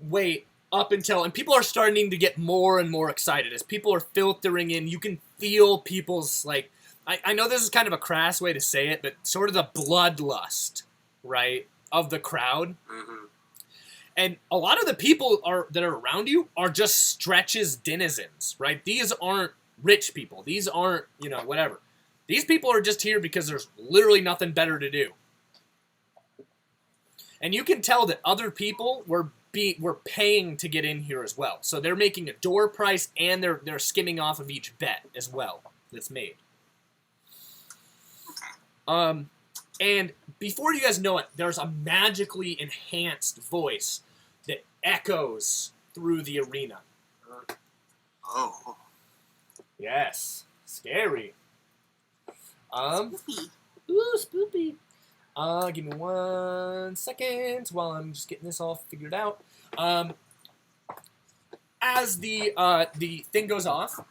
wait up until, and people are starting to get more and more excited as people are filtering in. You can feel people's, like, I know this is kind of a crass way to say it, but sort of the bloodlust, right, of the crowd. Mm-hmm. And a lot of the people that are around you are just Stretch's denizens, right? These aren't rich people. These aren't, whatever. These people are just here because there's literally nothing better to do. And you can tell that other people were paying to get in here as well. So they're making a door price, and they're skimming off of each bet as well that's made. And before you guys know it, there's a magically enhanced voice that echoes through the arena. Oh. Yes. Scary. Spoopy. Ooh, spoopy. Give me 1 second while I'm just getting this all figured out. As the thing goes off,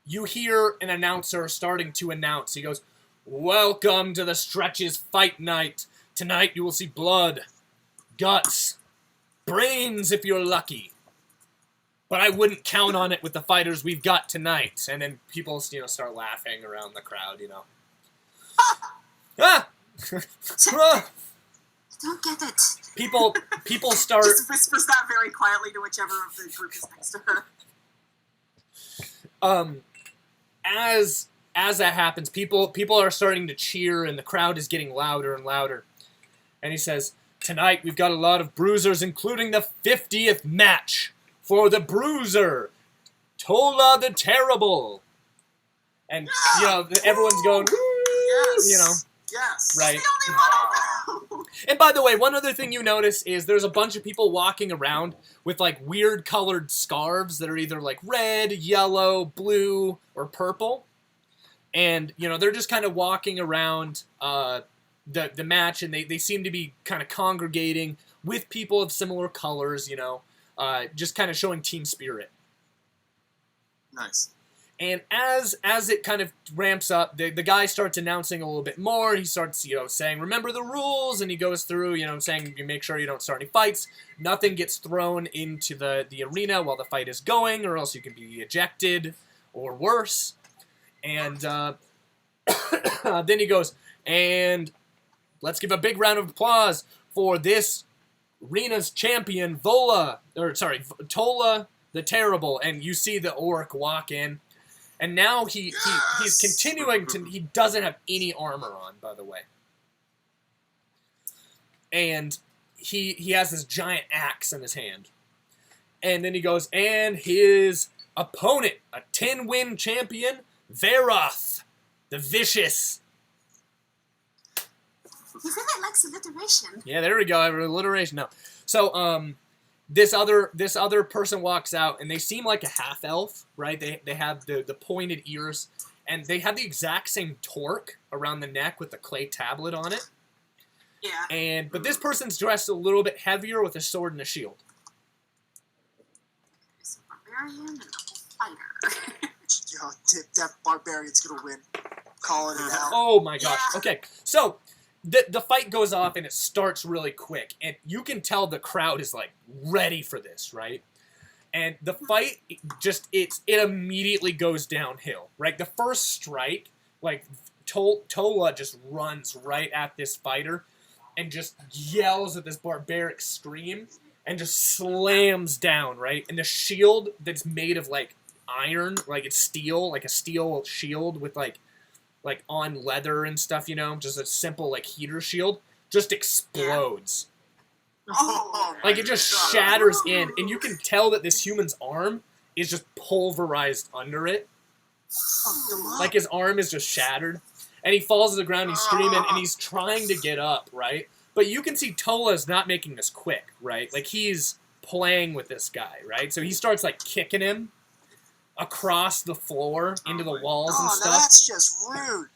you hear an announcer starting to announce. He goes, "Welcome to the Stretches Fight Night. Tonight you will see blood, guts, brains if you're lucky. But I wouldn't count on it with the fighters we've got tonight." And then people, start laughing around the crowd, Ah! I don't get it. People start. Just whispers that very quietly to whichever of the group is next to her. As that happens, people are starting to cheer, and the crowd is getting louder and louder. And he says, "Tonight we've got a lot of bruisers, including the 50th match for the bruiser, Tola the Terrible." And everyone's going, "Woo!" Yes. Yes. Right. He's the only one around. And by the way, one other thing you notice is there's a bunch of people walking around with like weird colored scarves that are either like red, yellow, blue, or purple. And, they're just kind of walking around the match, and they seem to be kind of congregating with people of similar colors, just kind of showing team spirit. Nice. And as it kind of ramps up, the guy starts announcing a little bit more. He starts, saying, "Remember the rules," and he goes through, saying, "You make sure you don't start any fights. Nothing gets thrown into the arena while the fight is going, or else you can be ejected, or worse." And then he goes, "And let's give a big round of applause for this arena's champion, Tola the Terrible." And you see the orc walk in. And now he's continuing to... He doesn't have any armor on, by the way. And he has this giant axe in his hand. And then he goes, "And his opponent, a 10-win champion, Veroth, the Vicious." He really likes alliteration. Yeah, there we go. Alliteration. No. So, this other person walks out, and they seem like a half-elf, right? They have the pointed ears, and they have the exact same torque around the neck with the clay tablet on it. Yeah. But this person's dressed a little bit heavier with a sword and a shield. He's a barbarian and a fighter. That barbarian's gonna win. Calling it out. Oh my gosh. Yeah. Okay, so the fight goes off, and it starts really quick, and you can tell the crowd is like ready for this, right? And the fight it immediately goes downhill, right? The first strike, like Tola just runs right at this fighter and just yells at this barbaric scream and just slams down, right? And the shield that's made of like iron, like it's steel, like a steel shield with like on leather and stuff, just a simple like heater shield, just explodes. Oh, Like it just shatters in, and you can tell that this human's arm is just pulverized under it. Like his arm is just shattered. And he falls to the ground, he's screaming, and he's trying to get up, right? But you can see Tola's not making this quick, right? Like, he's playing with this guy, right? So he starts, like, kicking him across the floor into the walls and Oh, stuff. now that's just rude.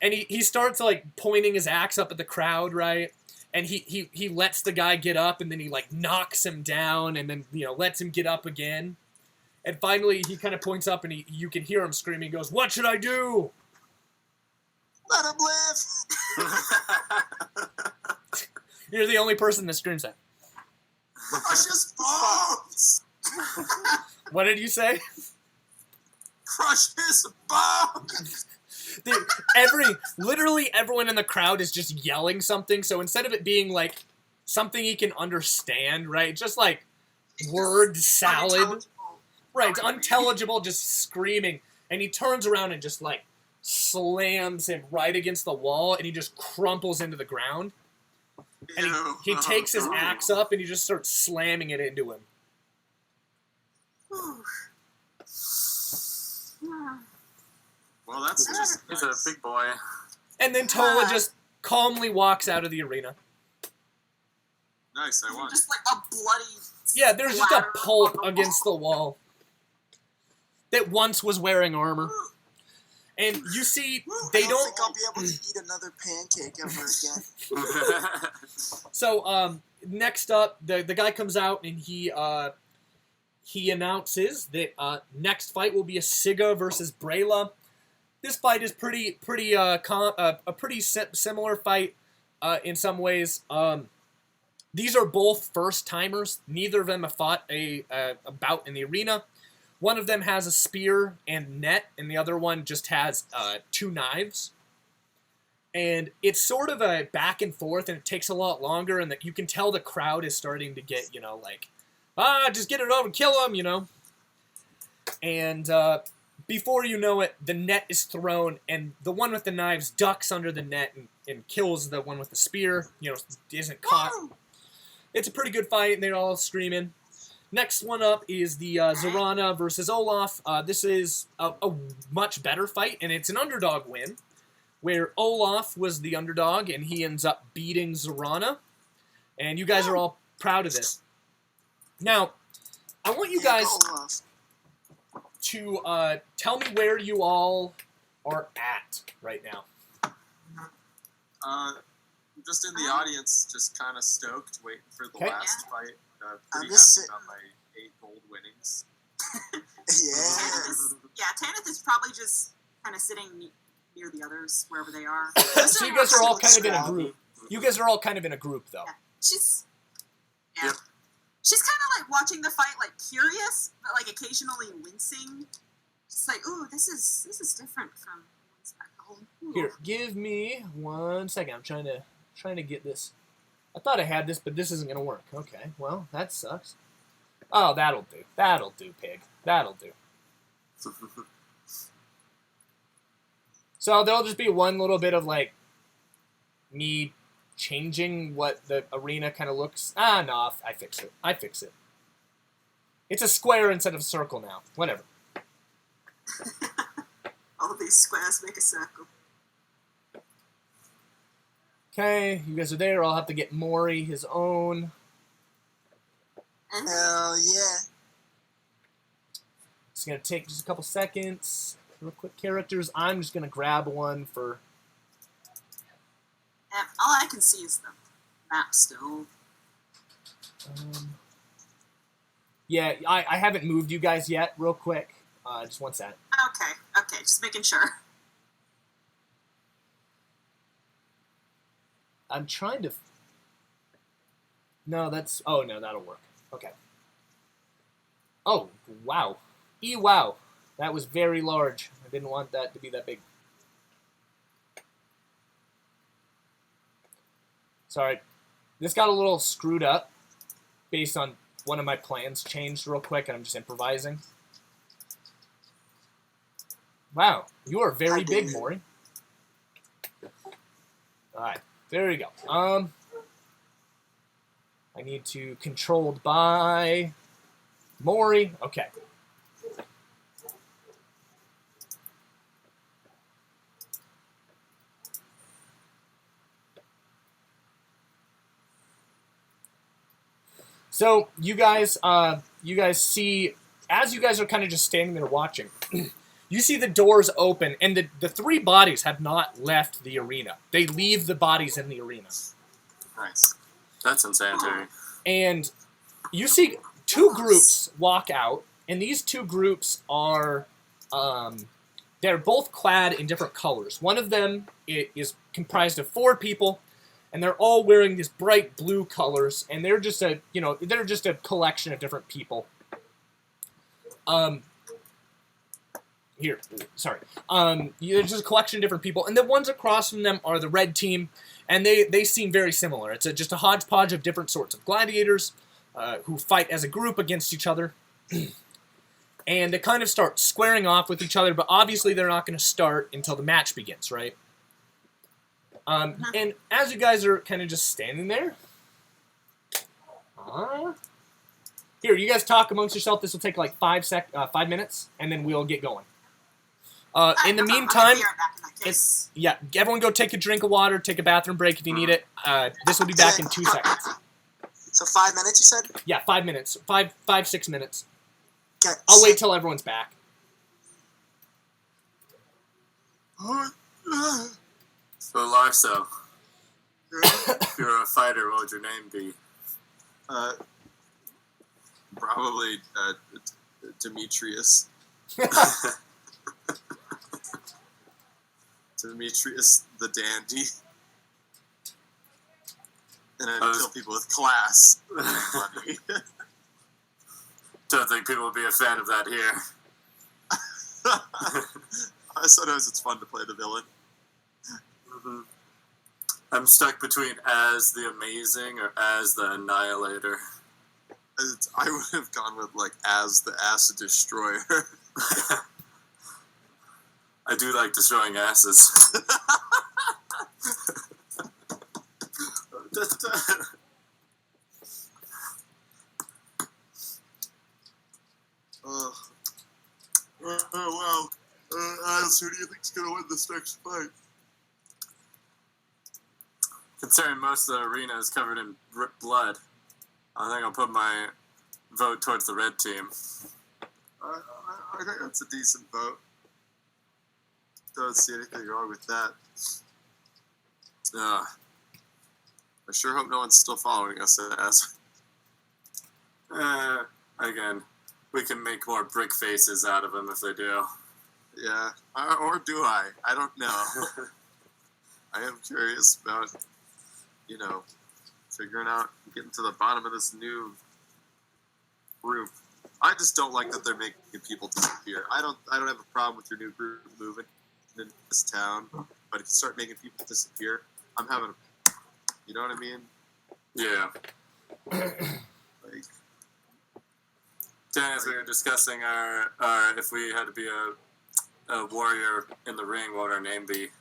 And he starts, like, pointing his axe up at the crowd, right? And he lets the guy get up, and then he, like, knocks him down, and then, you know, lets him get up again. And finally, he kind of points up, and you can hear him screaming. He goes, "What should I do?" Let him live. You're the only person that screams that. Crush his bones. What did you say? Crush his bones. Dude, literally everyone in the crowd is just yelling something. So instead of it being like something he can understand, right? Just like word salad. Right, it's unintelligible, just screaming. And he turns around and just like slams him right against the wall, and he just crumples into the ground. And he takes his axe up, and he just starts slamming it into him. Well, that's just He's a big boy. And then Tola just calmly walks out of the arena. nice. I won. Just like a bloody. Yeah, there's just a splatter pulp on the against the wall that once was wearing armor. And you see, they I don't don't... think I'll be able to eat another pancake ever again. So, next up, the guy comes out and he announces that next fight will be a Siga versus Brayla. This fight is pretty similar fight in some ways. These are both first timers. Neither of them have fought a bout in the arena. One of them has a spear and net, and the other one just has 2 knives. And it's sort of a back and forth, and it takes a lot longer, and you can tell the crowd is starting to get, you know, like, just get it over and kill him, you know. And before you know it, the net is thrown, and the one with the knives ducks under the net and kills the one with the spear, you know, isn't caught. It's a pretty good fight, and they're all screaming. Next one up is the Zorana versus Olaf. This is a much better fight, and it's an underdog win, where Olaf was the underdog, and he ends up beating Zorana. And you guys are all proud of this. Now, I want you guys to tell me where you all are at right now. Just in the audience, just kind of stoked, waiting for the Okay. last fight. Pretty just happy about my 8 gold winnings. Yeah. Tanith is probably just kind of sitting near the others, wherever they are. So you guys are all kind of in a group. You guys are all kind of in a group, though. Yeah. She's Yep. She's kind of like watching the fight, like curious, but like occasionally wincing. Just like, ooh, this is different from what's back home. Ooh. Here, give me 1 second. I'm trying to get this. I thought I had this, but this isn't going to work. Okay, well, that sucks. Oh, that'll do. That'll do, pig. That'll do. So there'll just be one little bit of, like, me changing what the arena kind of looks. No, I fix it. I fix it. It's a square instead of a circle now. Whatever. All of these squares make a circle. Okay, you guys are there. I'll have to get Morrie his own. Hell yeah. It's going to take just a couple seconds. Real quick characters. I'm just going to grab one for... All I can see is the map still. Yeah, I haven't moved you guys yet. Real quick. Just 1 sec. Okay, just making sure. I'm trying to... No, that's... Oh, no, that'll work. Okay. Oh, wow. Wow. That was very large. I didn't want that to be that big. Sorry. This got a little screwed up based on one of my plans changed real quick, and I'm just improvising. Wow. You are very big, Morrie. Alright. There we go. I need to controlled by Morrie. Okay. So you guys see, as you guys are kind of just standing there watching, you see the doors open, and the 3 bodies have not left the arena. They leave the bodies in the arena. Nice. That's insanitary. And you see 2 groups walk out, and these 2 groups are, they're both clad in different colors. One of them is comprised of 4 people, and they're all wearing these bright blue colors, and they're just a collection of different people. There's just a collection of different people, and the ones across from them are the red team, and they seem very similar. It's just a hodgepodge of different sorts of gladiators who fight as a group against each other, and they kind of start squaring off with each other, but obviously they're not going to start until the match begins, right? And as you guys are kind of just standing there, here, you guys talk amongst yourself. This will take like 5 minutes, and then we'll get going. In the meantime, everyone go take a drink of water, take a bathroom break if you need it. This will be back in 2 seconds. So 5 minutes, you said? Yeah, 5 minutes. 6 minutes. Okay. I'll wait till everyone's back. So, Larso, if you're a fighter, what would your name be? Probably Demetrius. Demetrius the Dandy. And I kill people with class. Funny. Don't think people would be a fan of that here. Sometimes it's fun to play the villain. Mm-hmm. I'm stuck between as the Amazing or as the Annihilator. I would have gone with, like, as the Acid Destroyer. I do like destroying asses. Wow. As who do you think's going to win this next fight? Considering most of the arena is covered in blood, I think I'll put my vote towards the red team. I think that's a decent vote. Don't see anything wrong with that. I sure hope no one's still following us, as. Again, we can make more brick faces out of them if they do. Yeah, or do I? I don't know. I am curious about, figuring out, getting to the bottom of this new group. I just don't like that they're making people disappear. I don't have a problem with your new group moving in this town, but if you start making people disappear, I'm having a, you know what I mean? Yeah. Like, Tanith, we were discussing our if we had to be a warrior in the ring, what would our name be?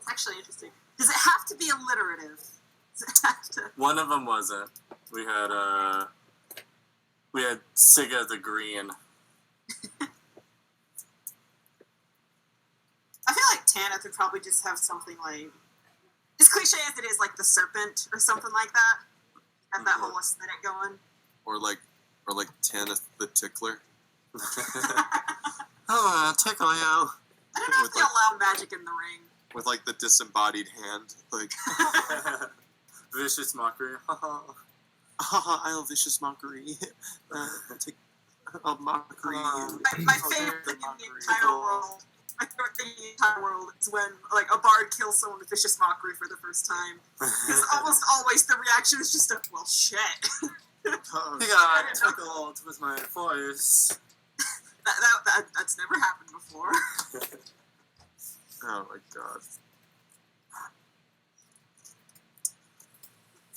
Actually interesting. Does it have to be alliterative? Does it have to? One of them wasn't. We had Siga the Green. I feel like Tanith would probably just have something like, as cliche as it is, like the serpent or something like that. Have that whole aesthetic going. or like Tanith the Tickler. Oh, tickle you. I don't know if they allow magic in the ring. With like the disembodied hand, like Vicious mockery. I love vicious mockery. Take a mockery. My favorite thing in the entire world. My favorite thing in the entire world is when like a bard kills someone with vicious mockery for the first time. Because almost always the reaction is just a well shit. He got tickled with my voice. That's never happened before. Oh my god.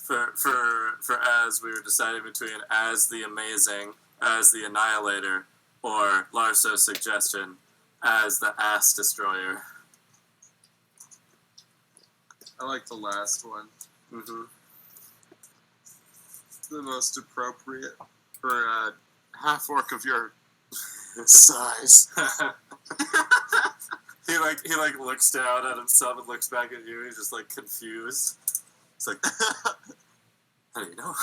For as we were deciding between as the Amazing, as the Annihilator, or Larso's suggestion, as the Ass Destroyer. I like the last one. Mm-hmm. It's the most appropriate for a half orc of your Size. he looks down at himself and looks back at you. He's just like confused. It's like, how do you know?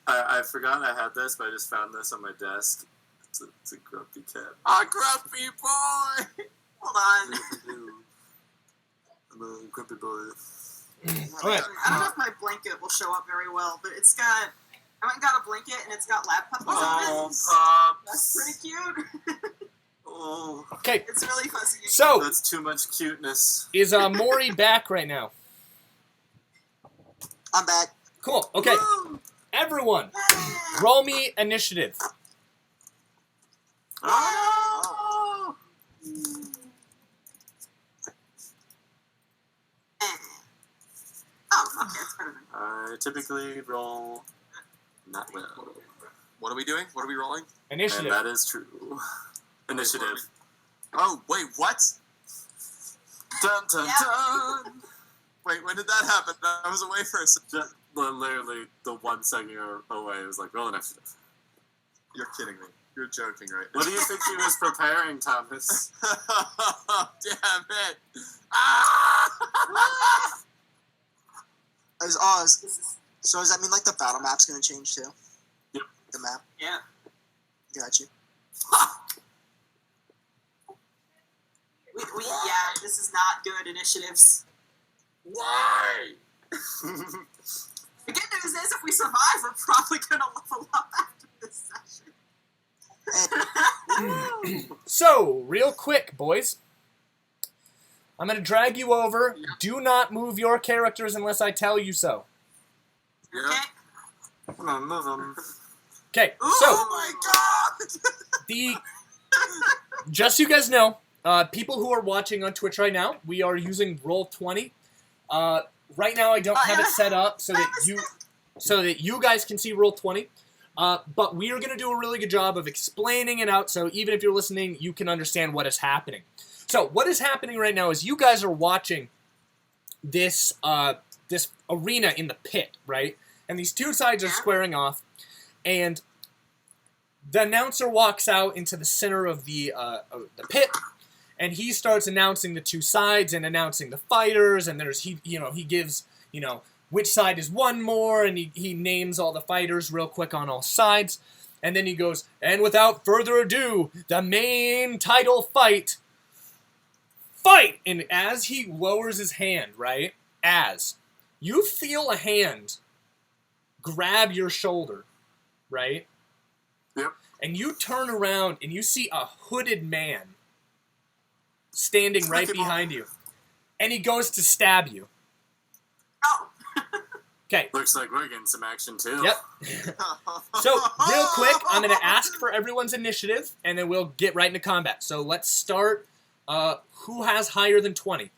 I forgot I had this, but I just found this on my desk. It's a grumpy cat. A grumpy boy. Hold on. I'm a grumpy boy. All right. I don't know if my blanket will show up very well, but it's got. I went and got a blanket and it's got lab puppies on it. Pops. That's pretty cute. Oh, Okay. It's really fuzzy. So, that's too much cuteness. is Morrie back right now? I'm back. Cool. Okay. Woo! Everyone, roll me initiative. Oh! Oh, okay, that's better than I typically roll not well. What are we doing? What are we rolling? Initiative. And that is true. Initiative. Oh, wait, what? Dun dun Yeah. dun! Wait, when did that happen? I was away for a second. Literally, the 1 second you're away, it was like, roll initiative. You're kidding me. You're joking, right? What do you think he was preparing, Thomas? Damn it. Ah! So does that mean like the battle map's gonna change too? Yep. The map. Yeah. Got you. Yeah, this is not good initiatives. Why? The good news is if we survive, we're probably going to level up after this session. So, real quick, boys. I'm going to drag you over. Do not move your characters unless I tell you so. Yeah. Okay. Come on, move him. Okay, Ooh. so Oh my god! just so you guys know, people who are watching on Twitch right now, we are using Roll20. Right now, I don't have it set up so that you guys can see Roll20. But we are going to do a really good job of explaining it out, so even if you're listening, you can understand what is happening. So what is happening right now is you guys are watching this this arena in the pit, right? And these two sides are squaring off, and the announcer walks out into the center of the pit, and he starts announcing the two sides and announcing the fighters, and he gives, which side is one more, and he names all the fighters real quick on all sides, and then he goes, and without further ado, the main title fight! And as he lowers his hand, right, you feel a hand grab your shoulder, right? Yep. And you turn around and you see a hooded man standing right behind you. And he goes to stab you. Oh. Okay. Looks like we're getting some action too. Yep. So, real quick, I'm going to ask for everyone's initiative, and then we'll get right into combat. So, let's start. Who has higher than 20?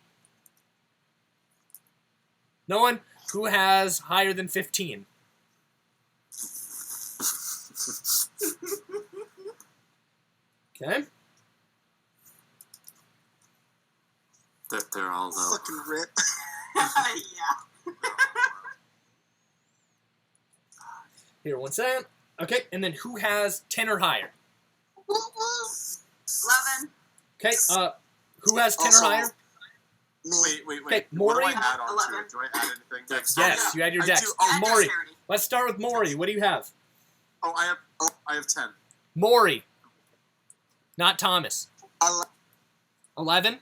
No one? Who has higher than 15? Okay. They're all low. Fucking rip. Yeah. Here, one second. Okay, and then who has 10 or higher? 11. Okay, who has 10 Also, or higher? Me. Wait. Okay, What do I Morrie? add on to 11. it? Do I add anything? Dexterity. Yes, you had your I dex. do- oh, And Morrie. dexterity. Let's start with Morrie. What do you have? Oh, I have 10. Morrie. Not Thomas. 11?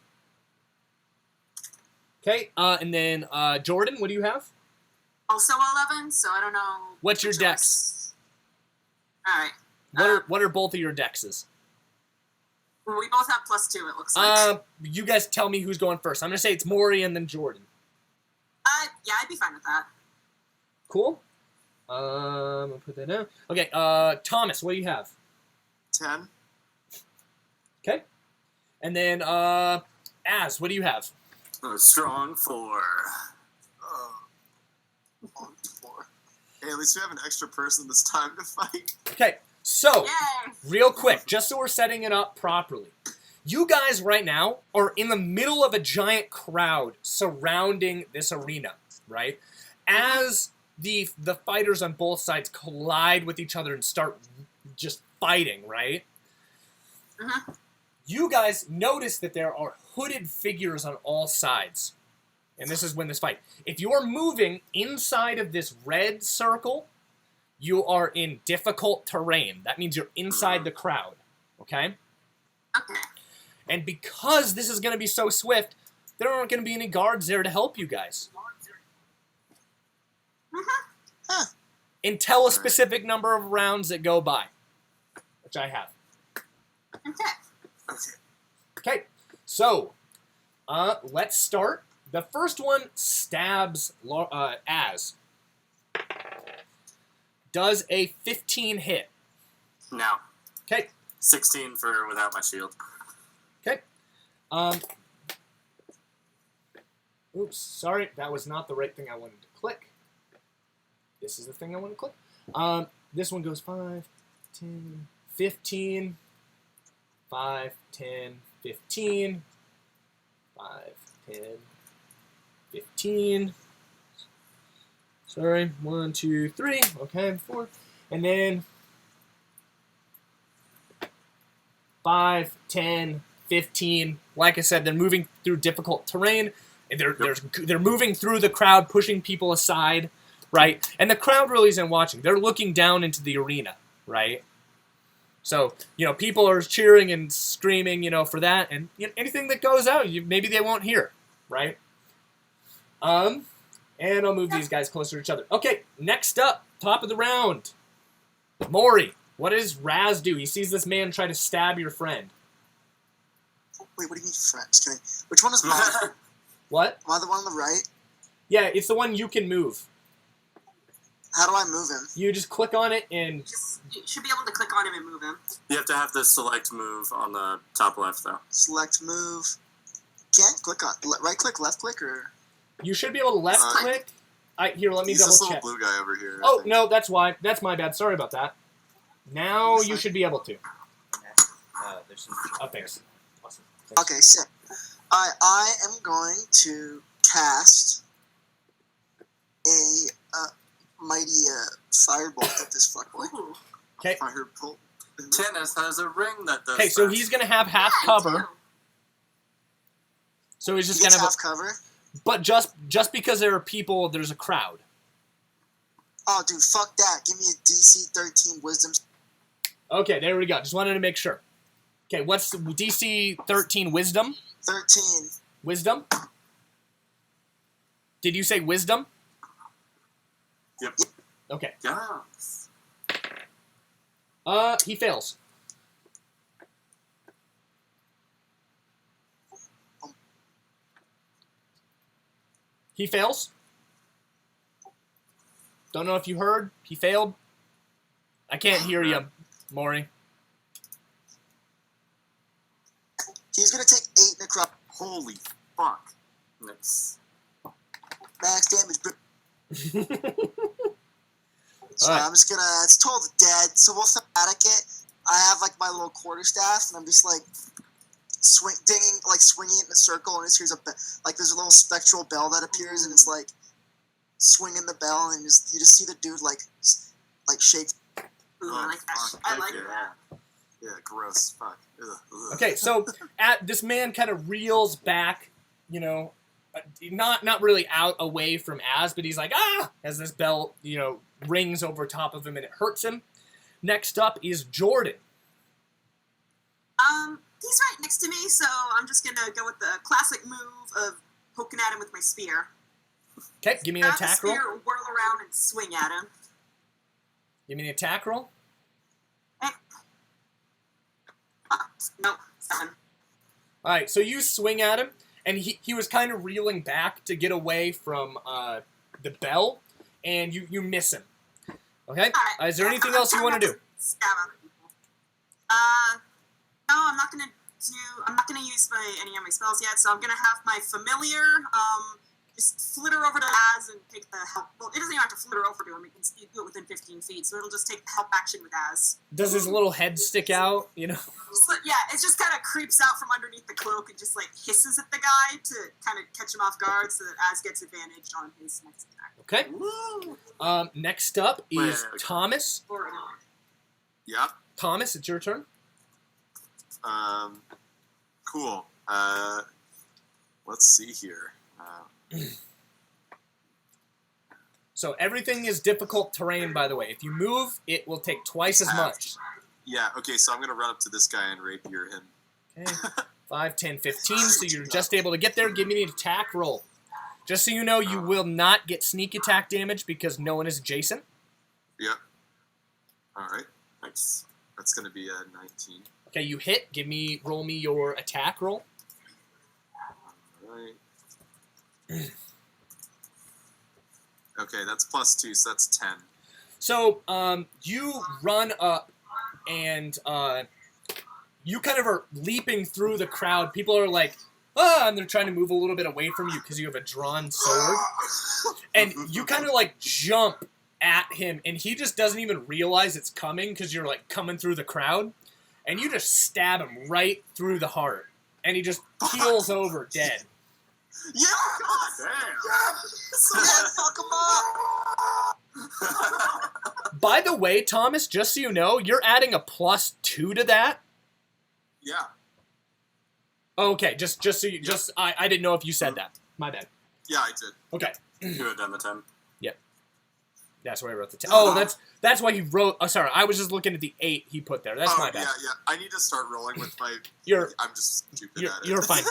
Okay, and then Jordan, what do you have? Also 11, so I don't know. What's your which dex? Alright. What are both of your dexes? Well, we both have +2, it looks like. You guys tell me who's going first. I'm gonna say it's Morrie and then Jordan. Yeah, I'd be fine with that. Cool. I'll put that down. Okay, Thomas, what do you have? 10. Okay. And then Az, what do you have? A strong 4. Oh. 4. Hey, at least we have an extra person this time to fight. Okay, so Yay! real quick, just so we're setting it up properly. You guys right now are in the middle of a giant crowd surrounding this arena, right? As the fighters on both sides collide with each other and start just fighting, right? Uh-huh. You guys notice that there are hooded figures on all sides. And this is when this fight. If you're moving inside of this red circle, you are in difficult terrain. That means you're inside the crowd. Okay? Okay. And because this is going to be so swift, there aren't going to be any guards there to help you guys. Uh-huh. Until a specific number of rounds that go by. Which I have. Okay. Okay, so let's start. The first one stabs Az. Does a 15 hit. No. Okay. 16 for without my shield. Okay. Oops, sorry, that was not the right thing I wanted to click. This is the thing I want to click. This one goes 5, 10, 15. 5, 10, 15. 5, 10, 15. Sorry, 1, 2, 3. Okay, 4. And then 5, 10, 15. Like I said, they're moving through difficult terrain. And they're moving through the crowd, pushing people aside, right? And the crowd really isn't watching. They're looking down into the arena, right? So, people are cheering and screaming, for that. And anything that goes out, maybe they won't hear, right? And I'll move these guys closer to each other. Okay, next up, top of the round. Morrie, what does Raz do? He sees this man try to stab your friend. Wait, what do you mean friends? Kidding. Which one is mine? What? Am I the one on the right? Yeah, it's the one you can move. How do I move him? You just click on it and... You should be able to click on him and move him. You have to have the select move on the top left, though. Select move. Can't click on... Right click, left click, or... You should be able to left click. Here, let me He's double this check. little blue guy over here. Oh, no, that's why. That's my bad. Sorry about that. Now you should be able to. There's some. Oh, thanks. Awesome. Okay, sick. I am going to cast a mighty firebolt at this fuckboy. Ooh. Okay. Firebolt. Tanith has a ring that does Okay, so that. he's going to have half Yeah, I cover. do. So he's He just gets going to have... half cover. But just because there are people, there's a crowd. Oh, dude, fuck that. Give me a DC 13 wisdom. Okay, there we go. Just wanted to make sure. Okay, what's the DC 13 wisdom? 13. Wisdom? Did you say wisdom? Yep. Okay. Yes. He fails. He fails. Don't know if you heard. He failed. I can't hear you, Morrie. He's going to take 8 necrotic. Holy fuck. Nice. Max damage. So Alright. I'm just going to... It's told dead. So we'll thematic it. I have, like, my little quarterstaff, and I'm just, like... swinging it in a circle, and just here's there's a little spectral bell that appears, and it's like swinging the bell, and you just see the dude like shake. Ooh, I like that. fuck, I like yeah. that. Yeah, gross. Fuck. Ugh, ugh. Okay, so this man kind of reels back, not really out away from Az, but he's like, ah, as this bell, rings over top of him and it hurts him. Next up is Jordan. He's right next to me, so I'm just gonna go with the classic move of poking at him with my spear. Okay, give me an Grab the attack roll. spear, whirl around, and swing at him. Give me an attack roll. Nope, 7. All right, so you swing at him, and he was kind of reeling back to get away from the bell, and you miss him. Okay? Alright. Is there anything else you want to do? Stab other people. No, I'm not gonna use any of my spells yet, so I'm gonna have my familiar, just flitter over to Az and take the help. Well, it doesn't even have to flitter over to him. It can do it within 15 feet, so it'll just take the help action with Az. Does his little head stick out? You know. So, yeah, it just kind of creeps out from underneath the cloak and just like hisses at the guy to kind of catch him off guard, so that Az gets advantage on his next attack. Okay. Next up is Thomas. Yeah. Thomas, it's your turn. Cool. Let's see here. So everything is difficult terrain, by the way. If you move, it will take twice as much. Yeah, okay, so I'm going to run up to this guy and rapier him. Okay. 5, 10, 15, so you're just able to get there. Give me an attack roll. Just so you know, you will not get sneak attack damage because no one is adjacent. Yep. Alright. Nice. That's going to be a 19. Okay, you hit. Roll me your attack roll. Alright. Okay, that's +2, so that's 10. So, you run up, and you kind of are leaping through the crowd. People are like, ah, and they're trying to move a little bit away from you because you have a drawn sword. And you kind of, like, jump at him, and he just doesn't even realize it's coming because you're, like, coming through the crowd. And you just stab him right through the heart. And he just keels over dead. Yeah! Damn. Yeah, fuck him up! By the way, Thomas, just so you know, you're adding a +2 to that. Yeah. Okay, just so you, I didn't know if you said that. My bad. Yeah, I did. Okay. You would have done the 10. That's why I wrote the 10. Oh, that's why he wrote. Oh, sorry, I was just looking at the 8 he put there. That's my bad. Yeah. I need to start rolling with my... I'm just stupid at it. You're fine.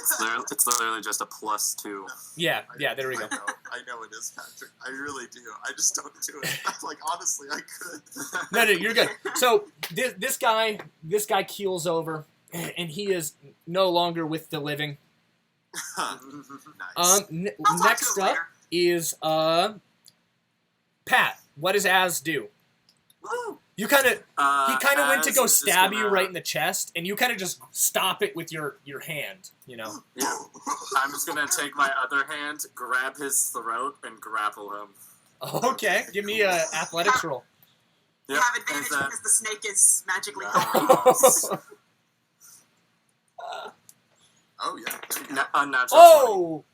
It's literally just a +2. Yeah, there we go. I know it is, Patrick. I really do. I just don't do it. Like, honestly, I could. No, you're good. So this guy keels over, and he is no longer with the living. Nice. Next up is Pat. What does Az do? You kind of he kind of went to go stab you right in the chest, and you kind of just stop it with your hand. You know. Yeah. I'm just gonna take my other hand, grab his throat, and grapple him. Okay, give me a athletics roll. You Yep. have advantage because the snake is magically Oh, yeah. Unnatural. Oh,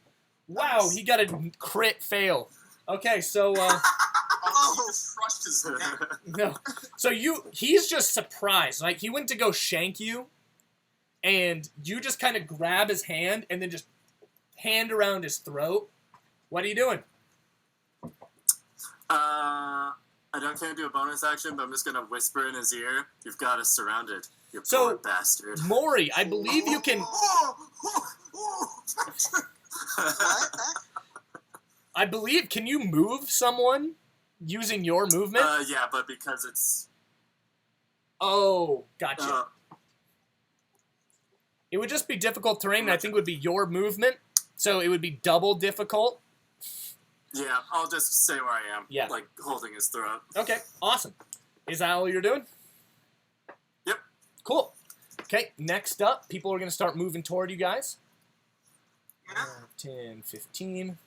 wow! He got a crit fail. Okay, so Oh, he just crushed his neck. no, so he's just surprised. Like he went to go shank you, and you just kind of grab his hand and then just hand around his throat. What are you doing? I can't do a bonus action, but I'm just gonna whisper in his ear. You've got us surrounded, you So- poor bastard. Morrie, I believe you can. I believe. Can you move someone using your movement? Yeah, but because it's Oh, gotcha. uh, It would just be difficult terrain. I think it would be your movement, so it would be double difficult. yeah, I'll just say where I am. Yeah. Like holding his throat. Okay, awesome. Is that all you're doing? Yep. Cool. Okay, next up, people are going to start moving toward you guys. 10, 15.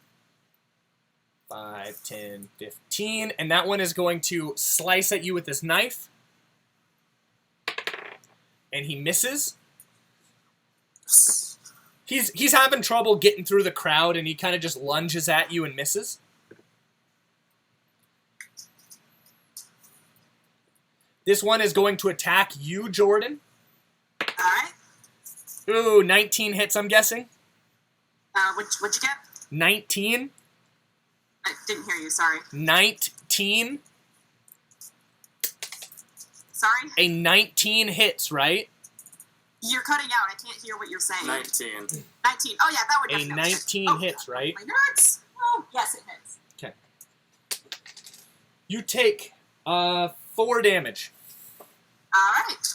5, 10, 15. And that one is going to slice at you with his knife. And he misses. He's having trouble getting through the crowd, and he kind of just lunges at you and misses. This one is going to attack you, Jordan. Alright. Ooh, 19 hits, I'm guessing. What'd you get? 19. I didn't hear you, sorry. 19. Sorry? A 19 hits, right? You're cutting out. I can't hear what you're saying. 19. 19. Oh, yeah, that would A definitely 19 hit. hits, right? My nerds. Oh, yes, it hits. Okay. You take 4 damage. Alright.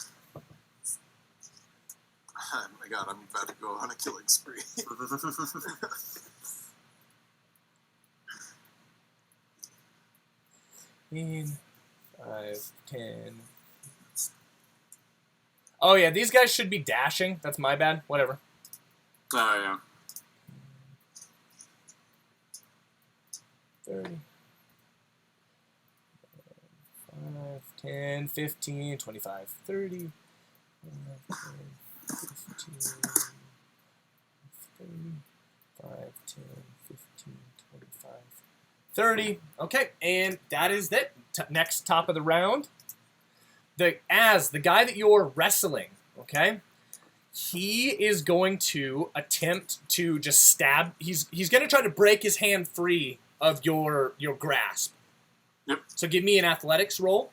Oh my god, I'm about to go on a killing spree. 5, 10. Oh yeah, these guys should be dashing. That's my bad. Whatever. Oh yeah. 30. 5, 10, 15, 25, 30. 5, 10, 15, 30. 5, 10, 15, 25, 30. Okay, and that is it. Next top of the round. The guy that you're wrestling, okay, he is going to attempt to just stab. He's going to try to break his hand free of your grasp. Yep. So give me an athletics roll.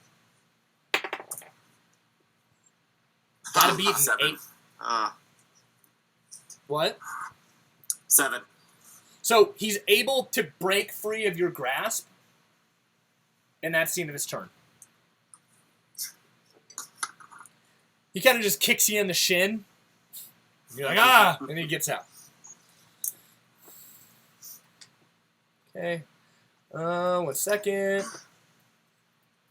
Gotta beat an 7. 8. What? 7. So he's able to break free of your grasp, and that's the end of his turn. He kind of just kicks you in the shin. You're like, ah! And he gets out. Okay. 1 second.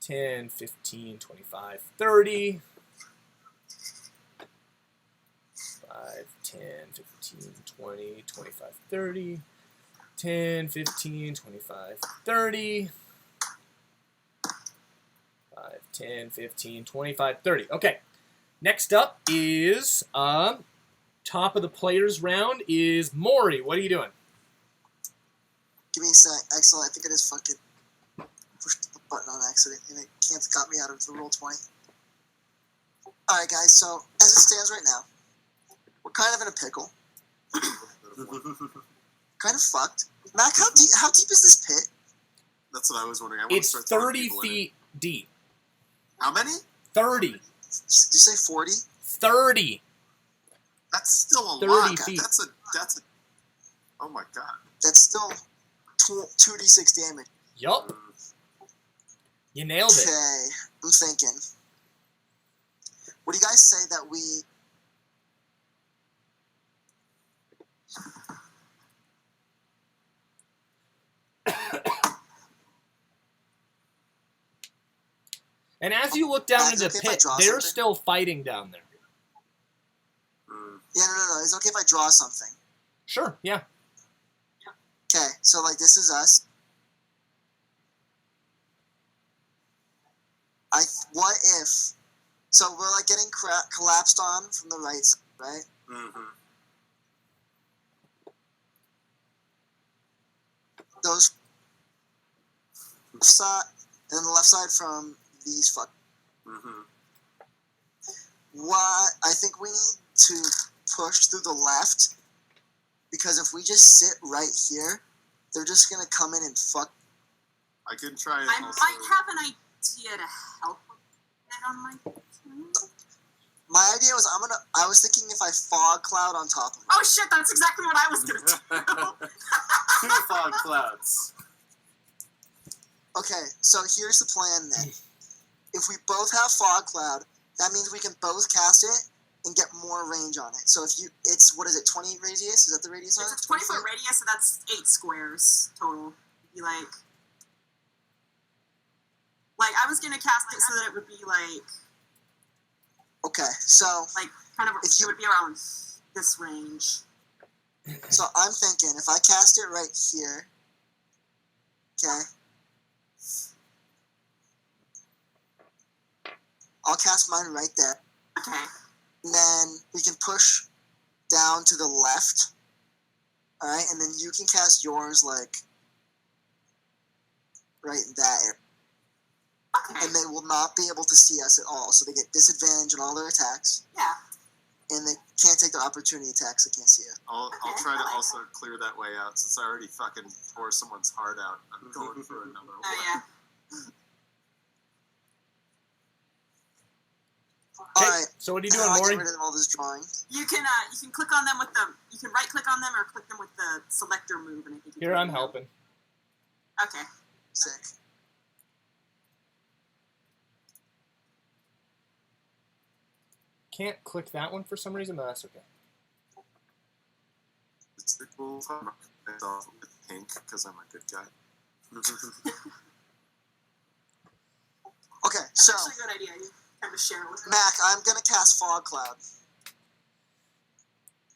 10, 15, 25, 30. 5, 10, 15, 20, 25, 30. 10, 15, 25, 30. 5, 10, 15, 25, 30. Okay. Next up is, top of the players round is Morrie. What are you doing? Give me a sec. Excellent. I think I just fucking pushed the button on accident, and it can't got me out of the roll 20. Alright, guys, so as it stands right now, we're kind of in a pickle. Kind of fucked. Mac, how deep is this pit? That's what I was wondering. I want It's to start throwing 30 people in it. feet deep. How many? 30. Did you say 40? 30. That's still a 30 lot. feet. That's a. Oh my god. That's still 2d6 damage. Yup. You nailed it. Okay, I'm thinking. What do you guys say that we... And as you look down into the okay if I pit, draw they're something? still fighting down there. Yeah, no. It's okay if I draw something. Sure, yeah. Okay, so like this is us. What if? So we're like getting collapsed on from the right side, right? Mm-hmm. Those left side, and then the left side from these fuck. Mm-hmm. What I think we need to push through the left, because if we just sit right here, they're just gonna come in and fuck. I can try and I also. might have an idea to help with it on my team. My idea was I was thinking if I fog cloud on top of it. Oh shit, that's exactly what I was gonna do. 2 fog clouds. Okay, so here's the plan then. If we both have fog cloud, that means we can both cast it and get more range on it. So if you, it's, what is it, 20 radius? Is that the radius on it? It's a 20-foot radius, so that's 8 squares total. Be like I was gonna cast it so that it would be like Okay, so kind of If you- it would be around this range. so I'm thinking if I cast it right here, okay, I'll cast mine right there. Okay. And then we can push down to the left. Alright, and then you can cast yours like right in that area. Okay. And they will not be able to see us at all. So they get disadvantage on all their attacks. Yeah. And they can't take their opportunity attacks, they can't see it. I'll Okay, try I to like also clear that way out since I already fucking tore someone's heart out. I'm going for another one. Oh yeah. Okay, Alright. so what are you How doing, do I get Morrie? rid of all this drawing? You can click on them with the you can right click on them or click them with the selector move, and I think you Here, can I'm do helping. that. Okay. Sick. Can't click that one for some reason, but that's okay. It's the cool fun. It's all with pink because I'm a good guy. Okay, so Actually, a good idea. You kind of share it with them. Mac, I'm gonna cast Fog Cloud.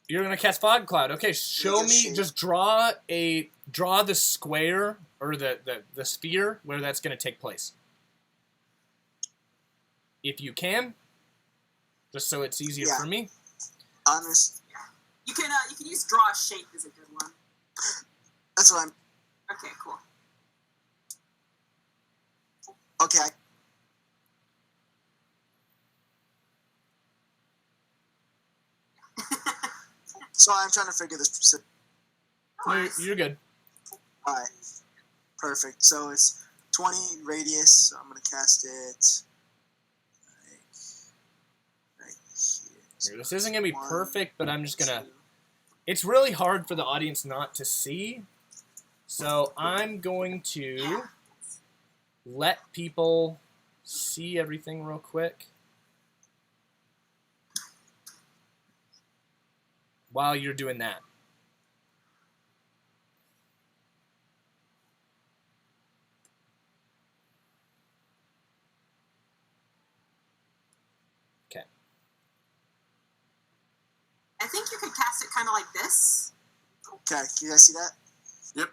You're gonna cast Fog Cloud. Okay, show Make a me. shape. Just draw the square or the sphere where that's going to take place. If you can, just so it's easier for me. Honest. Yeah. You can use draw a shape is a good one. That's what I'm. Okay, cool. Okay. So I'm trying to figure this specific. You're good. All right. Perfect. So it's 20 radius. So I'm gonna cast it right here. This isn't gonna be One, perfect, but I'm just gonna. two. It's really hard for the audience not to see, so I'm going to let people see everything real quick while you're doing that. Okay. I think you could cast it kind of like this. Okay. Can you guys see that? Yep.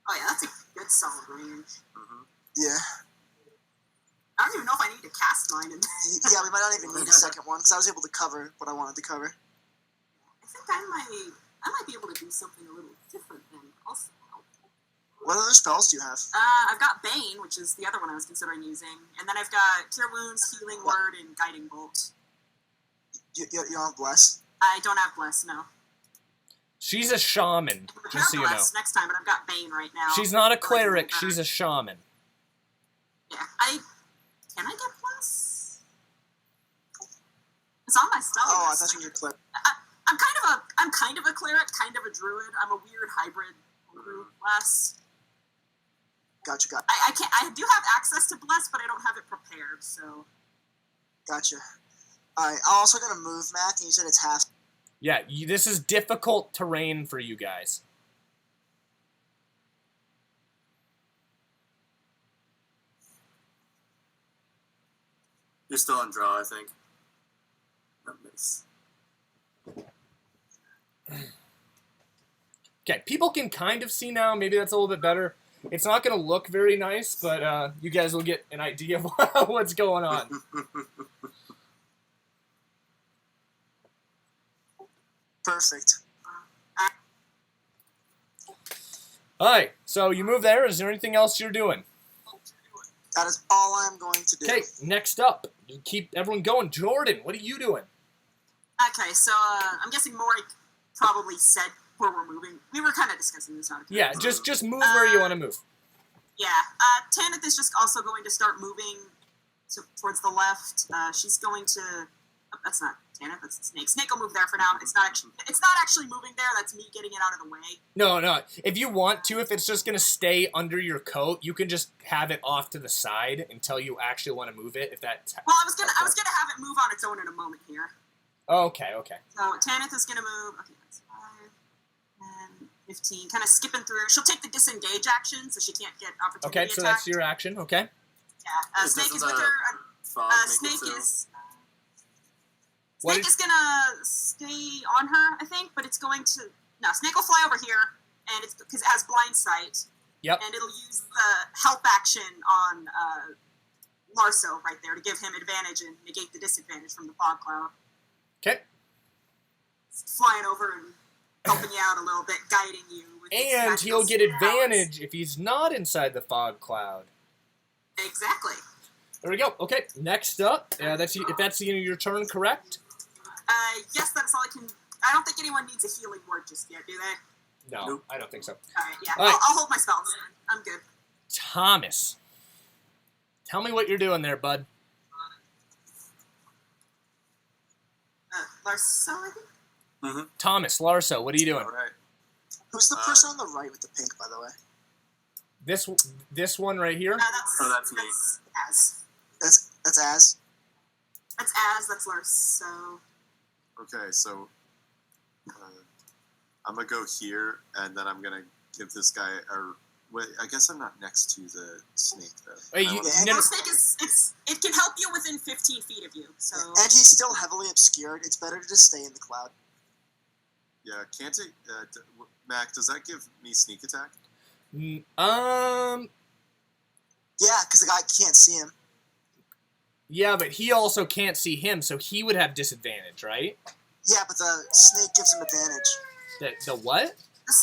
Oh yeah, that's a good solid range. Mm-hmm. Yeah. I don't even know if I need to cast mine. Yeah, we might not even need a second one because I was able to cover what I wanted to cover. I think I might be able to do something a little different than also. What other spells do you have? I've got Bane, which is the other one I was considering using, and then I've got Cure Wounds, Healing Word, and Guiding Bolt. You don't have Bless? I don't have Bless, no. She's a shaman, Prepare just so you know. Bless next time, but I've got Bane right now. She's not a I like it little cleric, better. she's a shaman. Yeah, can I get Bless? It's on my spell Oh, I list. thought you were clear. I'm kind of a cleric, kind of a druid. I'm a weird hybrid class. Gotcha. I do have access to Bless, but I don't have it prepared, so. Gotcha. Alright, I'm also gonna move, Mac, and you said it's half. Yeah, this is difficult terrain for you guys. You're still on draw, I think. Nice. Okay, people can kind of see now. Maybe that's a little bit better. It's not going to look very nice, but you guys will get an idea of what's going on. Perfect. All right, so you move there. Is there anything else you're doing? That is all I'm going to do. Okay, next up. You keep everyone going. Jordan, what are you doing? Okay, so I'm guessing Morrie probably said where we're moving. We were kind of discussing this. Yeah, just move where you want to move. Yeah, Tanith is just also going to start moving towards the left. She's going to. Oh, that's not Tanith. That's Snake. Snake will move there for now. It's not actually moving there. That's me getting it out of the way. No. If you want to, if it's just gonna stay under your coat, you can just have it off to the side until you actually want to move it. If that. Well, I was gonna have it move on its own in a moment here. Okay. So Tanith is gonna move. Okay, that's 5, 10, 15. Kind of skipping through. She'll take the disengage action, so she can't get opportunity Okay, so attack. that's your action. Okay. Yeah, Snake is with her. Snake is. Snake is gonna stay on her, I think, but it's going to. No, Snake will fly over here, and it's because it has blind sight. Yep. And it'll use the help action on Larso right there to give him advantage and negate the disadvantage from the fog cloud. Okay. It's flying over and helping you out a little bit, guiding you. With And he'll get advantage if he's not inside the fog cloud. Exactly. There we go. Okay, next up, if that's the end of your turn, correct? Yes, that's all I can. I don't think anyone needs a healing word just yet, do they? No, Nope. I don't think so. Alright, yeah. All right. I'll hold my spells. I'm good. Thomas, tell me what you're doing there, bud. Larso, I think? Thomas, Larso, what are you doing? All right. Who's the person on the right with the pink, by the way? This one right here? that's me. Az. That's Az. That's Az, that's Larso. Okay, so I'm gonna go here, and then I'm gonna give this guy. Wait, I guess I'm not next to the snake though. Wait, The snake it can help you within 15 feet of you, so. And he's still heavily obscured. It's better to just stay in the cloud. Yeah, can't it? Mac, does that give me sneak attack? Mm, Yeah, because the guy can't see him. Yeah, but he also can't see him, so he would have disadvantage, right? Yeah, but the snake gives him advantage. The what? The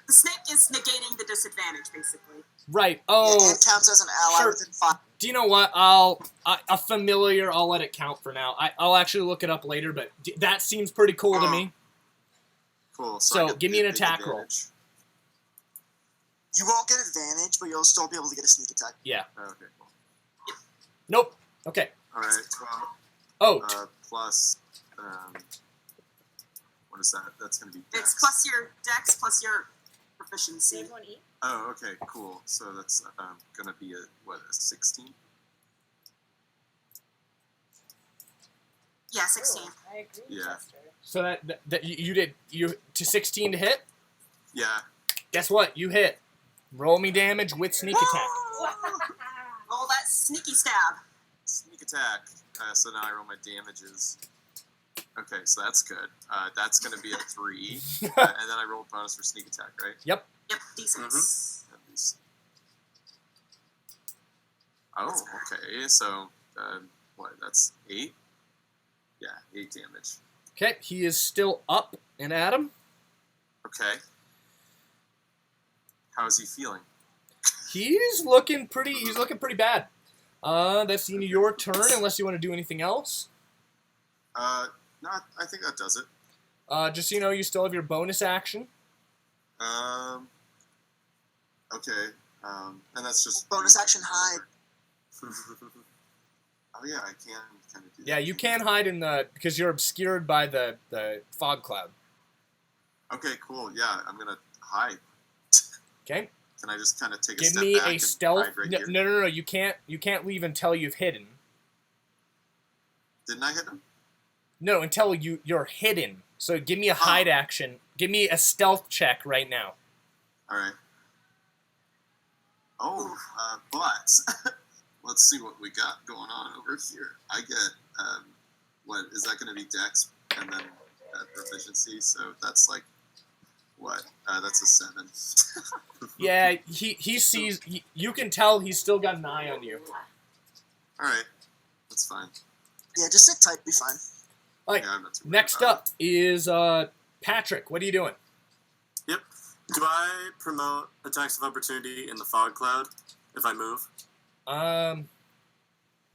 snake is negating the disadvantage, basically. Right. Yeah, Oh, and counts as an ally sure. within 5. Do you know what? A familiar, I'll let it count for now. I'll actually look it up later, but that seems pretty cool to me. Cool. So, I get give me the an big attack roll. advantage. You won't get advantage, but you'll still be able to get a sneak attack. Yeah. Okay, cool. Nope. Okay. All right. Well, Oh, plus, what is that? That's going to be dex. It's plus your dex plus your proficiency. Save one each. Oh, okay, cool. So that's going to be a 16? Yeah, 16. I agree, Yeah. Chester. so that you did to 16 to hit. Yeah. Guess what? You hit. Roll me damage with sneak attack. Roll that sneaky stab. Sneak attack. So now I roll my damages. Okay, so that's good. That's going to be a 3. And then I roll a bonus for sneak attack, right? Yep. Yep, decent. At least. Oh, okay. So, what? That's 8? Yeah, 8 damage. Okay. He is still up and at him. Okay. How is he feeling? He's looking pretty bad. That's your turn, unless you want to do anything else. No, I think that does it. Just so you know, you still have your bonus action. Okay. And that's just Bonus action hide. Oh yeah, I can kind of do that. Yeah, you can hide because you're obscured by the fog cloud. Okay, cool. Yeah, I'm gonna hide. Okay. Can I just kind of take a Give step me back a and stealth. hide right No, here? no. You can't leave until you've hidden. Didn't I hit him? No, until you're hidden. So give me a hide action. Give me a stealth check right now. All right. Oh, but let's see what we got going on over here. I get what is that going to be? Dex and then proficiency. So that's like what? That's a 7. Yeah, he sees. You can tell he's still got an eye on you. All right, that's fine. Yeah, just sit tight, be fine. All right. Yeah, I'm not too worried Next about up is Patrick. What are you doing? Yep. Do I promote attacks of opportunity in the fog cloud if I move?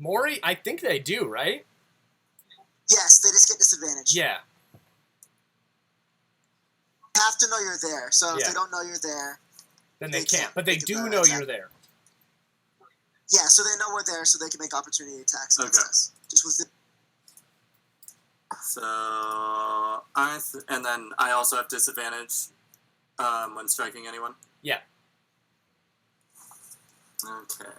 Morrie, I think they do, right? Yes, they just get disadvantage. Yeah. You have to know you're there. So if Yeah. they don't know you're there, Then they They can't. can't But they make a do better know attack. you're there. yeah, so they know we're there, so they can make opportunity attacks against Okay. us. Just with the So and then I also have disadvantage when striking anyone. Yeah. Okay.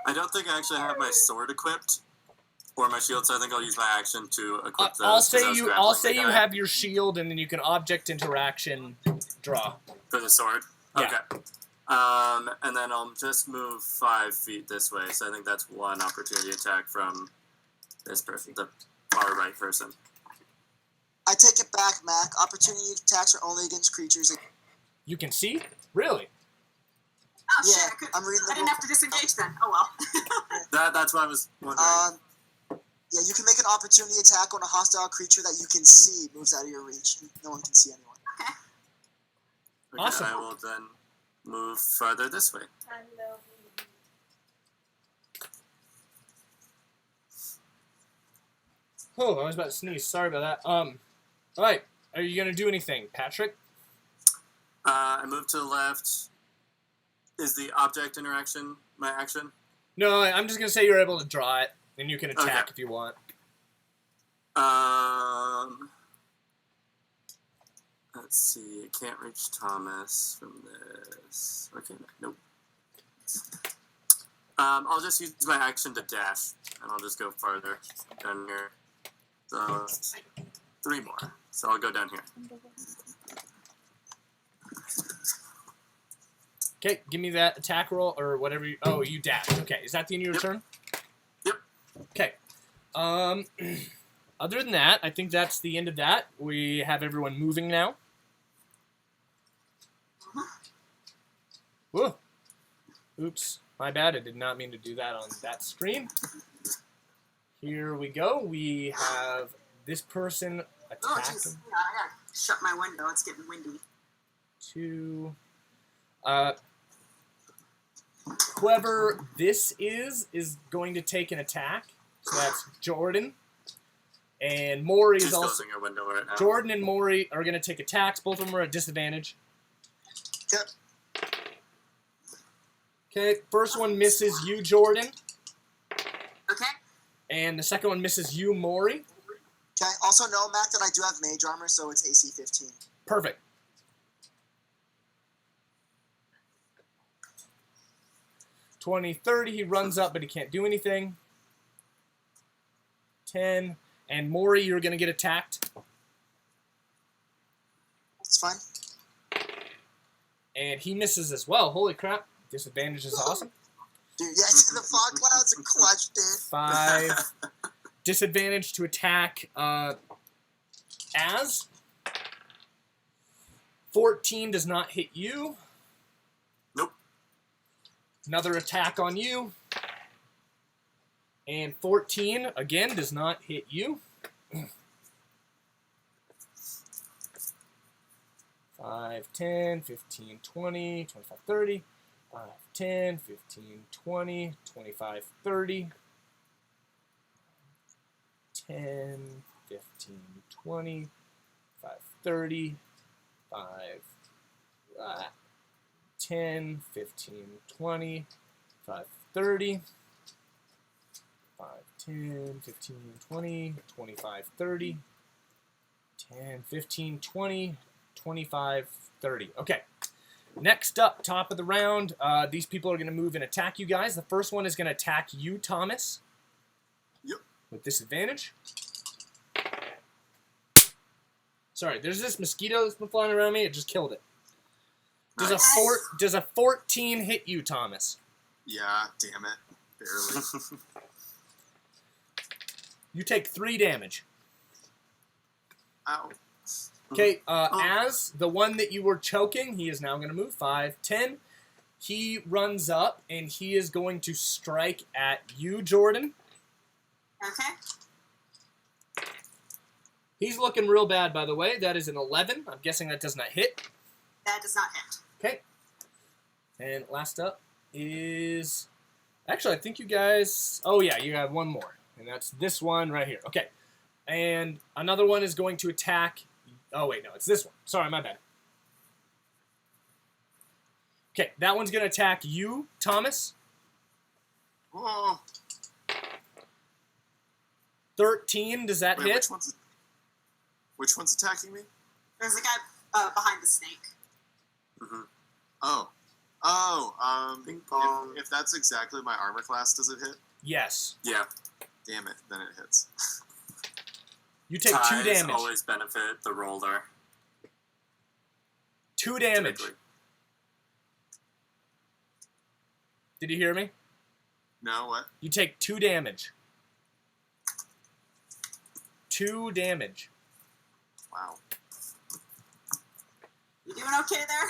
I don't think I actually have my sword equipped or my shield, so I think I'll use my action to equip those. I'll 'cause I say was you. grappling I'll the say you guy have your shield, and then you can object interaction draw. for the sword. Yeah. Okay. And then I'll just move 5 feet this way, so I think that's one opportunity attack from this person, the far right person. I take it back, Mac. Opportunity attacks are only against creatures. You can see? Really? Oh Yeah, shit! I'm reading the I didn't have to disengage then. Oh well. That's what I was wondering. Yeah, you can make an opportunity attack on a hostile creature that you can see moves out of your reach. No one can see anyone. Okay. Okay, Awesome. I will then move farther this way. Hello. Oh, I was about to sneeze. Sorry about that. All right. Are you gonna do anything, Patrick? I move to the left. Is the object interaction my action? No, I'm just gonna say you're able to draw it, and you can attack Okay. if you want. Let's see. I can't reach Thomas from this. Okay, nope. I'll just use my action to dash, and I'll just go farther down here. So 3 more. So I'll go down here. Okay, give me that attack roll or whatever. Oh, you dash. Okay, is that the end of your Yep. turn? Yep. Other than that, I think that's the end of that. We have everyone moving now. Whoa. Oops. My bad. I did not mean to do that on that screen. Here we go. We have this person Oh, attacking. jeez. Yeah, I gotta shut my window. It's getting windy. Two. Whoever this is going to take an attack. So that's Jordan. And Morrie is She's also... closing her window right now. Jordan and Morrie are going to take attacks. Both of them are at disadvantage. Yep. Okay, first one misses you, Jordan. Okay. And the second one misses you, Morrie. Okay. Also know, Mac, that I do have mage armor, so it's AC 15. Perfect. $20-30, he runs up, but he can't do anything. 10. And Morrie, you're going to get attacked. It's fine. And he misses as well. Holy crap. Disadvantage is awesome. Dude, yes, the fog clouds are clutch, dude. 5. Disadvantage to attack Az. 14 does not hit you. Nope. Another attack on you. And 14, again, does not hit you. 5, 10, 15, 20, 25, 30. 5, 10, 15, 20, 25, 30. 10, 15, 20, 5, 30. 5, 10, 15, 20, 5, 30. 5, 10, 15, 20, 25, 30. 10, 15, 20, 25, 30. Okay. Next up, top of the round, these people are going to move and attack you guys. The first one is going to attack you, Thomas. Yep. With disadvantage. Sorry, there's this mosquito that's been flying around me. It just killed it. Does Nice. a 14 hit you, Thomas? Yeah, damn it. Barely. You take 3 damage. Ow. Okay, as the one that you were choking, he is now going to move 5, 10. He runs up, and he is going to strike at you, Jordan. Okay. He's looking real bad, by the way. That is an 11. I'm guessing that does not hit. That does not hit. Okay. And last up is... Actually, I think you guys... Oh, yeah, you have one more. And that's this one right here. Okay. And another one is going to attack... Oh, wait, no, it's this one. Sorry, my bad. Okay, that one's going to attack you, Thomas. Oh. 13, does that Wait, hit? which one's attacking me? There's a guy behind the snake. Mhm. Oh, Ping pong. if that's exactly my armor class, does it hit? Yes. Yeah. Damn it, then it hits. You take 2 Ties damage. always benefit the roller. 2 damage. Typically. Did you hear me? No, what? You take 2 damage. 2 damage. Wow. You doing okay there?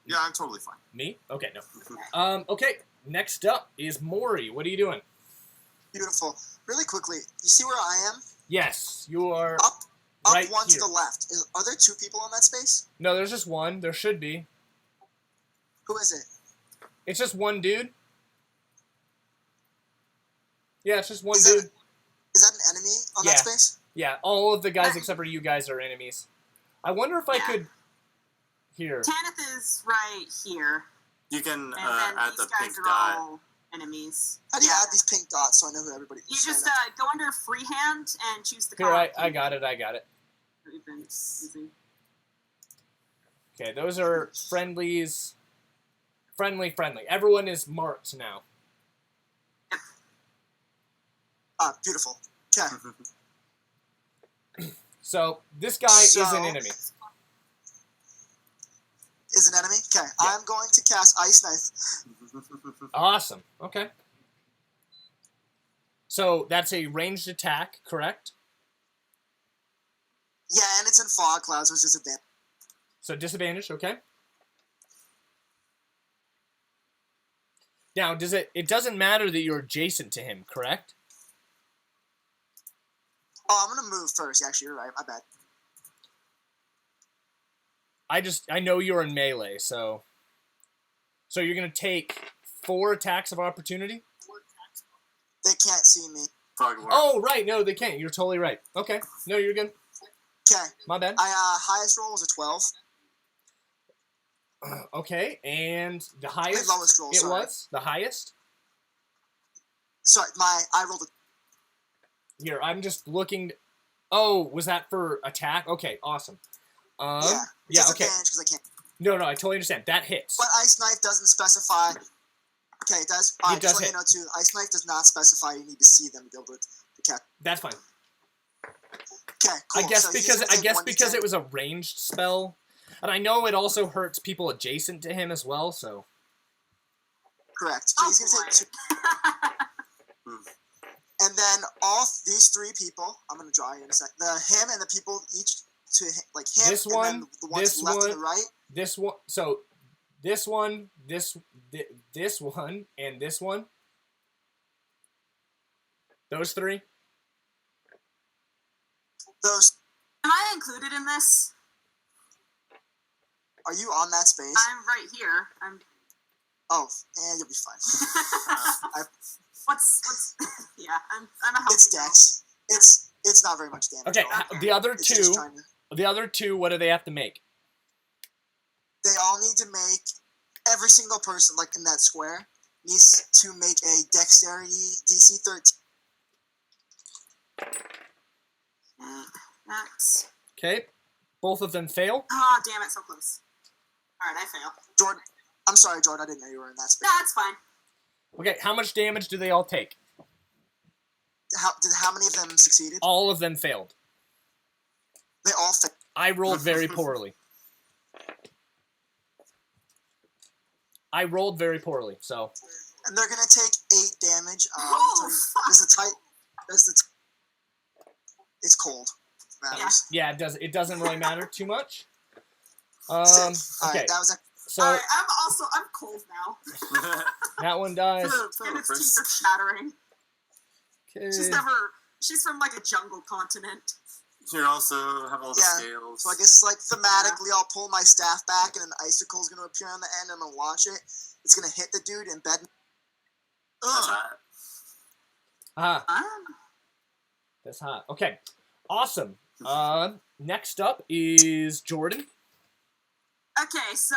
Yeah, I'm totally fine. Me? Okay, no. Okay, next up is Morrie. What are you doing? Beautiful. Really quickly, you see where I am? Yes, you are Up right one here. to the left. Are there 2 people on that space? No, there's just one. There should be. Who is it? It's just one dude. Yeah, it's just one Is dude. Is that an enemy on Yeah. that space? Yeah, all of the guys except for you guys are enemies. I wonder if I Yeah. could... Here. Tanith is right here. You can And then add these the guys pink are dot. all enemies. How do you Yeah. add these pink dots so I know who everybody You is? just go under freehand and choose the Here, color I got it, I got it. that you've been using. Okay, those are friendlies. Friendly. Everyone is marked now. Beautiful. Okay. So, this guy is an So- enemy. Is an enemy? Okay. I'm going to cast Ice Knife. Awesome. Okay. So that's a ranged attack, correct? Yeah, and it's in fog clouds, which is disadvantage. So disadvantage, okay. Now, it doesn't matter that you're adjacent to him, correct? Oh, I'm gonna move first. Actually, you're right. My bad. I know you're in melee, so you're gonna take 4 attacks of opportunity? They can't see me. Oh, right, no, they can't. You're totally right. Okay, no, you're good. Okay. My bad. Highest roll was a 12. Okay, and the highest? Lowest roll, sorry. Was? The highest? Sorry, I rolled a... Here, I'm just looking... Oh, was that for attack? Okay, awesome. Yeah, okay. Because I can't. No, I totally understand. That hits. But Ice Knife doesn't specify... Okay, it does? It does hit. You know, too, Ice Knife does not specify you need to see them to be able to catch. That's fine. Okay, cool. I guess So because it was a ranged spell, and I know it also hurts people adjacent to him as well. So correct. So he's gonna take 2. And then all these 3 people, I'm gonna draw here in a sec. Him and the people each to like him. This and one, then the ones left and the right. This one. So this one, this one, and this one. Those 3. Those. Am I included in this? Are you on that space? I'm right here. Oh, and you'll be fine. What's? Yeah, I'm a healthy. It's Dex. It's not very much damage. Okay, Okay. the other It's two. just trying to- The other 2. What do they have to make? They all need to make, every single person like in that square needs to make a dexterity DC 13. That's... Okay, both of them fail. Oh, damn it, so close. Alright, I fail. Jordan, I'm sorry, Jordan, I didn't know you were in that space. Nah, it's fine. Okay, how much damage do they all take? How many of them succeeded? All of them failed. They all failed. I rolled very poorly. So. And they're gonna take 8 damage. It's cold. Matters. Yeah, it doesn't really matter too much. Alright, Okay. that was So Alright, I'm cold now. that one dies. And its teeth are shattering. Okay. She's from like a jungle continent. You also have all the scales. So I guess like thematically, I'll pull my staff back, and an icicle's gonna appear on the end, and I'm gonna launch it. It's gonna hit the dude and bed. That's hot. That's hot. Okay, awesome. Next up is Jordan. Okay, so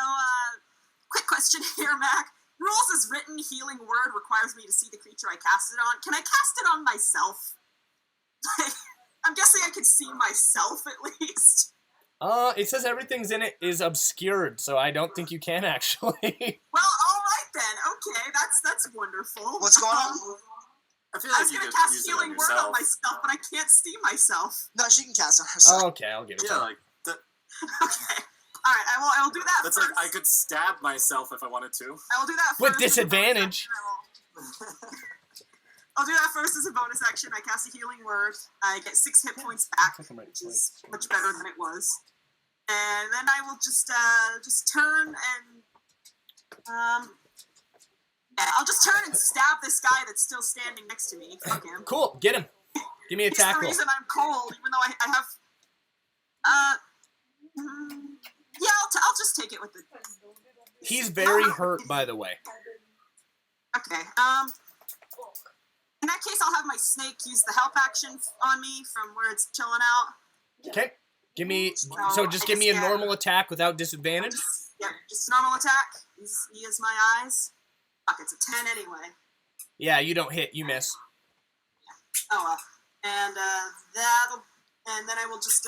quick question here, Mac. Rules as written, healing word requires me to see the creature I cast it on. Can I cast it on myself? I'm guessing I could see myself at least. It says everything's in it is obscured, so I don't think you can actually. Well, all right then. Okay, that's wonderful. What's going on? I feel I like was you gonna could cast use it on healing word yourself. on myself, but I can't see myself. No, she can cast on herself. Okay, I'll give it to Yeah, you. like that. Okay. All right, I will do that That's first. like I could stab myself if I wanted to. I will do that first. With as a bonus disadvantage. action. I'll do that first as a bonus action. I cast a healing word. I get 6 hit points back, which is much better than it was. And then I will just turn and yeah, I'll just turn and stab this guy that's still standing next to me. Fuck him. Cool, get him. Give me a He's the tackle. reason I'm cold, even though I have. Yeah, I'll just take it with the. He's very hurt, by the way. Okay. In that case, I'll have my snake use the help action on me from where it's chilling out. Okay, give me. So just give me a normal attack without disadvantage. Yep, just normal attack. He is my eyes. Fuck, it's a 10 anyway. Yeah, you don't hit, you miss. Oh well. And and then I will just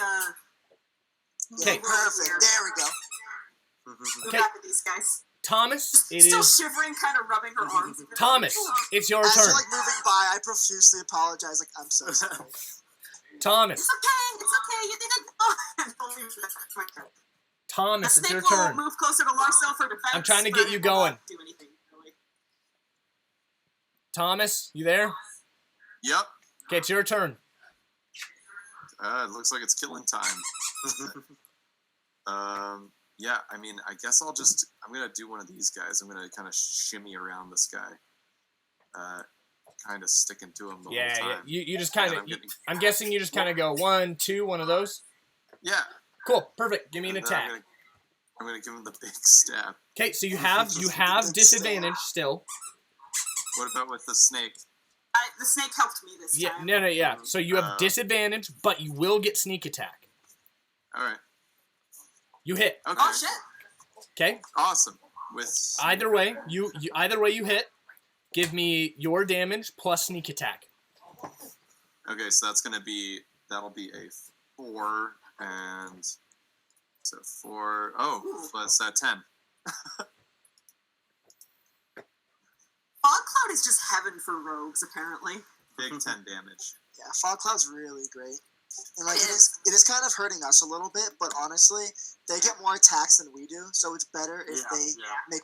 Okay. Perfect. There we go. Go Okay. back at these guys. Thomas, it Still is. shivering, kind of rubbing her arms. Thomas, it's your As turn. you're like moving by, I profusely apologize. Like, I'm so sorry. Thomas, It's okay. You didn't. Oh, my turn. Thomas, The it's your snake will turn. move closer to Larso for defense. I'm trying to but get you it will not going. Do anything, really. Thomas, you there? Yep. Okay, it's your turn. It looks like it's killing time. Yeah, I mean, I guess I'm gonna do one of these guys. I'm gonna kind of shimmy around this guy. Kind of sticking to him the whole time. Yeah. You just kind of. I'm guessing you just kind of go 1, 2, one of those. Yeah. Cool. Perfect. Give me an And then attack. I'm gonna give him the big stab. Okay, so you have disadvantage still. What about with the snake? The snake helped me this Yeah. time. No. Yeah. So you have disadvantage, but you will get sneak attack. All right. You hit. Okay. Oh shit! Okay. Awesome. With Either way, you hit. Give me your damage plus sneak attack. Okay, so that'll be a 4 and so 4. Oh, plus 10. Fog Cloud is just heaven for rogues, apparently. Big 10 damage. Yeah, Fog Cloud's really great. And like it is kind of hurting us a little bit, but honestly, they get more attacks than we do, so it's better if they make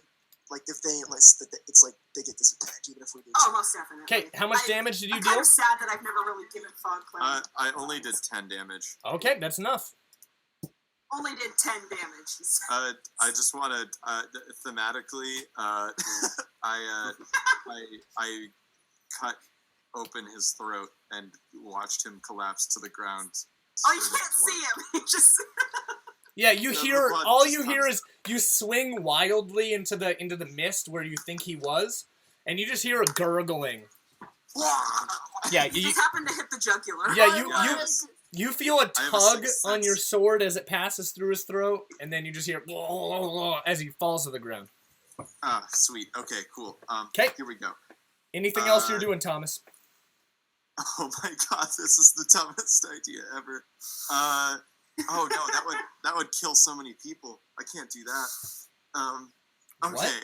it's like they get disadvantage even if we do. Oh, most definitely. Okay, how much damage did you I'm deal? kind of sad that I've never really given Fog Cloud. I only did 10 damage. Okay, that's enough. Only did 10 damage. I just wanted thematically. I cut open his throat and watched him collapse to the ground. Oh, you can't see him. He just. Yeah, you hear all you hear is you swing wildly into the mist where you think he was, and you just hear a gurgling. Yeah, you just happened to hit the jugular. Yeah, you feel a tug on your sword as it passes through his throat, and then you just hear as he falls to the ground. Ah, sweet. Okay, cool. Okay, here we go. Anything else you're doing, Thomas? Oh my god, this is the dumbest idea ever. Oh no, that would kill so many people. I can't do that. Okay.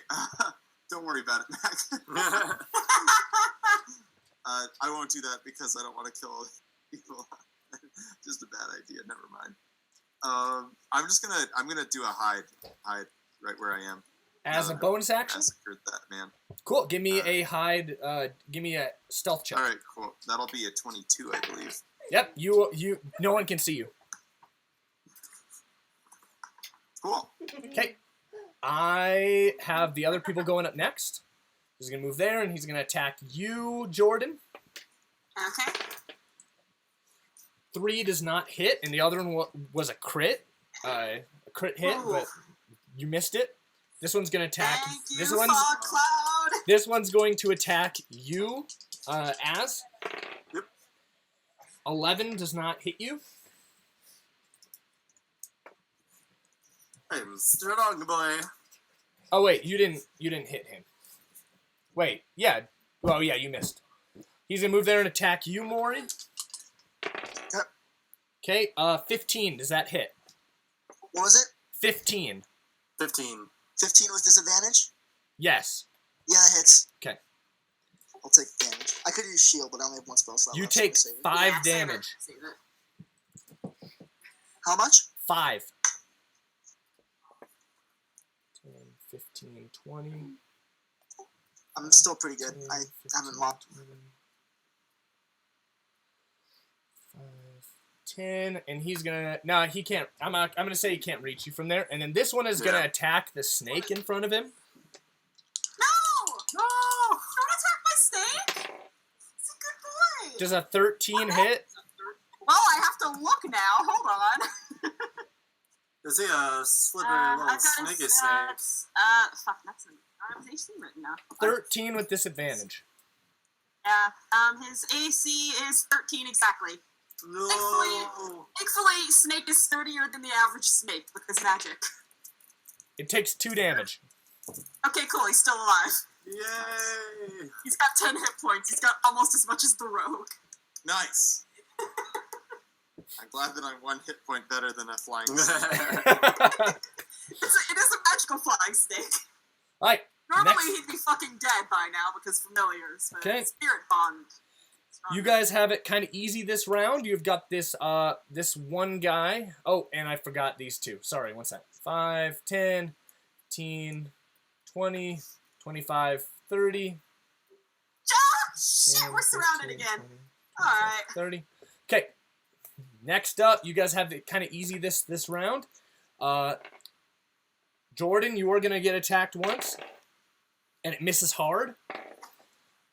Don't worry about it, Mac. I won't do that because I don't want to kill people. Just a bad idea. Never mind. I'm gonna do a hide right where I am. As a bonus action? Massacred that man. Cool. Give me a hide. Give me a stealth check. All right, cool. That'll be a 22, I believe. Yep. You. No one can see you. Cool. Okay. I have the other people going up next. He's gonna move there, and he's gonna attack you, Jordan. Okay. 3 does not hit, and the other one was a crit. A crit hit, but you missed it. This one's gonna attack. This one's going to attack you, Az. Yep. 11 does not hit you. I'm strong, boy. Oh wait, you didn't hit him. Wait, yeah. Well, yeah, you missed. He's gonna move there and attack you, Morrie. Yep. Okay, 15. Does that hit? What was it? 15. 15. 15 with disadvantage? Yes. Yeah, that hits. Okay. I'll take damage. I could use shield, but I only have one spell slot. You left, take so 5 damage. Save it. How much? 5. 10, 15, 20. I'm still pretty good. 10, I 15, haven't locked. 20, 5, 10, and he's gonna. No, he can't. I'm gonna say he can't reach you from there. And then this one is gonna attack the snake in front of him. No! Don't attack my snake! He's a good boy! Does a 13 hit? Well, I have to look now. Hold on. Is he a slippery little snaky snake? Fuck, that's I have his AC written now. 13 with disadvantage. Yeah, his AC is 13 exactly. No! Thankfully, Snake is sturdier than the average snake with his magic. It takes 2 damage. Okay, cool, he's still alive. Yay! He's got 10 hit points. He's got almost as much as the rogue. Nice. I'm glad that I'm 1 hit point better than a flying snake. It is a magical flying snake. Alright. Normally he'd be fucking dead by now because familiars. But Spirit Bond. You guys have it kind of easy this round. You've got this this one guy. Oh, and I forgot these two. Sorry, one sec. 5, 10, 15, 20, 25, 30. Shit, we're surrounded 15, again. 20. All right. 30. Okay. Next up, you guys have it kind of easy this round. Jordan, you are gonna get attacked once, and it misses hard.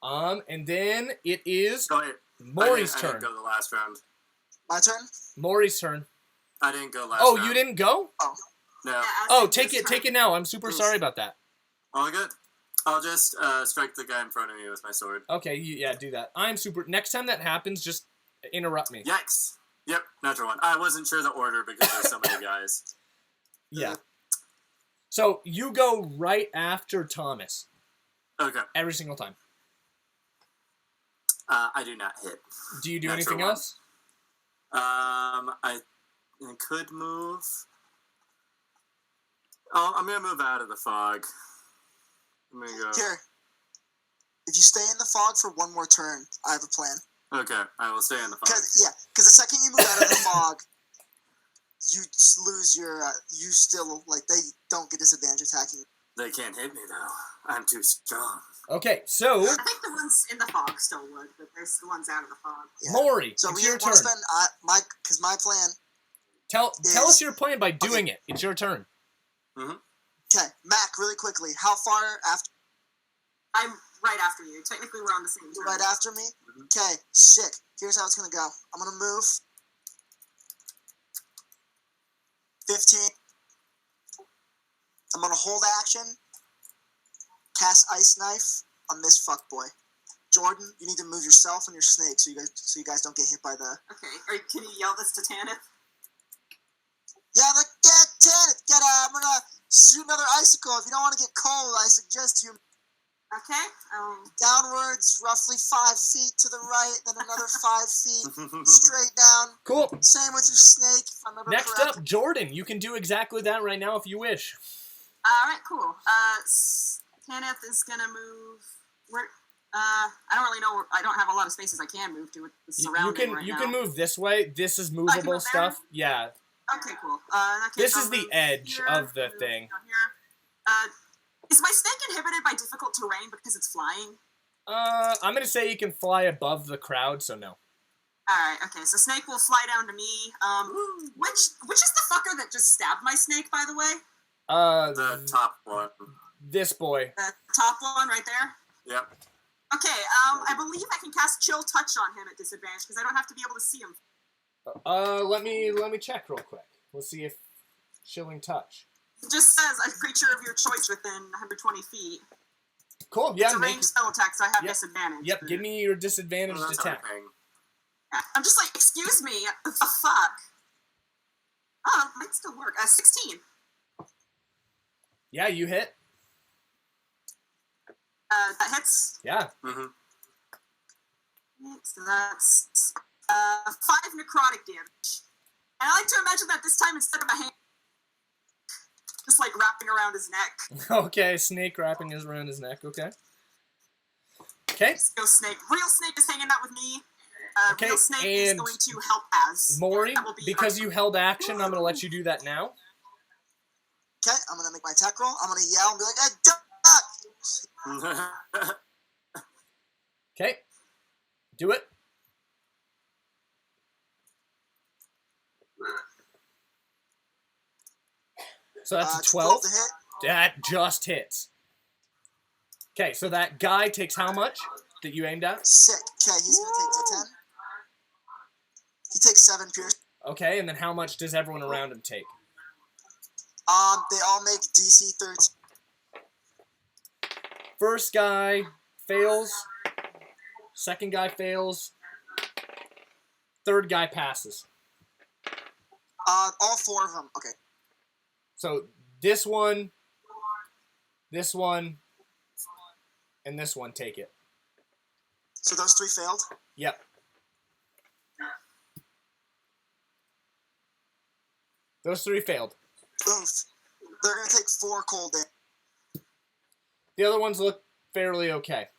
And then it is Go ahead. Morrie's I turn. didn't go the last round. My turn? Morrie's turn. I didn't go last Oh, round. you didn't go? No. Yeah, Oh, Aztec take this it. turn. Take it now. I'm super sorry about that. All good. I'll just strike the guy in front of me with my sword. Okay, yeah, do that. I'm super. Next time that happens, just interrupt me. Yikes. Yep, natural one. I wasn't sure the order because there's so many guys. Yeah. So you go right after Thomas Okay. every single time. I do not hit. Do you do Natural anything one. else? I could move. Oh, I'm gonna move out of the fog. I'm gonna go. Here. If you stay in the fog for one more turn, I have a plan. Okay, I will stay in the fog. Because the second you move out of the fog, you lose your. You still they don't get disadvantage attacking. They can't hit me though. I'm too strong. Okay, so I think the ones in the fog still would, but there's the ones out of the fog. Yeah. Morrie, So it's we your want turn. to spend because my plan. Tell us your plan by doing it. It's your turn. Okay, Mac, really quickly. How far after? I'm right after you. Technically, we're on the same You're turn. right after me. Okay, sick. Here's how it's gonna go. I'm gonna move 15. I'm gonna hold action. Cast Ice Knife on this fuckboy. Jordan, you need to move yourself and your snake so you guys don't get hit by the. Okay. Can you yell this to Tanith? Yeah, like get I'm gonna shoot another icicle. If you don't want to get cold, I suggest you Okay. downwards, roughly 5 feet to the right, then another 5 feet straight down. Cool. Same with your snake. If I remember Next correctly. up, Jordan. You can do exactly that right now if you wish. All right. Cool. Tanith is gonna move. Where? I don't really know. I don't have a lot of spaces I can move to with the surrounding right You now. can move this way. This is movable move stuff. Yeah. Okay, cool. In that case, This I'll is the move edge here, of the move thing. down here. Is my snake inhibited by difficult terrain because it's flying? I'm gonna say you can fly above the crowd, so no. Alright, okay, so snake will fly down to me. Which is the fucker that just stabbed my snake, by the way? The top one. This boy. The top one right there? Yep. Okay, I believe I can cast Chill Touch on him at disadvantage because I don't have to be able to see him. Let me check real quick. Let's see if Chilling Touch. It just says a creature of your choice within 120 feet. Cool. Yeah. It's a ranged spell attack, so I have Yep. disadvantage. Yep. but- Give me your disadvantaged That's attack. everything. Yeah, I'm just like, excuse me, the fuck? Oh, it might still work. 16. Yeah, you hit. That hits. Yeah. So that's 5 necrotic damage. And I like to imagine that this time instead of a hand, just like wrapping around his neck. Okay. Snake wrapping his around his neck. Okay. Okay. Let's go snake. Real snake is hanging out with me. Okay, Real snake is and going to help Az. Morrie, That will be because you held action, I'm gonna let you do that now. Okay, I'm gonna make my attack roll. I'm gonna yell and be like, "Hey, duck!" Okay. Do it. So that's a 12. To hit. That just hits. Okay, so that guy takes how much that you aimed at? Sick. Okay, he's gonna take the 10. He takes 7 pierce. Okay, and then how much does everyone around him take? They all make DC 13. First guy fails. Second guy fails. Third guy passes. All 4 of them. Okay. So this one, and this one take it. So those 3 failed. Yep. Those 3 failed. Both. They're gonna take 4 cold damage. The other ones look fairly okay.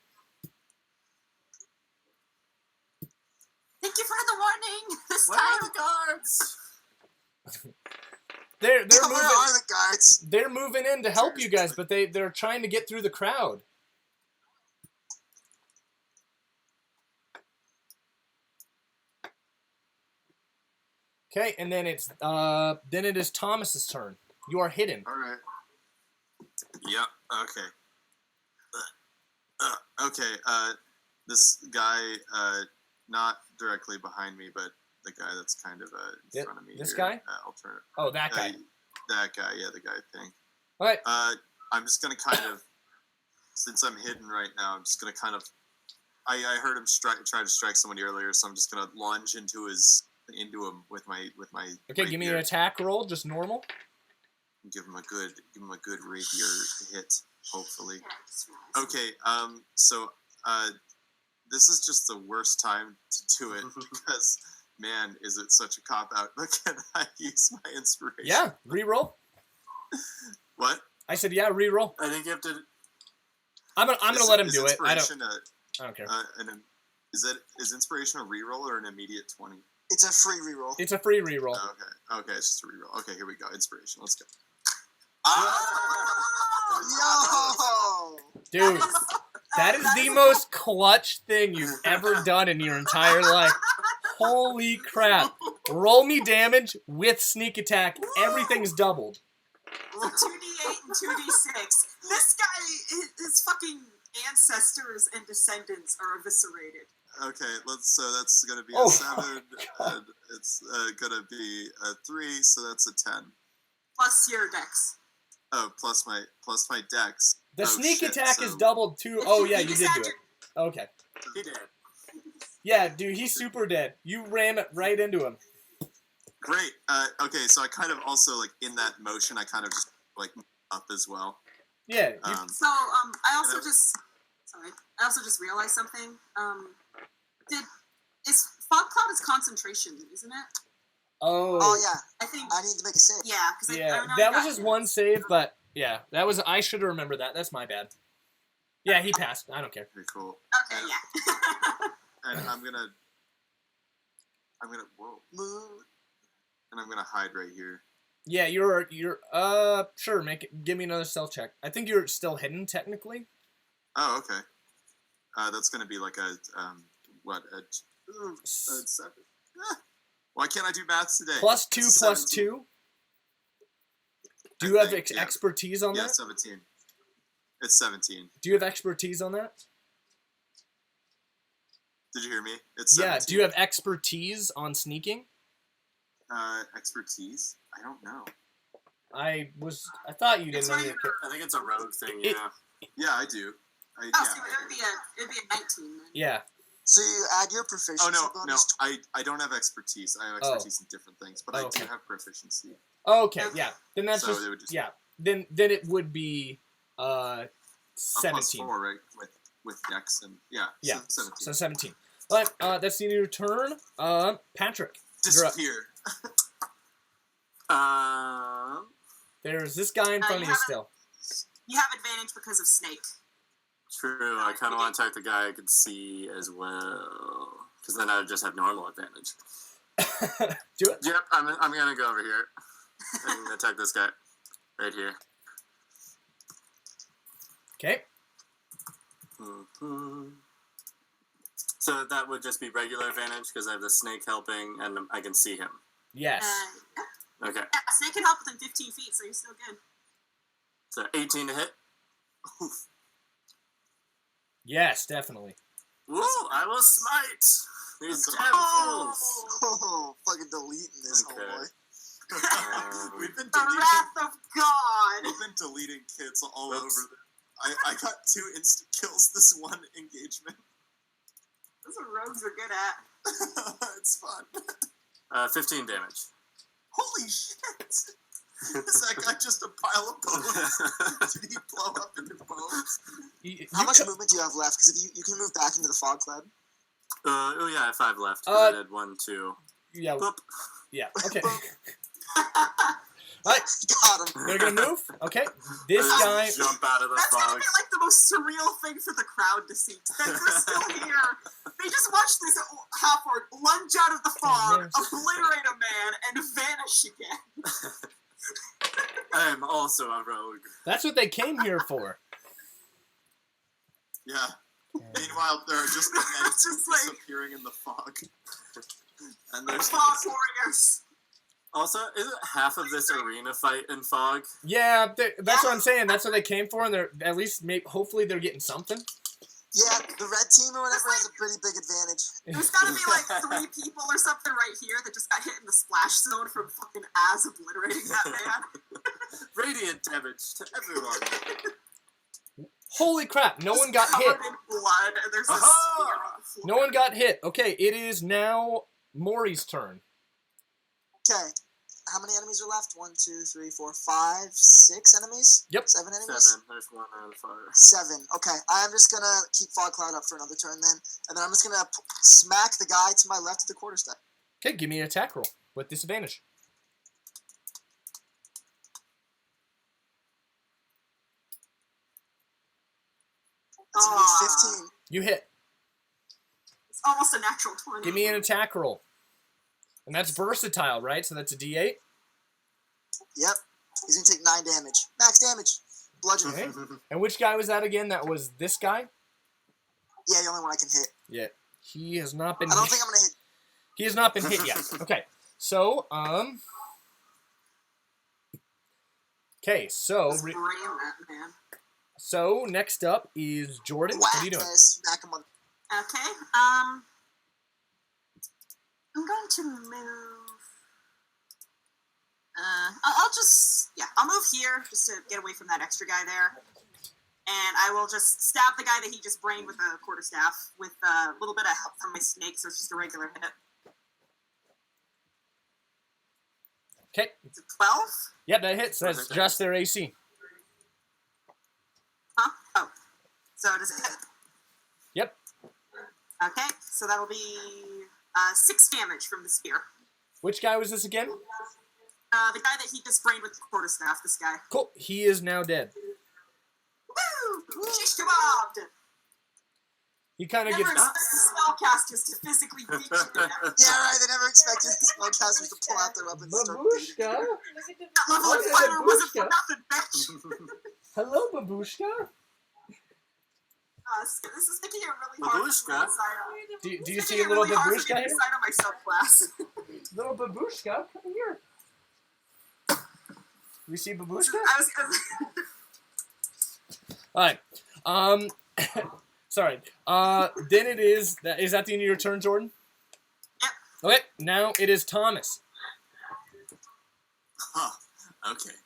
Thank you for the warning. This Where are time. the guards? They're Where moving. are the guards? They're moving in to help you guys, but they're trying to get through the crowd. Okay, and then it is Thomas's turn. You are hidden. All right. Yep. Okay. Okay. This guy, not directly behind me, but the guy that's kind of in front of me. This here, guy? Alternative. Oh, that guy. That guy. Yeah, the guy thing. All right. I'm just gonna kind of, since I'm hidden right now, I'm just gonna kind of. I heard him try to strike somebody earlier, so I'm just gonna lunge into him with my. Okay, give me an attack roll, just normal. Give him a good rapier hit, hopefully. Okay, so this is just the worst time to do it because, man, is it such a cop out? But can I use my inspiration? Yeah, reroll. What? I said yeah, reroll. I think you have to. I'm gonna let him do it. I don't care. Is inspiration a reroll or an immediate 20? It's a free reroll. It's a free reroll. Okay, it's just a reroll. Okay, here we go. Inspiration. Let's go. Yo! Dude, that is the most clutch thing you've ever done in your entire life. Holy crap. Roll me damage with sneak attack. Everything's doubled. So 2d8 and 2d6. This guy, his fucking ancestors and descendants are eviscerated. Okay, so that's gonna be Oh, a 7, and it's gonna be a 3, so that's a 10. Plus your dex. Oh, plus my dex. The sneak attack is doubled too. Oh yeah, you did do it. Okay. He did. Yeah, dude, he's super dead. You ram it right into him. Great. Okay, so I kind of also, like, in that motion, I kind of just, like, up as well. Yeah. So, I also just realized something. Fog cloud is concentration, isn't it? Oh yeah. I think I need to make a save. Yeah, because that was just one save, but yeah, I should have remembered that. That's my bad. Yeah, he passed. I don't care. Very cool. Okay, yeah. And I'm gonna move, and I'm gonna hide right here. Yeah, you're sure. Give me another stealth check. I think you're still hidden technically. Oh, okay. That's gonna be like a 7. Why can't I do maths today? +2 plus 2. Do you have expertise on that? Yeah, 17. It's 17. Do you have expertise on that? Did you hear me? It's 17. Yeah. Do you have expertise on sneaking? Expertise? I don't know. I thought you didn't know. I think it's a rogue thing. Yeah. Yeah, I do. So it'd be a 19 then. Yeah. So you add your proficiency. Oh no, bonus I don't have expertise. I have expertise in different things, but I do have proficiency. Okay, yeah. Then that's So it would just yeah. Then it would be 17. +4, right? With dex and yeah. Yeah. So 17. So 17. But that's the end of your turn. Patrick. Disappear. There's this guy in front of you still. You have advantage because of snake. True. I kind of want to attack the guy I could see as well, because then I would just have normal advantage. Do it. Yep. I'm gonna go over here and attack this guy right here. Okay. Mm-hmm. So that would just be regular advantage because I have the snake helping and I can see him. Yes. Yeah. Okay. Yeah, snake can help within 15 feet, so you're still good. So 18 to hit. Oof. Yes, definitely. Woo! I will smite these That's damn fools. Oh, fucking deleting this, Okay. homeboy. We've been The deleting. wrath of God! We've been deleting kids all Oops. over. I got 2 instant kills this one engagement. That's what rogues are good at. It's fun. 15 damage. Holy shit! Is that guy just a pile of bones? Did he blow up into bones? How much movement do you have left? Because if you can move back into the fog cloud. Oh yeah, I have 5 left. I had 1, 2. Yeah. Boop. Yeah. Okay. Alright. Got him. They're gonna move. Okay. This I guy. just jump out of the That's gonna fog. be like the most surreal thing for the crowd to see. That they're still here. They just watched this half-orc lunge out of the fog, obliterate a man, and vanish again. I am also a rogue. That's what they came here for. Yeah. Meanwhile, there are just the men Just like- disappearing in the fog. And there's Fog warriors. Also, isn't half of this arena fight in fog? Yeah, that's what I'm saying. That's what they came for, and they're at least hopefully they're getting something. Yeah, the red team or whatever has a pretty big advantage. There's gotta be like 3 people or something right here that just got hit in the splash zone from fucking Az obliterating that man. Radiant damage to everyone. Holy crap! No one got hit. Covered in blood, and there's a spear on the floor. No one got hit. Okay, it is now Morrie's turn. Okay, how many enemies are left? 1, 2, 3, 4, 5, 6 enemies? Yep. 7 enemies? 7. There's one out of fire. 7. Okay, I'm just gonna keep Fog Cloud up for another turn then, and then I'm just gonna smack the guy to my left of the quarterstaff. Okay, give me an attack roll with disadvantage. It's gonna be 15. You hit. It's almost a natural 20. Give me an attack roll. And that's versatile, right? So that's a D8. Yep. He's gonna take 9 damage. Max damage. Bludgeon. Okay. And which guy was that again? That was this guy? Yeah, the only one I can hit. Yeah. He has not been I don't think I'm gonna hit. He has not been hit yet. Okay. So, okay, so Just brain that man. so next up is Jordan. What are you doing? Smack him on. Okay, I'm going to move. I'll move here just to get away from that extra guy there. And I will just stab the guy that he just brained with a quarterstaff with a little bit of help from my snake, so it's just a regular hit. Okay. It's a 12? Yep, that hits. That's just their AC. Huh? Oh. So does it hit? Yep. Okay, so that'll be 6 damage from the spear. Which guy was this again? The guy that he just brained with the quarterstaff, this guy. Cool. He is now dead. Woo! Shish kebabbed! He kind of Never gets... expect spellcasters to physically beat you in every Yeah, right. They never expected the spellcasters to pull out their weapons and start beating. That level of fighter wasn't for nothing, bitch! Hello, Babushka. This is making it really hard for me to decide on. Do you see a little Babushka here? Decide on my subclass. Little Babushka, come here. We see Babushka? All right. Sorry. Then it is that the end of your turn, Jordan? Yep. Okay. Now it is Thomas. Huh. Okay.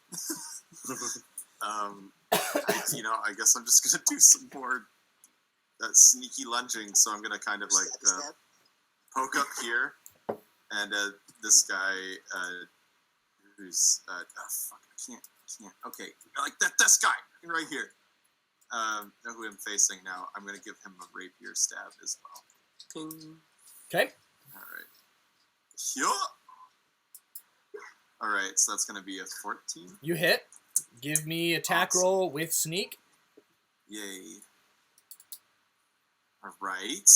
I guess I'm just gonna do some more sneaky lunging. So I'm gonna kind of like poke up here, and this guy who's fuck, I can't. Okay, like this guy right here. Know who I'm facing now. I'm gonna give him a rapier stab as well. Okay. All right. All right, so that's gonna be a 14. You hit. Give me attack roll with sneak. Yay. All right.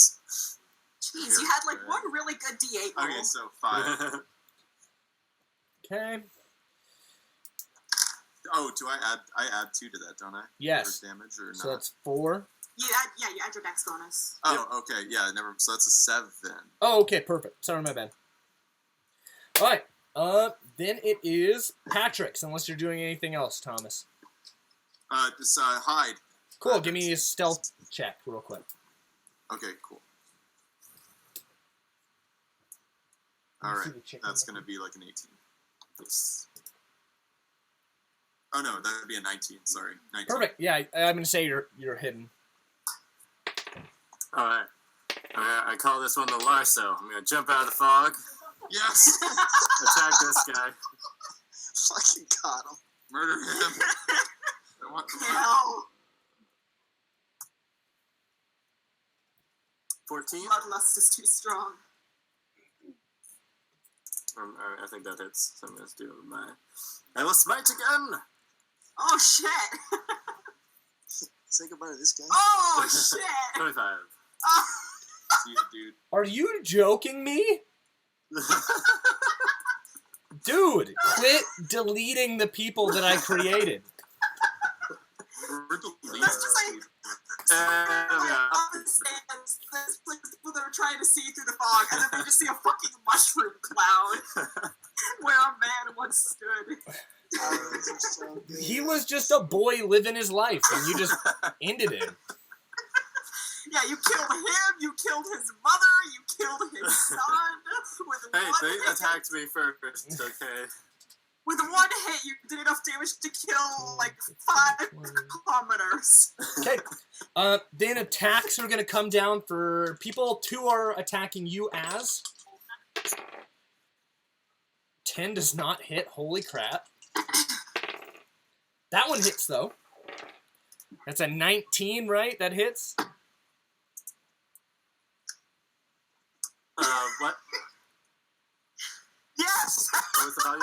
Jeez, you had like one really good D8 roll. Okay, so 5. Okay. Oh, do I add 2 to that, don't I? Yes. For damage or not? So that's 4. You add your dex bonus. Oh, okay, yeah, never. So that's a 7. Oh, okay, perfect. Sorry, my bad. All right. Then it is Patrick's, unless you're doing anything else, Thomas. Just hide. Cool. Give me a stealth check real quick. Okay, cool. All right, that's gonna be like an 18. Yes. Oh no, that would be a 19. Sorry, 19. Perfect. Yeah, I'm gonna say you're hidden. All right. I call this one the Larso. I'm gonna jump out of the fog. Yes. Attack this guy. Fucking got him. Murder him. I want Hell. 14. Bloodlust is too strong. I think that hits. So I'm gonna do my. I will smite again. Oh shit! Say goodbye to this guy. Oh shit! 25. Oh. See you, dude. Are you joking me? Dude, quit deleting the people that I created. We're deleting That's just like Yeah. up in the stands. There's like people that are trying to see through the fog, and then they just see a fucking mushroom cloud where a was just a boy living his life, and you just ended it. Yeah, you killed him, you killed his mother, you killed his son. With Hey, one they hit. attacked me first, okay? With one hit, you did enough damage to kill, like, 5 kilometers. Okay. Then attacks are going to come down for people. 2 are attacking you as. 10 does not hit. Holy crap. That one hits, though. That's a 19, right? That hits? What? Yes! What was the value?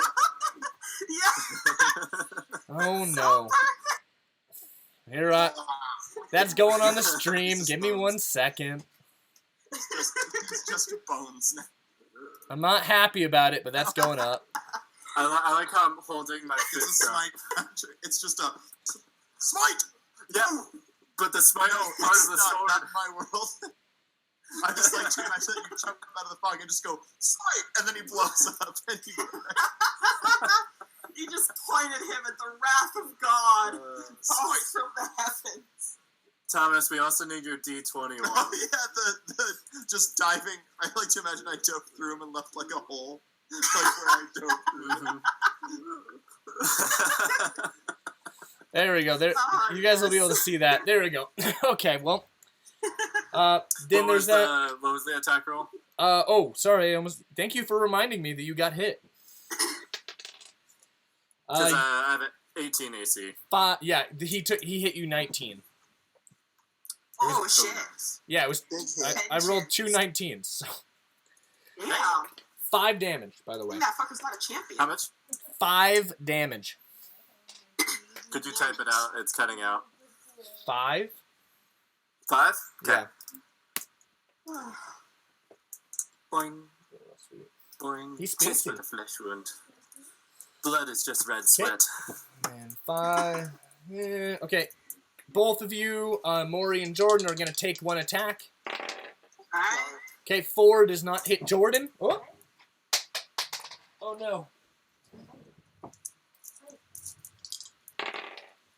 Yeah! Oh, no. Here, that's going on the stream. Give me 1 second. It's just bones now. I'm not happy about it, but that's going up. I like how I'm holding my It's a fist up. smite. It's just a smite. Yeah, but the smite is part of the It's sword. not my world. I just like to imagine that you jump out of the fog and just go smite, and then he blows up, and he. You just pointed him at the wrath of God. Smite. From the heavens. Thomas, we also need your D21. Oh yeah, the just diving. I like to imagine I dove through him and left like a hole, like where I dove through. There we go. There, Oh, you guys will be yes. able to see that. There we go. Okay, well. Then there's that. What was the attack roll? Oh, sorry. Thank you for reminding me that you got hit. Because I have an 18 AC. Yeah, he hit you 19. Oh, shit. Yeah, it was. Big hit. I rolled 2 19s. So Yeah. 5 damage, by the way. That fucker's not a champion. How much? 5 damage. Could you type it out? It's cutting out. 5? 5? Okay. Yeah. Boing. Boing. He's Tis spacey. for the flesh wound. Blood is just red sweat. And 5. Yeah, okay. Both of you, Morrie and Jordan, are going to take 1 attack. Alright. Okay, 4 does not hit Jordan. Oh, no.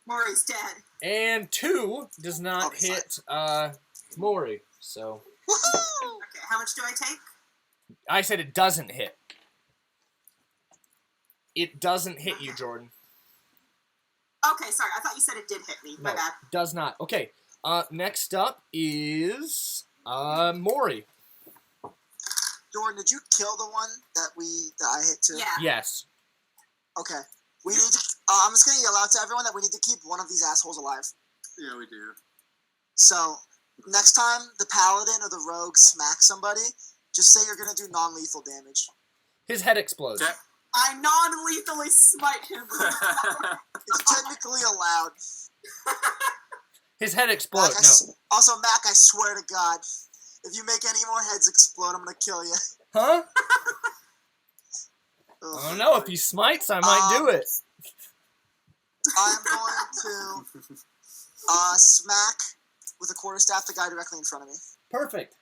Morrie's dead. And 2 does not Oh, sorry. hit Morrie. So Woohoo! Okay, how much do I take? I said it doesn't hit. It doesn't hit you, Jordan. Okay, sorry. I thought you said it did hit me. My No, bad. does not. Okay. Next up is Morrie. Jordan, did you kill the one that I hit too? Yeah. Yes. Okay. We need to. I'm just gonna yell out to everyone that we need to keep one of these assholes alive. Yeah, we do. So next time the paladin or the rogue smacks somebody, just say you're gonna do non-lethal damage. His head explodes. Okay. I non-lethally smite him. It's technically allowed. His head explodes. Mac, No. Also, Mac, I swear to God, if you make any more heads explode, I'm gonna kill you. Huh? Ugh. I don't know. If he smites, I might do it. I'm going to smack with a quarterstaff the guy directly in front of me. Perfect.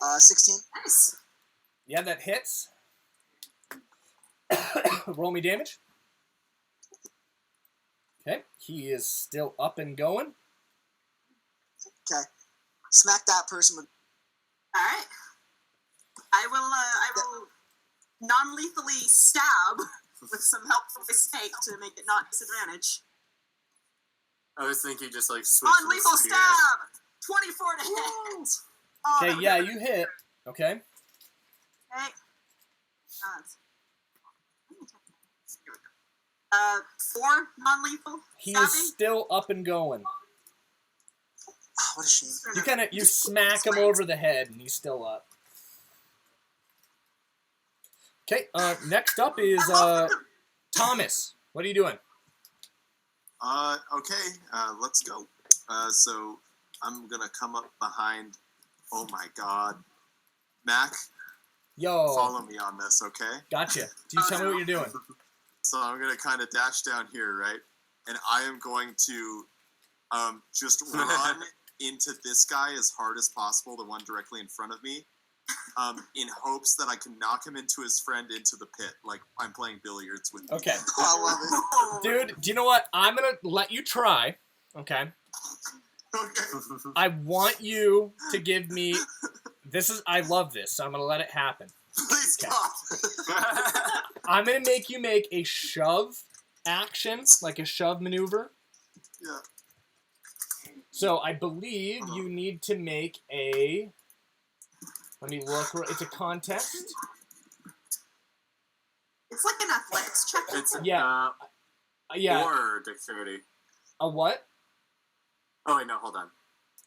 Uh, 16. Nice. Yeah, that hits. Roll me damage. Okay. He is still up and going. Okay. Smack that person with. Alright. I will non-lethally stab with some help from my snake to make it not disadvantage. I was thinking just like switch to the Non-lethal spear. stab! 24 to hit! Oh, Okay, no. yeah, you hit. Okay. Okay. Here we go. 4 non-lethal He stabbing. is still up and going. Ah, what a shame. You smack him over the head, and he's still up. Okay. Next up is Thomas. What are you doing? Okay, let's go. So I'm gonna come up behind. Oh my God, Mac, Yo. follow me on this, okay? Gotcha. You tell me what you're doing. So I'm gonna kind of dash down here, right? And I am going to just run into this guy as hard as possible, the one directly in front of me, in hopes that I can knock him into his friend into the pit, like I'm playing billiards with. Okay. I love it. Dude, do you know what? I'm going to let you try, okay? Okay. I want you to give me... I love this, so I'm going to let it happen. Please, Okay. God. I'm going to make you make a shove action, like a shove maneuver. Yeah. So I believe you need to make a... Let me look. It's a contest. It's like an athletics check. It's Yeah. Yeah. or dexterity. A what? Oh wait, no, hold on.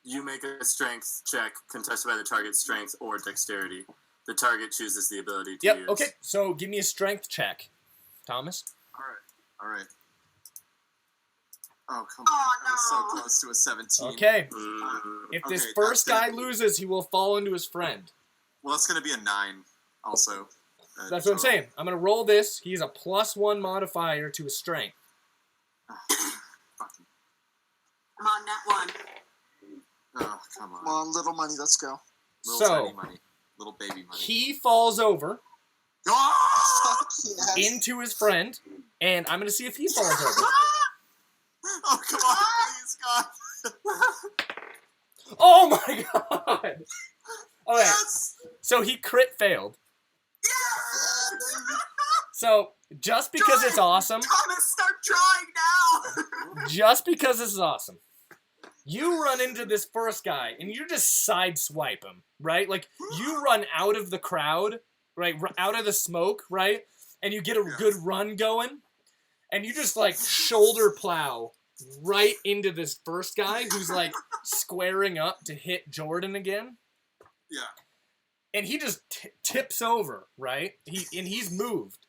You make a strength check contested by the target's strength or dexterity. The target chooses the ability to Yep. use. Okay. So give me a strength check, Thomas. All right. Oh, come on. Oh, I was so no. close to a 17. Okay. If Okay, this that's first gonna guy be- loses, he will fall into his friend. Well, that's going to be a 9 also. That's what I'm total. saying. I'm gonna roll this. He's a +1 modifier to his strength. Fucking- I'm on net 1. Oh, come on. Come on, little money, let's go. Little So- tiny money. Little baby money. He falls over Oh! Yes. into his friend, and I'm gonna see if he falls over. Oh, come on, please, God. Oh my god! Okay, Yes! so he crit failed. So just because it's awesome, Thomas, start drawing now. just because this is awesome, you run into this first guy and you just sideswipe him, right? Like you run out of the crowd, right? Out of the smoke, right? And you get a good run going, and you just like shoulder plow right into this first guy who's like squaring up to hit Jordan again. Yeah. And he just tips over, right? He's moved.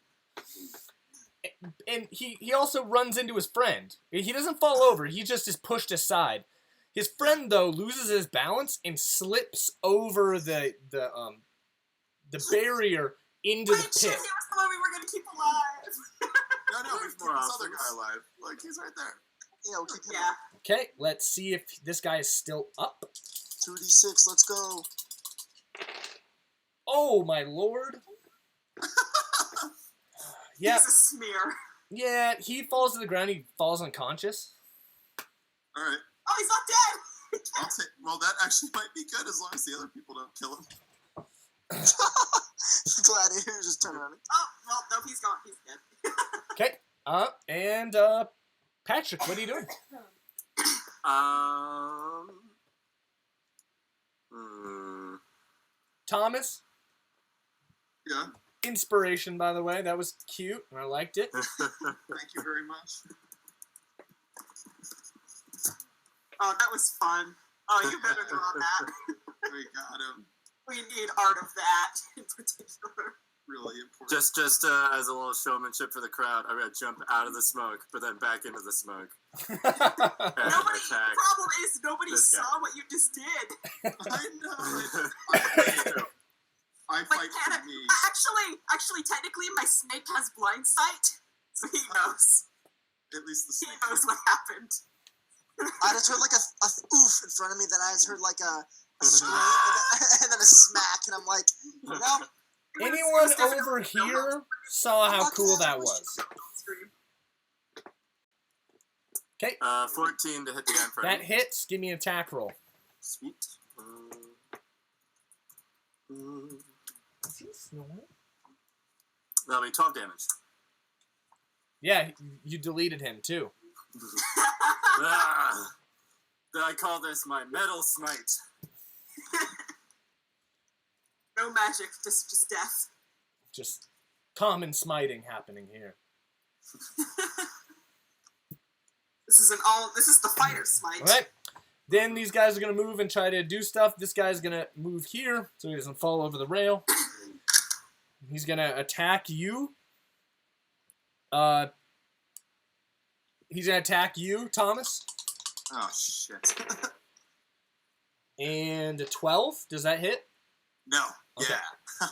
And he also runs into his friend. He doesn't fall over. He just is pushed aside. His friend, though, loses his balance and slips over the barrier into Wait, the shit, he pit. was the one we were going to keep alive. No, we keep more this other options. guy alive. Like, he's right there. Yeah, we'll keep him. Yeah. Okay, let's see if this guy is still up. 2d6, let's go. Oh, my lord. Yeah, He's a smear. yeah, he falls to the ground. He falls unconscious. All right. Oh, he's not dead. I'll take. Well, that actually might be good as long as the other people don't kill him. Gladiator just turn around. Oh, well, no, he's gone. He's dead. Okay, and Patrick, what are you doing? Thomas, Yeah. inspiration, by the way. That was cute, and I liked it. Thank you very much. Oh, that was fun. Oh, you better draw that. We got him. We need art of that in particular. Really important. Just as a little showmanship for the crowd, I'm gonna jump out of the smoke, but then back into the smoke. And Nobody. attack. The problem is nobody this guy. saw what you just did. I know. I But fight can for me. actually, technically, my snake has blind sight, so he knows. At least the He snake. knows what happened. I just heard like a oof in front of me, then I just heard like a scream and then a smack, and I'm like, you know, Anyone over here saw how cool that was. Okay, 14 to hit the end for that him. hits. Give me an attack roll. Sweet. Is he snoring? That'll be 12 damage. Yeah, you deleted him too. Ah, I call this my metal smite. No magic, just death. Just common smiting happening here. This is the fighter smite. All right. Then these guys are going to move and try to do stuff. This guy's going to move here so he doesn't fall over the rail. He's going to attack you. He's going to attack you, Thomas. Oh, shit. And a 12. Does that hit? No. Okay. Yeah.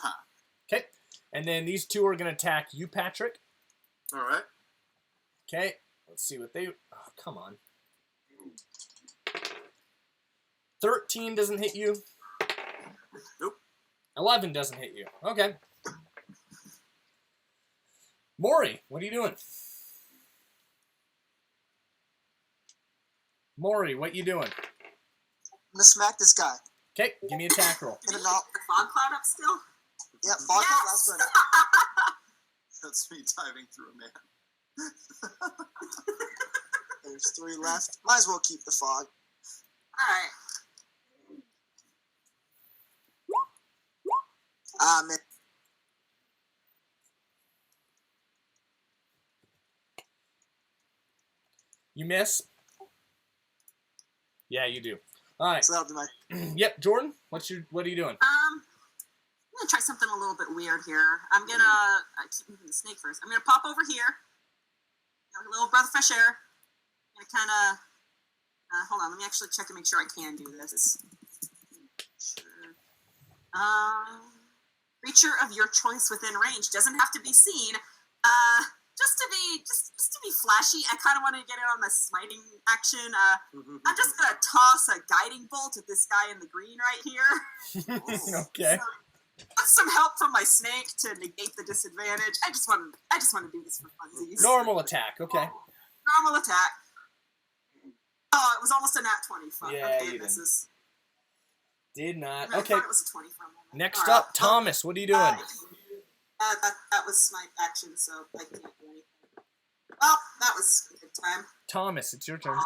Okay. And then these two are going to attack you, Patrick. All right. Okay. Let's see what they... Oh, come on. 13 doesn't hit you. Nope. 11 doesn't hit you. Okay. Morrie, what are you doing? Morrie, what you doing? I'm gonna smack this guy. Okay, give me an attack roll. Did you keep the fog cloud up still? Yep, fog cloud, that's Yes! right. That's me diving through a man. There's 3 left. Might as well keep the fog. Alright. Man. You miss? Yeah, you do. All right. So that'll be my. Yep, Jordan, what are you doing? I'm gonna try something a little bit weird here. I'm gonna keep moving the snake first. I'm gonna pop over here. A little breath of fresh air. I'm gonna kind of hold on. Let me actually check to make sure I can do this. Sure. Creature of your choice within range doesn't have to be seen. Just to be flashy, I kind of want to get in on the smiting action. I'm just gonna toss a guiding bolt at this guy in the green right here. Okay. So, with some help from my snake to negate the disadvantage. I just want to do this for funsies. Normal attack. Okay. Normal attack. Oh, it was almost a nat 20. Fuck. Yeah, okay, you misses. Did not. I Okay. thought it was a 20 for a moment. Next All right. up, Thomas. What are you doing? That was my action, so I can't do anything. Well, that was a good time. Thomas, it's your turn.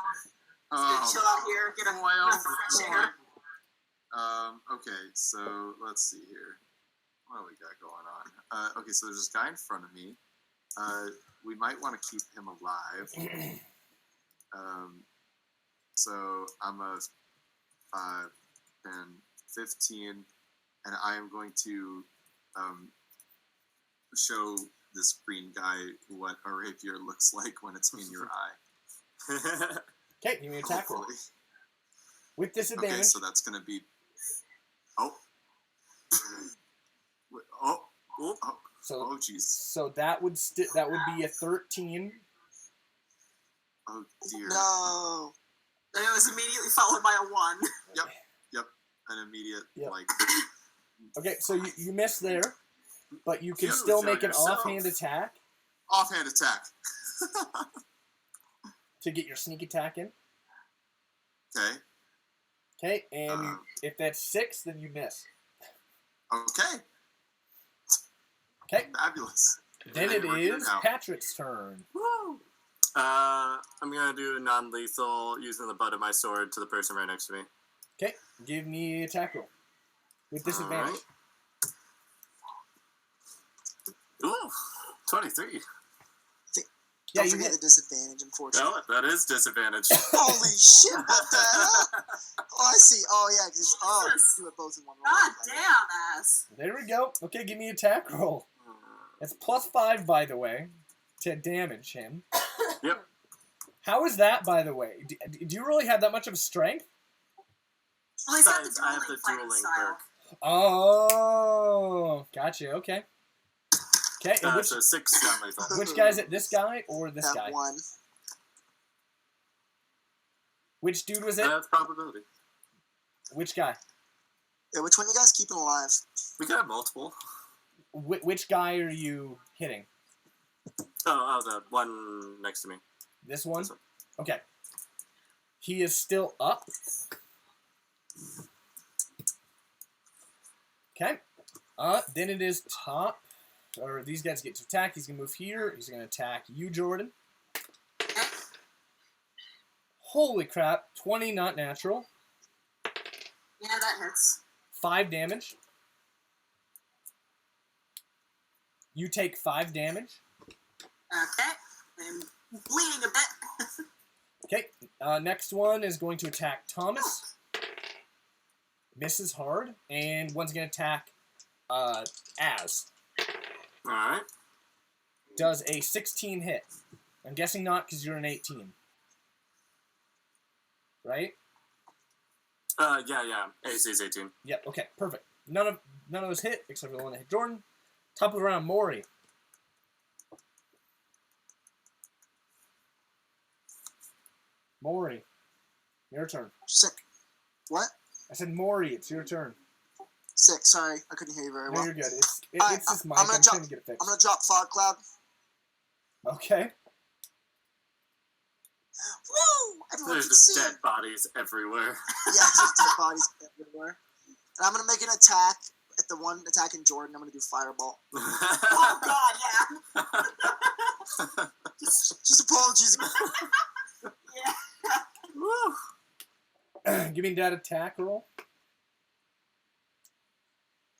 Just chill out here, get a breath of fresh air. Okay, so let's see here. What do we got going on? Okay, so there's this guy in front of me. We might want to keep him alive. So I'm a 5, 10, 15, and I am going to show this green guy what a rapier looks like when it's in your eye. Okay, give me an attack roll. Hopefully. With disadvantage. Okay, so that's going to be... Oh, jeez. So that would be a 13. Oh, dear. No. And it was immediately followed by a 1. Yep. An immediate, Yep. like... Okay, so you missed there, but you can You still tell make an yourself. offhand attack Offhand attack. to get your sneak attack in. Okay. Okay, and if that's 6, then you miss. Okay. Okay. Fabulous. Then it We're here is now. Patrick's turn. Woo! I'm gonna do non-lethal using the butt of my sword to the person right next to me. Okay, give me an attack roll. With disadvantage. Right. Ooh, 23. Yeah, Don't you forget hit. the disadvantage, unfortunately. No, that is disadvantage. Holy shit, what the hell? Oh, I see. Oh, yeah, because you do it both in one roll. God damn, ass. There we go. Okay, give me an attack roll. It's +5, by the way, to damage him. Yep. How is that, by the way? Do you really have that much of strength? Well, he's got the Besides, I have the fighting dueling style. perk. Oh, gotcha. Okay. Okay, and which, So 6 non-lethal. which guy is it? This guy or this That guy? one. Which dude was it? That's probability. Which guy? Yeah, which one you guys keeping alive? We could have multiple. Which guy are you hitting? Oh, the one next to me. This one? This one. Okay. He is still up. Okay. Then it is top. Or these guys get to attack. He's going to move here. He's going to attack you, Jordan. Holy crap. 20, not natural. Yeah, that hurts. 5 damage. You take 5 damage. Okay. I'm bleeding a bit. Okay. Next one is going to attack Thomas. Misses hard. And one's going to attack Az. Alright. Does a 16 hit. I'm guessing not because you're an 18. Right? Yeah. AC is 18. Yep, okay, perfect. None of those hit except for the one that hit Jordan. Top of the round, Morrie. Morrie. Your turn. Sick. What? I said Morrie, it's your turn. 6. Sorry, I couldn't hear you very No, well. you're good. It's Alright, this mic. I'm I'm gonna trying to get it fixed. I'm gonna drop Fog Cloud. Okay. Woo! Everyone There's can just see dead him. bodies everywhere. Yeah, it's just dead bodies everywhere. And I'm gonna make an attack at the one attacking Jordan. I'm gonna do Fireball. Oh God, yeah. Just apologies. Yeah. Give me that attack roll.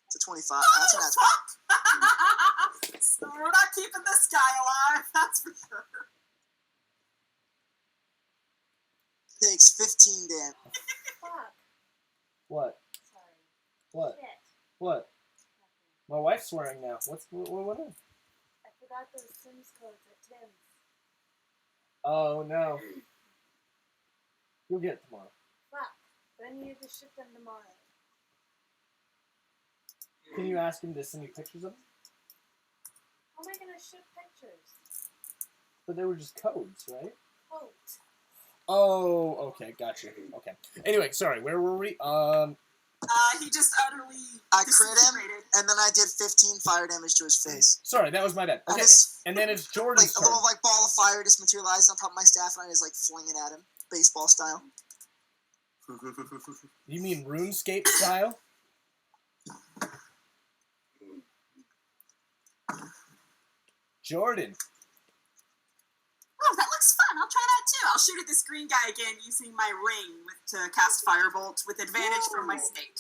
It's a 25. That's an So we're not keeping this guy alive, that's for sure. takes 15 damage. Fuck. What? Sorry. What? Shit. What? My wife's swearing now. What? I forgot those Sims codes at Tim's. Oh no. You'll get it tomorrow. Fuck. But I needed to ship them tomorrow. Can you ask him to send you pictures of them? How am I gonna ship pictures? But they were just codes, right? Quote. Oh, okay, gotcha. Okay. Anyway, sorry, where were we? He just utterly I crit him, disintegrated. and then I did 15 fire damage to his face. Sorry, that was my bad. And Okay, it's and then it's like Jordan's a turn. little like ball of fire just materialized on top of my staff, and I just like fling it at him, baseball style. You mean RuneScape style? Jordan. Oh, that looks fun. I'll try that too. I'll shoot at this green guy again using my ring to cast Firebolt with advantage from my stake.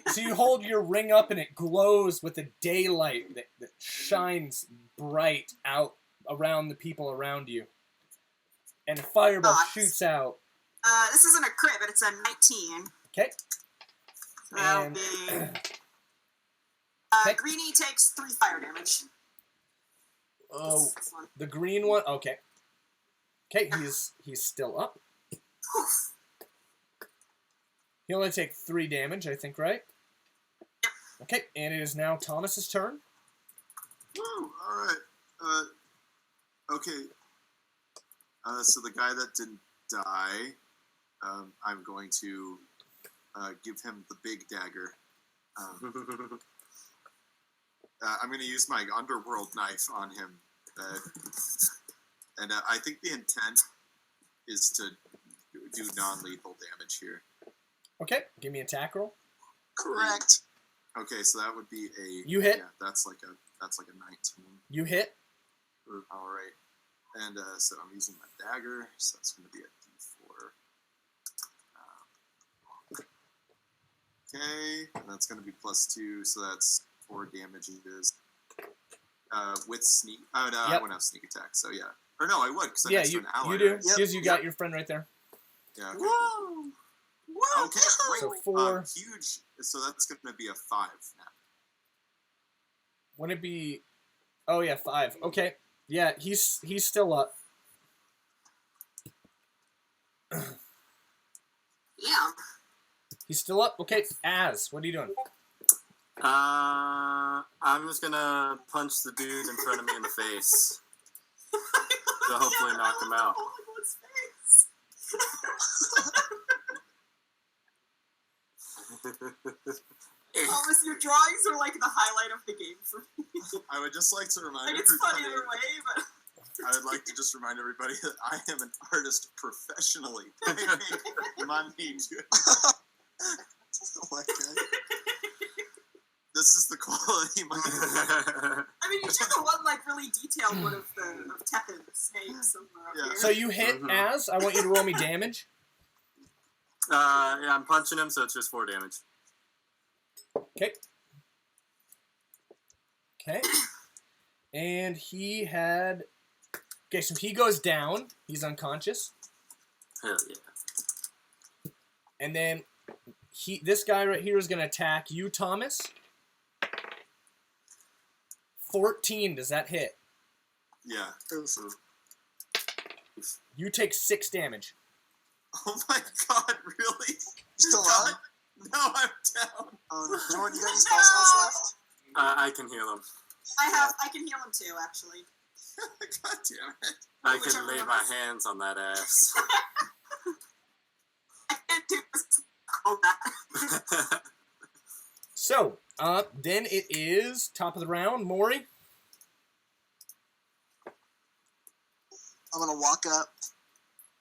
So you hold your ring up and it glows with a daylight that shines bright out around the people around you. And a fireball shoots out. This isn't a crit, but it's a 19. Okay. So that'll And- be... Okay. Greenie takes 3 fire damage. Oh, This one. the green one. Okay. Okay, he's still up. Oof. He'll only take 3 damage, I think, right? Okay, and it is now Thomas's turn. Woo! All right. Okay. So the guy that didn't die, I'm going to give him the big dagger. I'm going to use my underworld knife on him, and I think the intent is to do non-lethal damage here. Okay, give me an attack roll. Correct. Okay, so that would be a You hit. Yeah, that's like a 19. You hit. All right, and so I'm using my dagger, so that's going to be a D4. Okay, and that's going to be +2, so that's 4 damages. With sneak. Oh no, I Yep. wouldn't have sneak attack. So yeah, or no, I would because I'm Yeah, next to you an ally. you do. right? Yep. Because you got your friend right there. Yeah. Okay. Woo! Woo! Okay, great. So 4. Huge. So that's going to be a 5 now. Wouldn't it be? Oh yeah, 5. Okay. Yeah, he's still up. Yeah. He's still up. Okay, Az, what are you doing? I'm just gonna punch the dude in front of me in the face. So hopefully knock him out. Thomas, your drawings are like the highlight of the game for me. I would just like to remind Like, it's fun everybody. either way, but... I would like to just remind everybody that I am an artist professionally. Money, dude. Like that. This is the quality my. I mean, you took the one, like, really detailed one of Teppan's snakes. Yeah. So you hit Az. I want you to roll me damage. Yeah, I'm punching him, so it's just 4 damage. Okay. Okay. And he had. Okay, so he goes down. He's unconscious. Hell yeah. And then this guy right here is going to attack you, Thomas. 14. Does that hit? Yeah. You take 6 damage. Oh my god, really? You still God. up? No, I'm down. Jordan, you got any spell slots left? I can heal him. I can heal him too, actually. God damn it. I can lay my hands on that ass. I can't do this. Oh, that. So, then it is top of the round, Morrie. I'm gonna walk up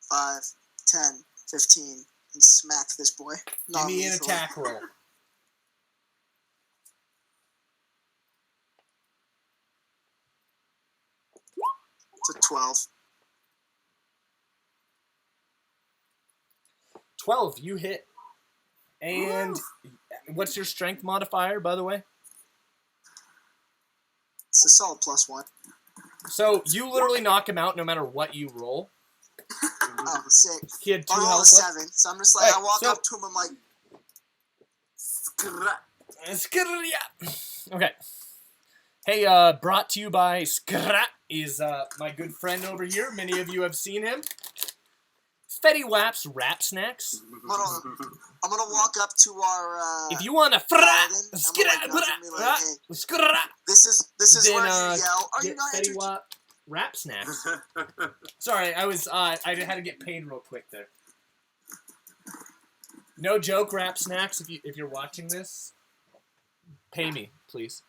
5, 10, 15, and smack this boy. Give me an Non-lethally. attack roll. It's a 12. 12, you hit. And what's your strength modifier, by the way? It's a solid +1. So you literally knock him out no matter what you roll. Oh, sick. He had 2 I roll a health left. 7, so I'm just like, Hey, I walk so- up to him, I'm like, Okay. Hey, brought to you by Skrat is my good friend over here. Many of you have seen him. Fetty Wap's Rap Snacks. I'm gonna walk up to our, If you want to paladin, I'm gonna, like, nudge him and be like, hey, this is then where you yell, are you get not Fetty entertained? Wap Rap Snacks. Sorry, I had to get paid real quick there. No joke, Rap Snacks. If you're watching this, pay me, please.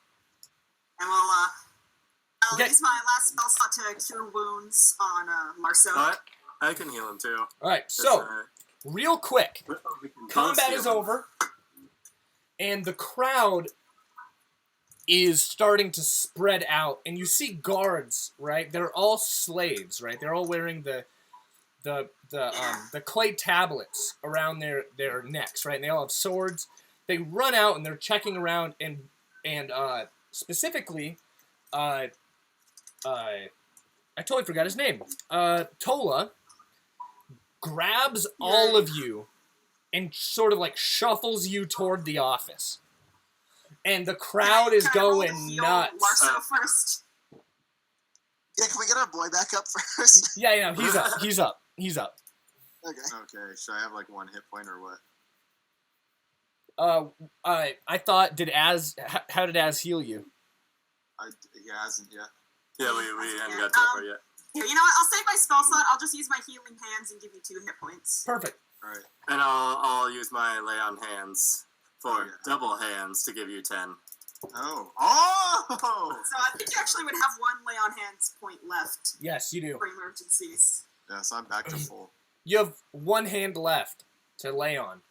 And I'll Okay. use my last spell slot to cure wounds on Marceau. But I can heal him too. All right, so real quick, We can both combat heal is him. over, and the crowd is starting to spread out, and you see guards, right? They're all slaves, right? They're all wearing the clay tablets around their necks, right? And they all have swords. They run out and they're checking around, and specifically, I totally forgot his name. Tola grabs all of you and sort of like shuffles you toward the office. And the crowd is Can I roll to going heal nuts. Marceau first. Yeah, can we get our boy back up first? Yeah, he's up. He's up. Okay. Okay, should I have like 1 hit point or what? I thought, how did Az heal you? He hasn't yet. Yeah, we haven't got to that part yet. Here, you know what? I'll save my spell slot. I'll just use my healing hands and give you 2 hit points. Perfect. All right. And I'll use my lay on hands for Yeah. double hands to give you 10. Oh! So I think you actually would have 1 lay on hands point left Yes, you do. for emergencies. Yes, I'm back to full. You have 1 hand left to lay on.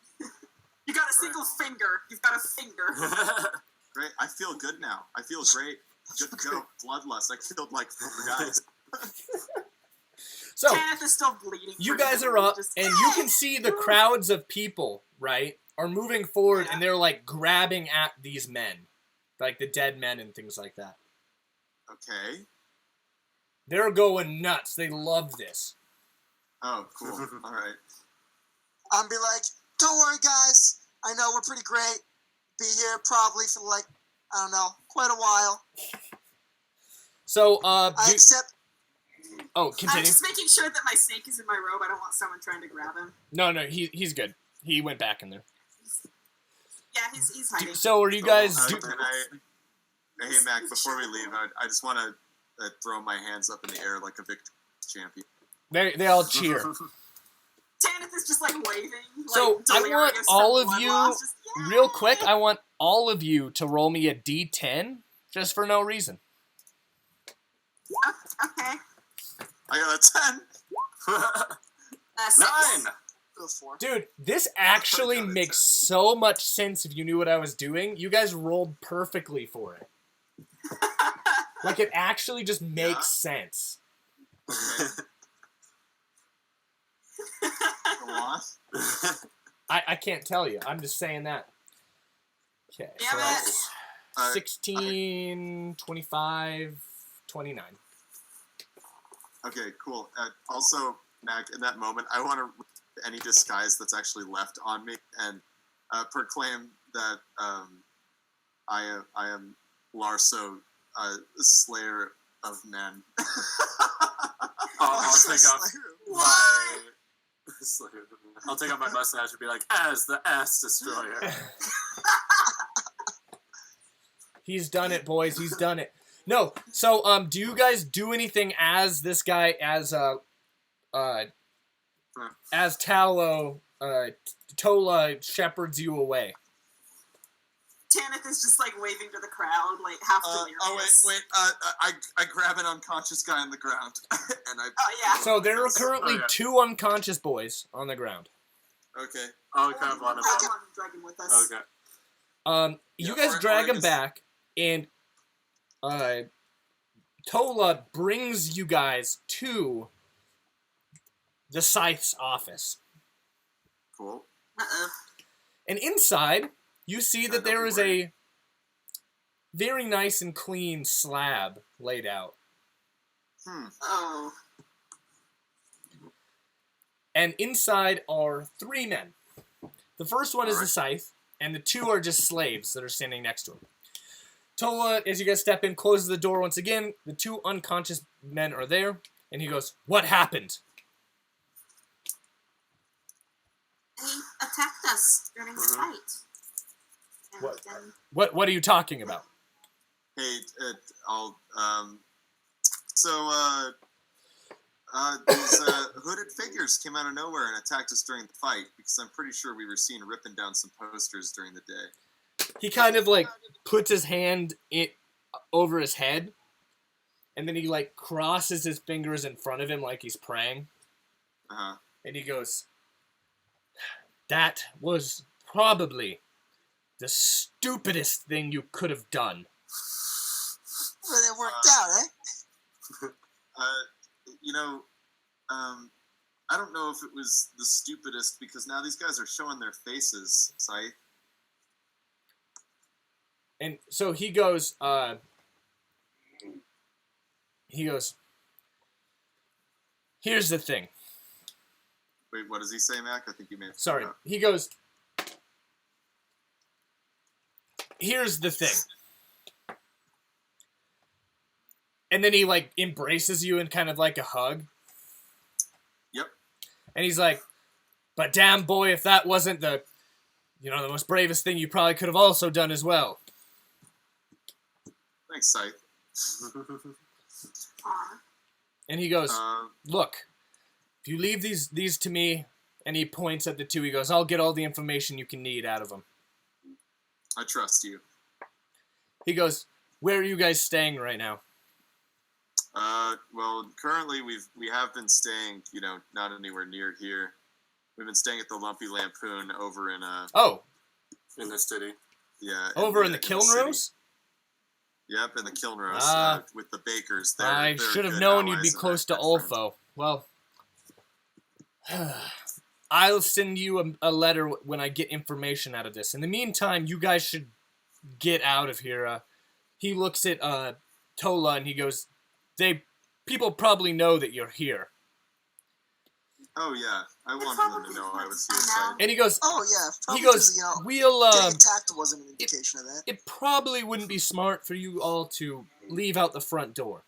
You got a single finger. You've got a finger. Great. I feel good now. I feel great. Good to go. Bloodlust. I killed like 4 guys. So, Tanith is still bleeding. you pretty guys are heavily, up, just- and you can see the crowds of people, right, are moving forward, and they're, like, grabbing at these men. Like, the dead men and things like that. Okay. They're going nuts. They love this. Oh, cool. All right. I'm be like, don't worry, guys. I know we're pretty great. Be here probably for like, I don't know, quite a while. So, I accept. oh, I'm continue. just making sure that my snake is in my robe. I don't want someone trying to grab him. No, he's good. He went back in there. Yeah, he's hiding. So, are you guys... Hey, Mac, before we leave, I just want to throw my hands up in the air like a victory champion. They all cheer. Tanith is just like waving. So, like, I want delirious all from of blood you, loss, just, "Yay!" real quick, I want all of you to roll me a d10, just for no reason. Okay. I got a 10. 6. 9! Go for. Dude, this actually makes so much sense if you knew what I was doing. You guys rolled perfectly for it. Like, it actually just makes sense. Okay. Go on. I can't tell you. I'm just saying that. Okay, so Damn it. that's All right. 16, 25, 29. Okay, cool. Also, Mac, in that moment, I want to remove any disguise that's actually left on me and proclaim that I am Larso, Slayer of Men. I'll take off Why? I'll take off my mustache and be like, as the ass destroyer. He's done it, boys. He's done it. No, so do you guys do anything as this guy as Tola shepherds you away? Tanith is just like waving to the crowd, like half delirious. I grab an unconscious guy on the ground, and I. Oh yeah. So there are currently 2 unconscious boys on the ground. Okay. Oh, we kind of want to. Drag him with us. Okay. You guys drag him back, and Tola brings you guys to the Scythe's office. Cool. And inside, you see that there is a very nice and clean slab laid out. Oh. And inside are 3 men. The first one is the Scythe, and the 2 are just slaves that are standing next to him. Tola, as you guys step in, closes the door once again. The 2 unconscious men are there, and he goes, "What happened?" They attacked us during the fight. And What are you talking about? Hey, these hooded figures came out of nowhere and attacked us during the fight, because I'm pretty sure we were seen ripping down some posters during the day. He kind of like puts his hand over his head, and then he like crosses his fingers in front of him like he's praying. And he goes, "That was probably the stupidest thing you could have done." Well, it worked out, eh? I don't know if it was the stupidest, because now these guys are showing their faces, Scythe. And so he goes, "Here's the thing." Wait, what does he say, Mac? I think you may have... Sorry. He goes, "Here's the thing." And then he, like, embraces you in kind of like a hug. Yep. And he's like, "But damn, boy, if that wasn't the most bravest thing you probably could have also done as well." Thanks, Scythe. And he goes, "Look, if you leave these to me," and he points at the 2, he goes, "I'll get all the information you can need out of them." I trust you. He goes, "Where are you guys staying right now?" Well, currently we have been staying, not anywhere near here. We've been staying at the Lumpy Lampoon over in in the city. Yeah. Over in the kiln rooms? Yep, in the kiln rooms with the bakers. I should have known you'd be close to Ulfo. Well, I'll send you a letter when I get information out of this. In the meantime, you guys should get out of here. He looks at Tola and he goes, people probably know that you're here." Oh yeah, I wanted them to know I was here. So. And he goes, "Oh yeah." He goes, "We'll getting attacked wasn't an indication of that." It probably wouldn't be smart for you all to leave out the front door."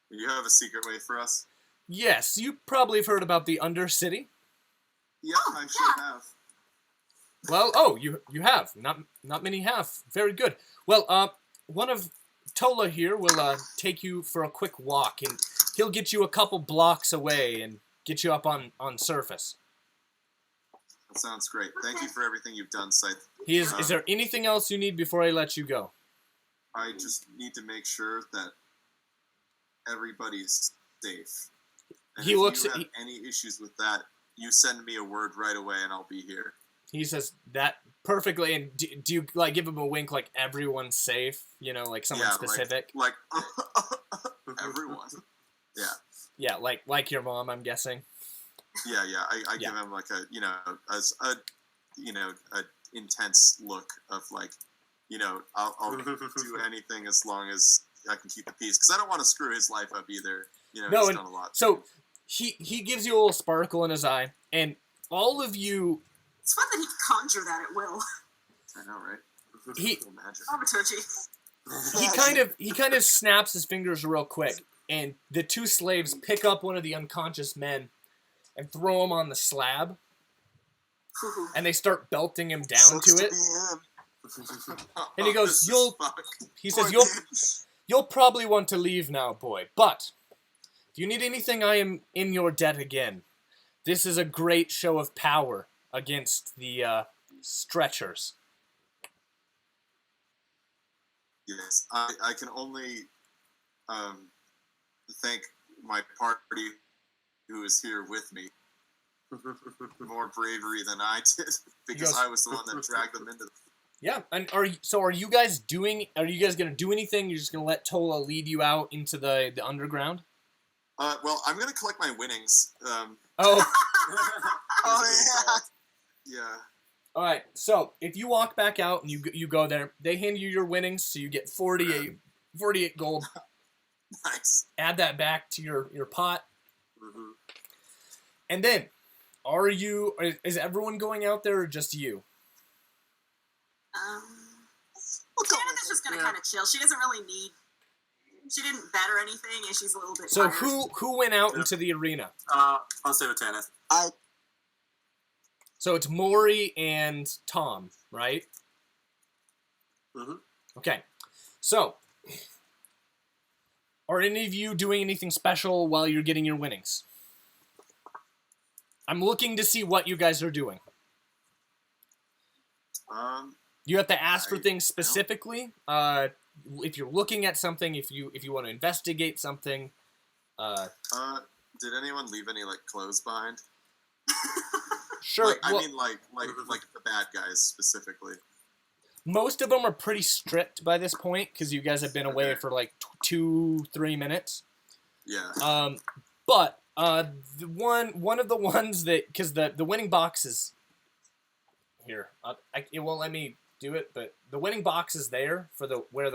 You have a secret way for us? Yes, you probably have heard about the Undercity. Yep, I sure have. Well, you have. Not many have. Very good. Well, one of Tola here will take you for a quick walk, and he'll get you a couple blocks away and get you up on surface. That sounds great. Thank you for everything you've done, Scythe. Is there anything else you need before I let you go? I just need to make sure that everybody's safe. And He if looks you at- have any issues with that, you send me a word right away and I'll be here. He says that perfectly, and do you like give him a wink like everyone's safe? Like someone specific? Like everyone. Yeah. Yeah, like your mom, I'm guessing. Yeah. I give him like a intense look of like, I'll do anything as long as I can keep the peace, because I don't want to screw his life up either. He's done a lot. So he gives you a little sparkle in his eye, and all of you. It's fun that he can conjure that at will. I know, right? Magic. Thaumaturgy. He kind of snaps his fingers real quick, and the 2 slaves pick up one of the unconscious men and throw him on the slab, and they start belting him down to it. And he goes, "You'll probably want to leave now, boy, but if you need anything, I am in your debt again. This is a great show of power against the stretchers." Yes, I can only thank my party who is here with me. More bravery than I did, because I was the one that dragged them into. Yeah, and are you guys gonna do anything? You're just gonna let Tola lead you out into the underground? Well, I'm gonna collect my winnings. Oh. Oh Yeah. All right. So if you walk back out and you go there, they hand you your winnings, so you get 48 gold. Nice. Add that back to your pot, Mm-hmm. and then is everyone going out there or just you? Tanith is just gonna kind of chill. She doesn't really need. She didn't bet or anything, and she's a little bit. So tired. who went out into the arena? I'll stay with Tanith. So it's Morrie and Tom, right? Mm-hmm. Okay. So, are any of you doing anything special while you're getting your winnings? I'm looking to see what you guys are doing. You have to ask for things specifically. If you're looking at something, if you want to investigate something. Did anyone leave any clothes behind? Sure. I mean, like the bad guys specifically. Most of them are pretty stripped by this point because you guys have been away for 2-3 minutes. Yeah. But the one of the ones that, because the winning box is here. It won't let me do it, but the winning box is there for where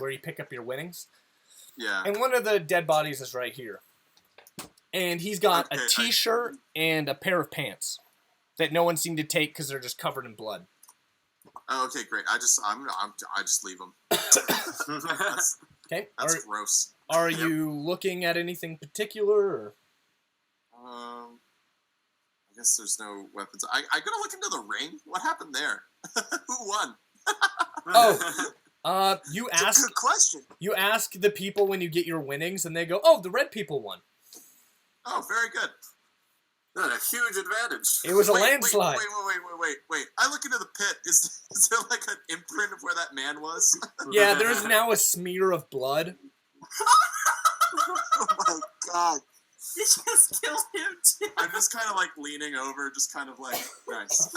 you pick up your winnings. Yeah. And one of the dead bodies is right here. And he's got a t-shirt and a pair of pants that no one seemed to take because they're just covered in blood. Oh, okay, great. I just leave them. Okay. That's gross. Are you looking at anything particular? Or? I guess there's no weapons. I gotta look into the ring. What happened there? Who won? You That's ask. a good question. You ask the people when you get your winnings, and they go, "Oh, the red people won." Oh, very good. That's a huge advantage. It was a landslide. Wait. I look into the pit. Is there an imprint of where that man was? Yeah, there's now a smear of blood. Oh my god. You just killed him too. I'm just kind of leaning over, just kind of nice.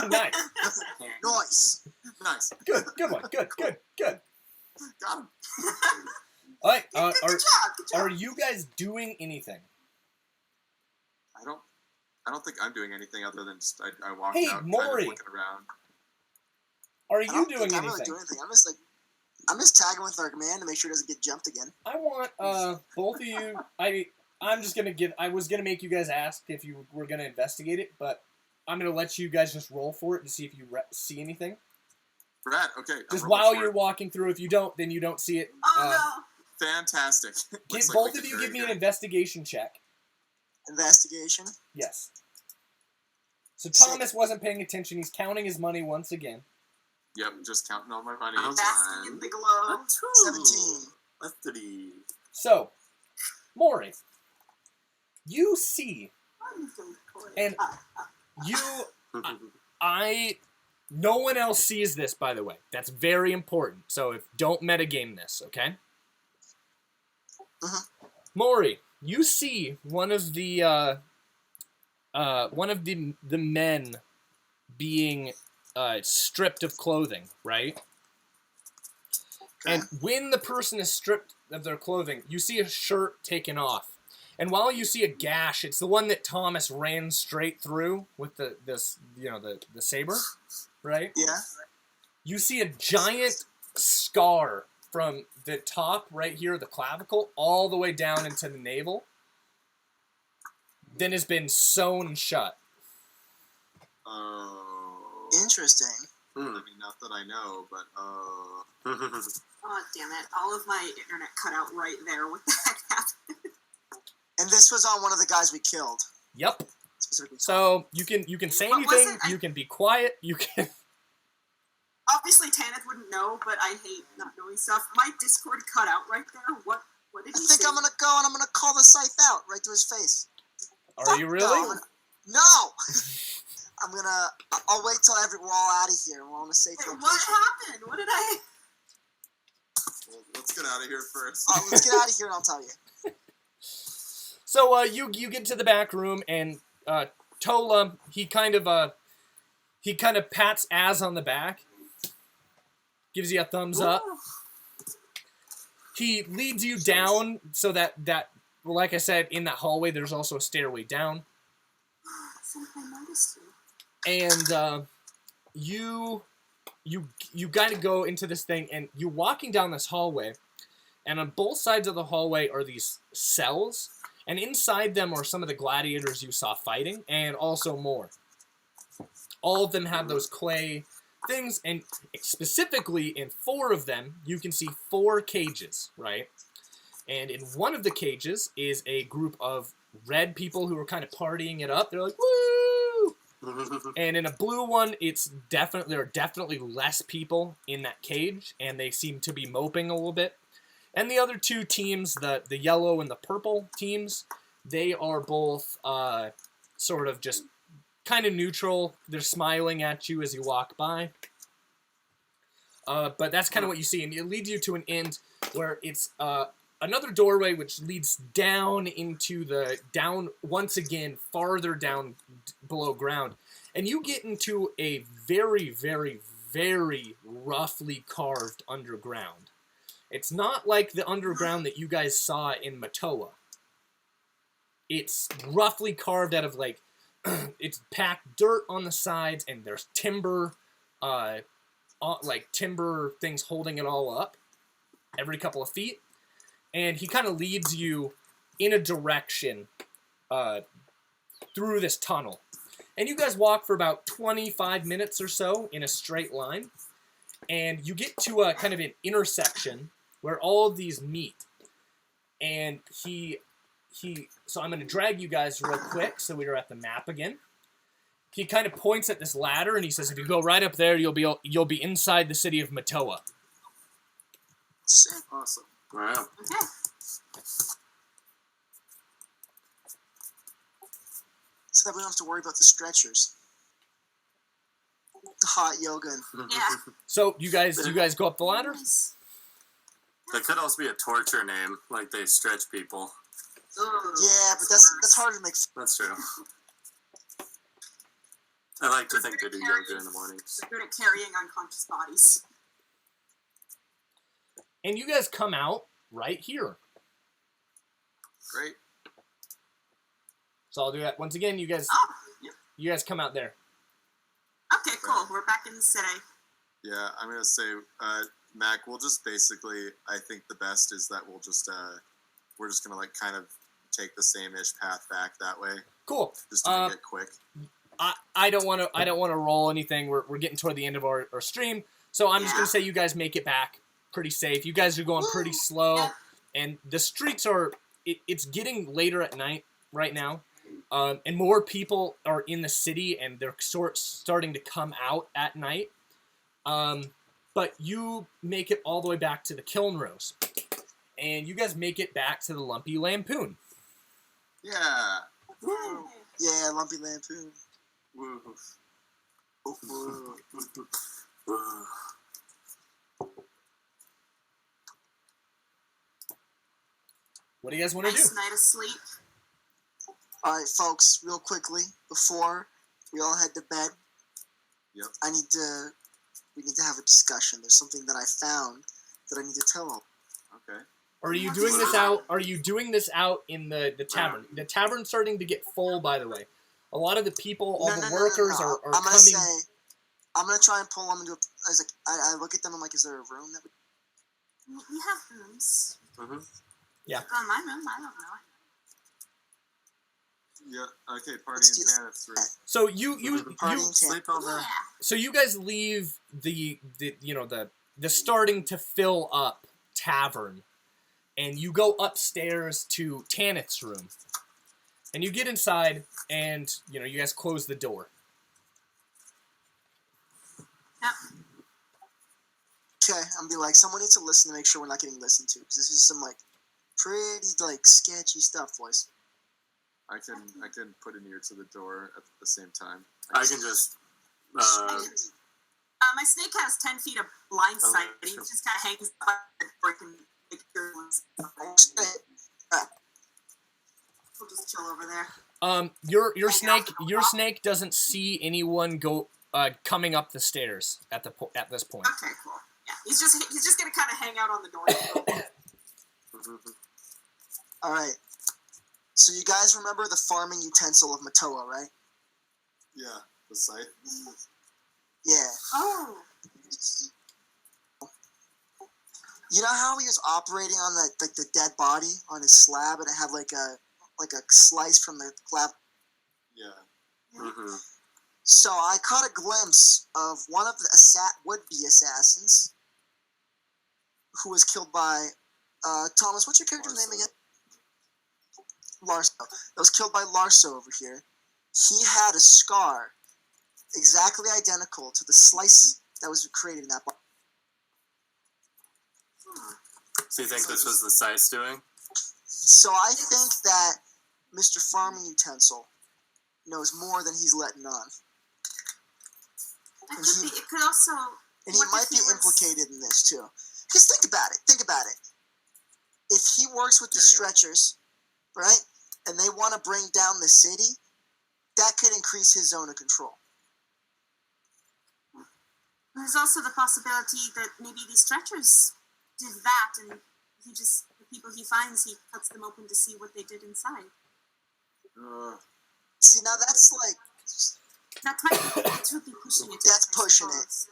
Nice. Nice. Good one. Good. Got him. All right. Good job. Are you guys doing anything? I don't think I'm doing anything other than just I walked out, Morrie. kind of looking around. Are I you don't doing think anything? I'm really doing anything. I'm just tagging with our man to make sure he doesn't get jumped again. I want both of you. I was gonna make you guys ask if you were gonna investigate it, but I'm gonna let you guys just roll for it to see if you see anything. Brad, okay. Just while you're walking through. If you don't, then you don't see it. Oh no. Fantastic. Both of you give me an investigation check. Investigation? Yes. So Thomas wasn't paying attention. He's counting his money once again. Yep, just counting all my money. Basking in the glow. 17. That's 3. So, Morrie, you see, and no one else sees this, by the way. That's very important. So don't metagame this, okay? Morrie, you see one of the men being stripped of clothing, right? Okay. And when the person is stripped of their clothing, you see a shirt taken off. And while you see a gash, it's the one that Thomas ran straight through with the saber, right? Yeah. You see a giant scar from the top right here, the clavicle, all the way down into the navel. Then has been sewn shut. Oh. Interesting. I mean, not that I know, but Oh damn it! All of my internet cut out right there. What the heck happened? And this was on one of the guys we killed. Yep. Specifically. So you can say What was anything. it? You can be quiet. You can. Obviously, Tanith wouldn't know, but I hate not knowing stuff. My Discord cut out right there. What did I he think say? I'm gonna go and I'm gonna call the scythe out right to his face. Are you really? No! I'll wait till we're all out of here. We're all in a safe Wait, location. what happened? What did I... Well, let's get out of here first. Let's get out of here and I'll tell you. So you get to the back room and Tola he kind of pats Az on the back, gives you a thumbs up. He leads you down so that well, like I said, in that hallway there's also a stairway down. And you gotta go into this thing, and you're walking down this hallway, and on both sides of the hallway are these cells, and inside them are some of the gladiators you saw fighting, and also more. All of them have those clay things, and specifically in 4 of them, you can see 4 cages, right? And in one of the cages is a group of red people who are kind of partying it up. They're like, woo! And in a blue one, there are definitely less people in that cage, and they seem to be moping a little bit. And the other 2 teams, the yellow and the purple teams, they are both sort of just kind of neutral. They're smiling at you as you walk by. But that's kind of what you see, and it leads you to an end where it's another doorway which leads down into once again, farther down below ground. And you get into a very, very, very roughly carved underground. It's not like the underground that you guys saw in Matoa. It's roughly carved out of, like, it's packed dirt on the sides, and there's timber, timber things holding it all up every couple of feet. And he kind of leads you in a direction through this tunnel. And you guys walk for about 25 minutes or so in a straight line. And you get to a kind of an intersection where all of these meet. And so I'm going to drag you guys real quick so we're at the map again. He kind of points at this ladder and he says, if you go right up there, you'll be inside the city of Matoa. Sick. Awesome. Wow. Okay. So that we don't have to worry about the stretchers. The hot yoga. Yeah. So you guys go up the ladder? Nice. That could also be a torture name, like they stretch people. Yeah, but that's hard to make. That's true. I like to think they do yoga in the mornings. They're good at carrying unconscious bodies. And you guys come out right here. Great. So I'll do that once again. You guys come out there. Okay, cool. We're back in the city. Yeah, I'm gonna say, Mac. We'll just basically. I think the best is that we're just gonna like kind of take the same-ish path back that way. Cool. Just to make it quick. I don't want to roll anything. We're getting toward the end of our stream, so I'm just gonna say you guys make it back pretty safe. You guys are going pretty slow, and the streets are. It's getting later at night right now, and more people are in the city, and they're starting to come out at night. But you make it all the way back to the Kiln Rose, and you guys make it back to the Lumpy Lampoon. Yeah. Woo. Yeah, Lumpy Lampoon. Woo. What do you guys want to do? Nice night of sleep. All right, folks, real quickly before we all head to bed. Yep. We need to have a discussion. There's something that I found that I need to tell them. Okay. Are you doing this out? Are you doing this out in the tavern? The tavern's starting to get full, by the way. A lot of the people, all the workers are I'm gonna coming. I'm gonna try and pull them into. I look at them. I'm like, is there a room that would? We have rooms. Mm-hmm. Yeah. My room, I don't know. Yeah. Okay. Party Let's in do Tanith's room. So you Sleep over. Yeah. so you guys leave the starting to fill up tavern, and you go upstairs to Tanith's room, and you get inside, and you guys close the door. Yep. Okay, I'm gonna be like, someone needs to listen to make sure we're not getting listened to, because this is some like pretty like sketchy stuff, boys. I can put an ear to the door at the same time. I can just My snake has 10 feet of blind sight, and he just kind of hangs up where he can make sure we'll just chill over there. Your snake doesn't see anyone go coming up the stairs at this point. Okay, cool. Yeah, he's just gonna kind of hang out on the door. All right. So you guys remember the farming utensil of Matoa, right? Yeah, the scythe. Yeah. Oh. You know how he was operating on the dead body on his slab, and it had like a slice from the clav. Yeah. Mm-hmm. So I caught a glimpse of one of the would-be assassins who was killed by Thomas. What's your character's name again? Larso. That was killed by Larso over here. He had a scar exactly identical to the slice that was created in that body. So you think this was the Scythe doing? So I think that Mr. Farming Utensil knows more than he's letting on. That could be. It could also. And he might be implicated in this too. Because think about it. If he works with the stretchers, right, and they want to bring down the city, that could increase his zone of control. There's also the possibility that maybe these stretchers did that, and the people he finds, he cuts them open to see what they did inside. See, now that's like... That's really pushing it. That's pushing it.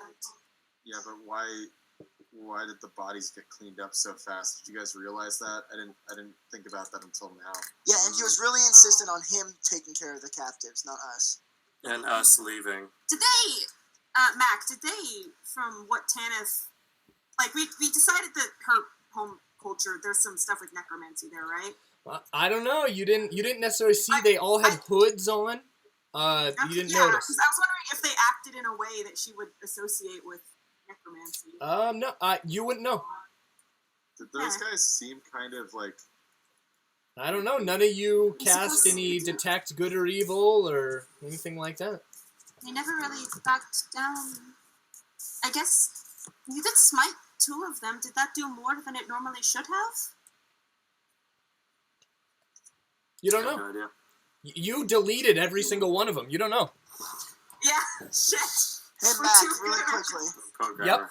Yeah, but why did the bodies get cleaned up so fast? Did you guys realize that? I didn't think about that until now. Yeah, and he was really insistent on him taking care of the captives, not us. And us leaving. Did they, Mac, from what Tanith, like, we decided that her home culture, there's some stuff with necromancy there, right? I don't know. You didn't necessarily see they all had hoods on. You didn't notice. Because I was wondering if they acted in a way that she would associate with necromancy. No, you wouldn't know. Did those guys seem kind of like... I don't know. None of you cast any detect good or evil or anything like that. They never really backed down. I guess you did smite 2 of them. Did that do more than it normally should have? You don't I have know. no idea. You deleted every single one of them. You don't know. Yeah, shit. Hey, Mac, really quickly. Yep.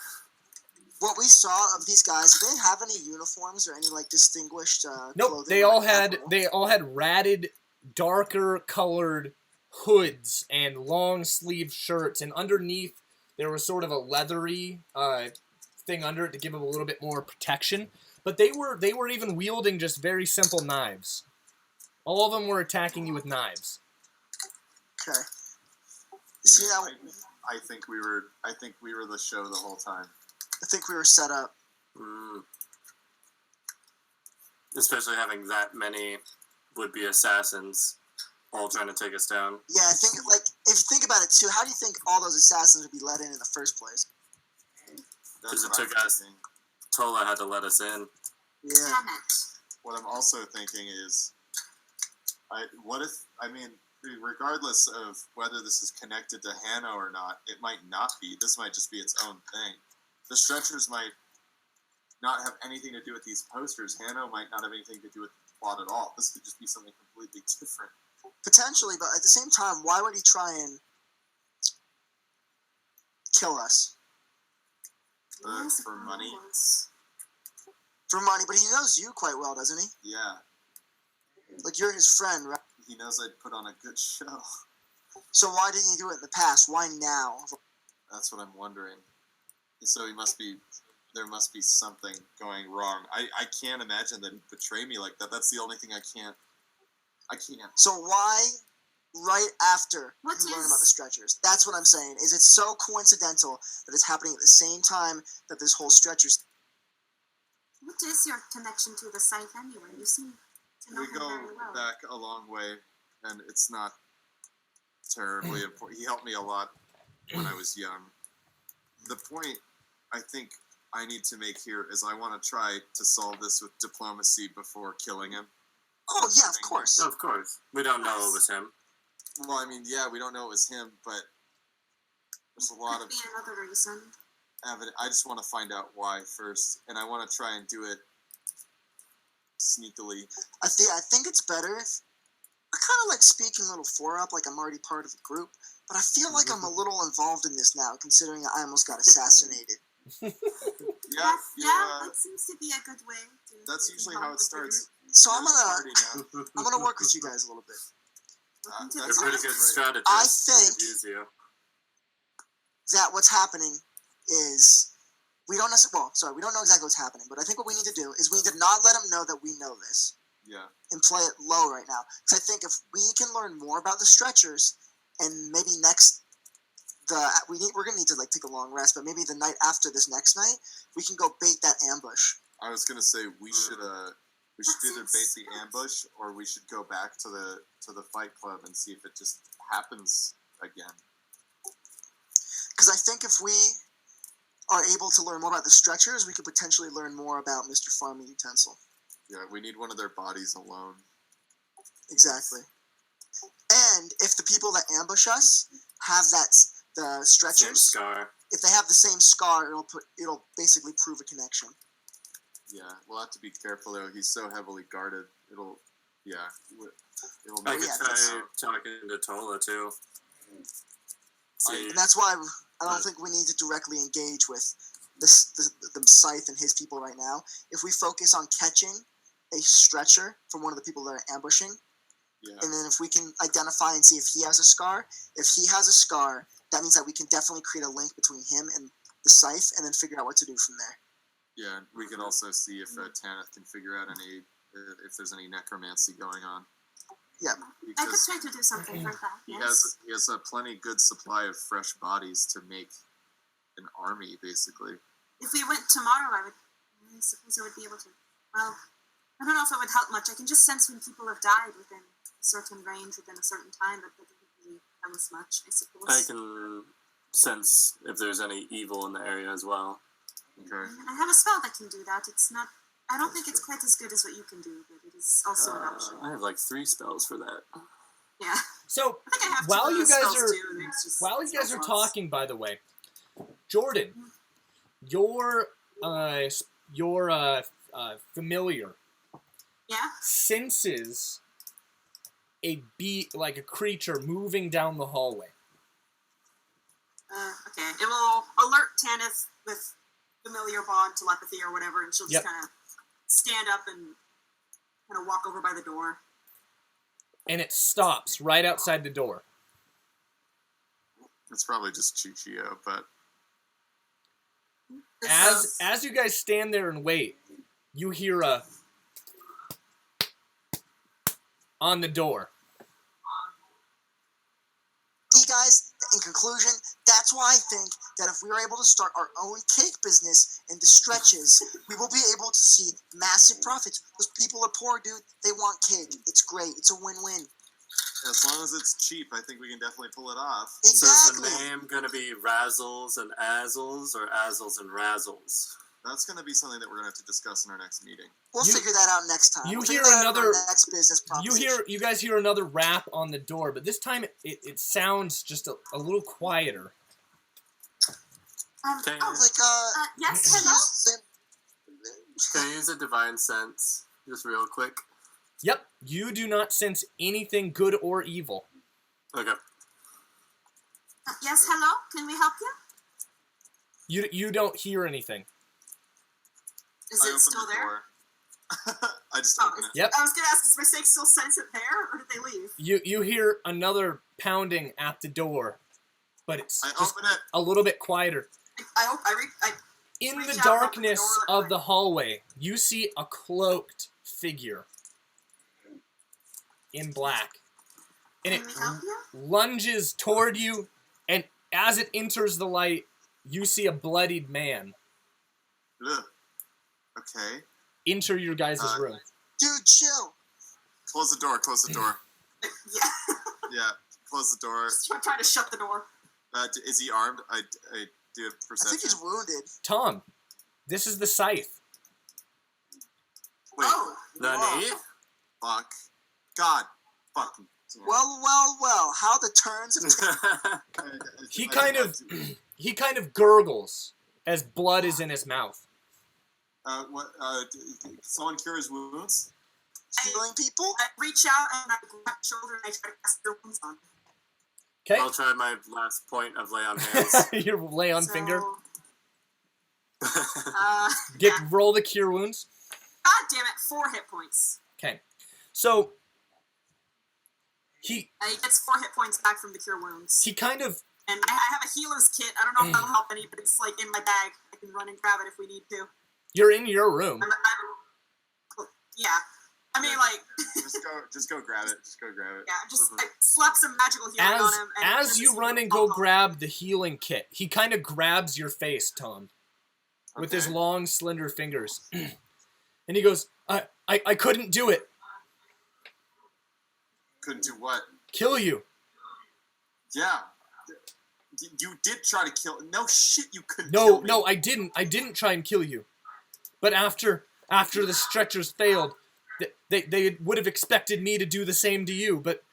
What we saw of these guys, do they have any uniforms or any like distinguished Nope. clothing? They all had ratted, darker colored hoods and long sleeve shirts, and underneath there was sort of a leathery thing under it to give them a little bit more protection. But they were even wielding just very simple knives. All of them were attacking you with knives. Okay. See, I think we were the show the whole time. I think we were set up. Especially having that many would-be assassins all trying to take us down. Yeah, I think, like, if you think about it too, how do you think all those assassins would be let in the first place? Because it took us. Tola had to let us in. Yeah. What I'm also thinking is, regardless of whether this is connected to Hano or not, it might not be. This might just be its own thing. The stretchers might not have anything to do with these posters. Hano might not have anything to do with the plot at all. This could just be something completely different. Potentially, but at the same time, why would he try and kill us? For money? For money, but he knows you quite well, doesn't he? Yeah. Like, you're his friend, right? He knows I'd put on a good show. So why didn't he do it in the past? Why now? That's what I'm wondering. So there must be something going wrong. I can't imagine that he'd betray me like that. That's the only thing I can't. So why, right after you learn about the stretchers? That's what I'm saying. Is it so coincidental that it's happening at the same time that this whole stretchers... What is your connection to the scythe anyway? You seem to know him We go very well. back a long way, and it's not terribly important. He helped me a lot when I was young. The point I think I need to make here is I want to try to solve this with diplomacy before killing him. Oh, yeah, of course. Of course. We don't know it was him. Well, I mean, yeah, we don't know it was him, but There's a lot of Could be another reason. evidence. I just want to find out why first, and I want to try and do it sneakily. I think it's better if I kind of like speaking a little up, like I'm already part of the group, but I feel like I'm a little involved in this now, considering I almost got assassinated. Yeah, that seems to be a good way. That's usually how it starts. So You're the party now. I'm gonna work with you guys a little bit. They're pretty good strategists. I to think use you. that what's happening is we don't know exactly what's happening, but I think what we need to do is we need to not let them know that we know this. Yeah. And play it low right now. Because I think if we can learn more about the stretchers, and maybe we're gonna need to like take a long rest, but maybe the night after this next night, we can go bait that ambush. I was gonna say we should either bait the ambush or we should go back to the fight club and see if it just happens again. Because I think if we are able to learn more about the stretchers, we could potentially learn more about Mr. Farming Utensil. Yeah, we need one of their bodies alone. Exactly. And if the people that ambush us have the stretchers, Same scar. if they have the same scar, it'll basically prove a connection. Yeah, we'll have to be careful though. He's so heavily guarded. It'll I make could it try talking to Tola too. See, And that's why I don't think we need to directly engage with the Scythe and his people right now. If we focus on catching a stretcher from one of the people that are ambushing, and then if we can identify and see if he has a scar, that means that we can definitely create a link between him and the Scythe, and then figure out what to do from there. Yeah, we can also see if Tanith can figure out if there's any necromancy going on. Yeah, I could try to do something for that. He has a plenty good supply of fresh bodies to make an army, basically. If we went tomorrow, I suppose I would be able to. Well, I don't know if it would help much. I can just sense when people have died within a certain range, within a certain time, but that doesn't really tell us much, I suppose. I can sense if there's any evil in the area as well. Okay. I have a spell that can do that. It's not. I don't think it's quite as good as what you can do, but it is also an option. I have like 3 spells for that. Yeah. So I think I have while two you of those guys spells are too, and it's just while you guys are spells. talking, by the way, Jordan, your familiar senses a creature moving down the hallway. Okay. It will alert Tanith with familiar bond, telepathy, or whatever, and she'll just kind of stand up and kind of walk over by the door. And it stops right outside the door. It's probably just Chichio, but as you guys stand there and wait, you hear a on the door. See, guys, in conclusion, that's why I think that if we were able to start our own cake business in the stretches, we will be able to see massive profits. Those people are poor, dude. They want cake. It's great. It's a win-win. as long as it's cheap, I think we can definitely pull it off. Exactly. So is the name going to be Razzles and Azzles or Azzles and Razzles? That's going to be something that we're going to have to discuss in our next meeting. We'll figure that out next time. You We'll hear figure that out in another. our next business proposition. You guys hear another rap on the door, but this time it sounds just a little quieter. Can, Yes, hello? can I use a divine sense just real quick? Yep, you do not sense anything good or evil. Okay. Yes, hello? Can we help you? You don't hear anything. Is I it opened still the there? door. I just Oh, opened it. Yep. I was going to ask, does my snake still sense it there, or did they leave? You hear another pounding at the door, but it's I just open it. a little bit quieter. In reach the out, open darkness the door, of the hallway, you see a cloaked figure in black. And it Can we help you? lunges toward you, and as it enters the light, you see a bloodied man Ugh. Okay. enter your guys' room. Dude, chill. Close the door. Close the door. Yeah. Yeah. Close the door. I'm trying to shut the door. Is he armed? I do have I perception. think he's wounded. Tom, this is the scythe. Wait. Oh. Nani? Fuck. God. Fucking Well. How the turns have taken. He kind of gurgles as blood is in his mouth. Someone cure his wounds? Healing people? I reach out and I grab his shoulder and I try to cast your wounds on. Okay. I'll try my last point of lay on hands. Your lay on finger. Yeah. Roll the cure wounds. God damn it, 4 hit points. Okay. So he gets 4 hit points back from the cure wounds. He kind of. And I have a healer's kit. I don't know if that'll help any, but it's like in my bag. I can run and grab it if we need to. You're in your room. Yeah. I mean, like. just go grab it. Just go grab it. Yeah, just I slap some magical healing on him. And as you run and go grab the healing kit, he kind of grabs your face, Tom, with his long, slender fingers, and he goes, "I couldn't do it." Couldn't do what? Kill you. Yeah. You did try to kill. No shit, you couldn't. Kill me. No, I didn't. I didn't try and kill you. But after the stretchers failed, they would have expected me to do the same to you, but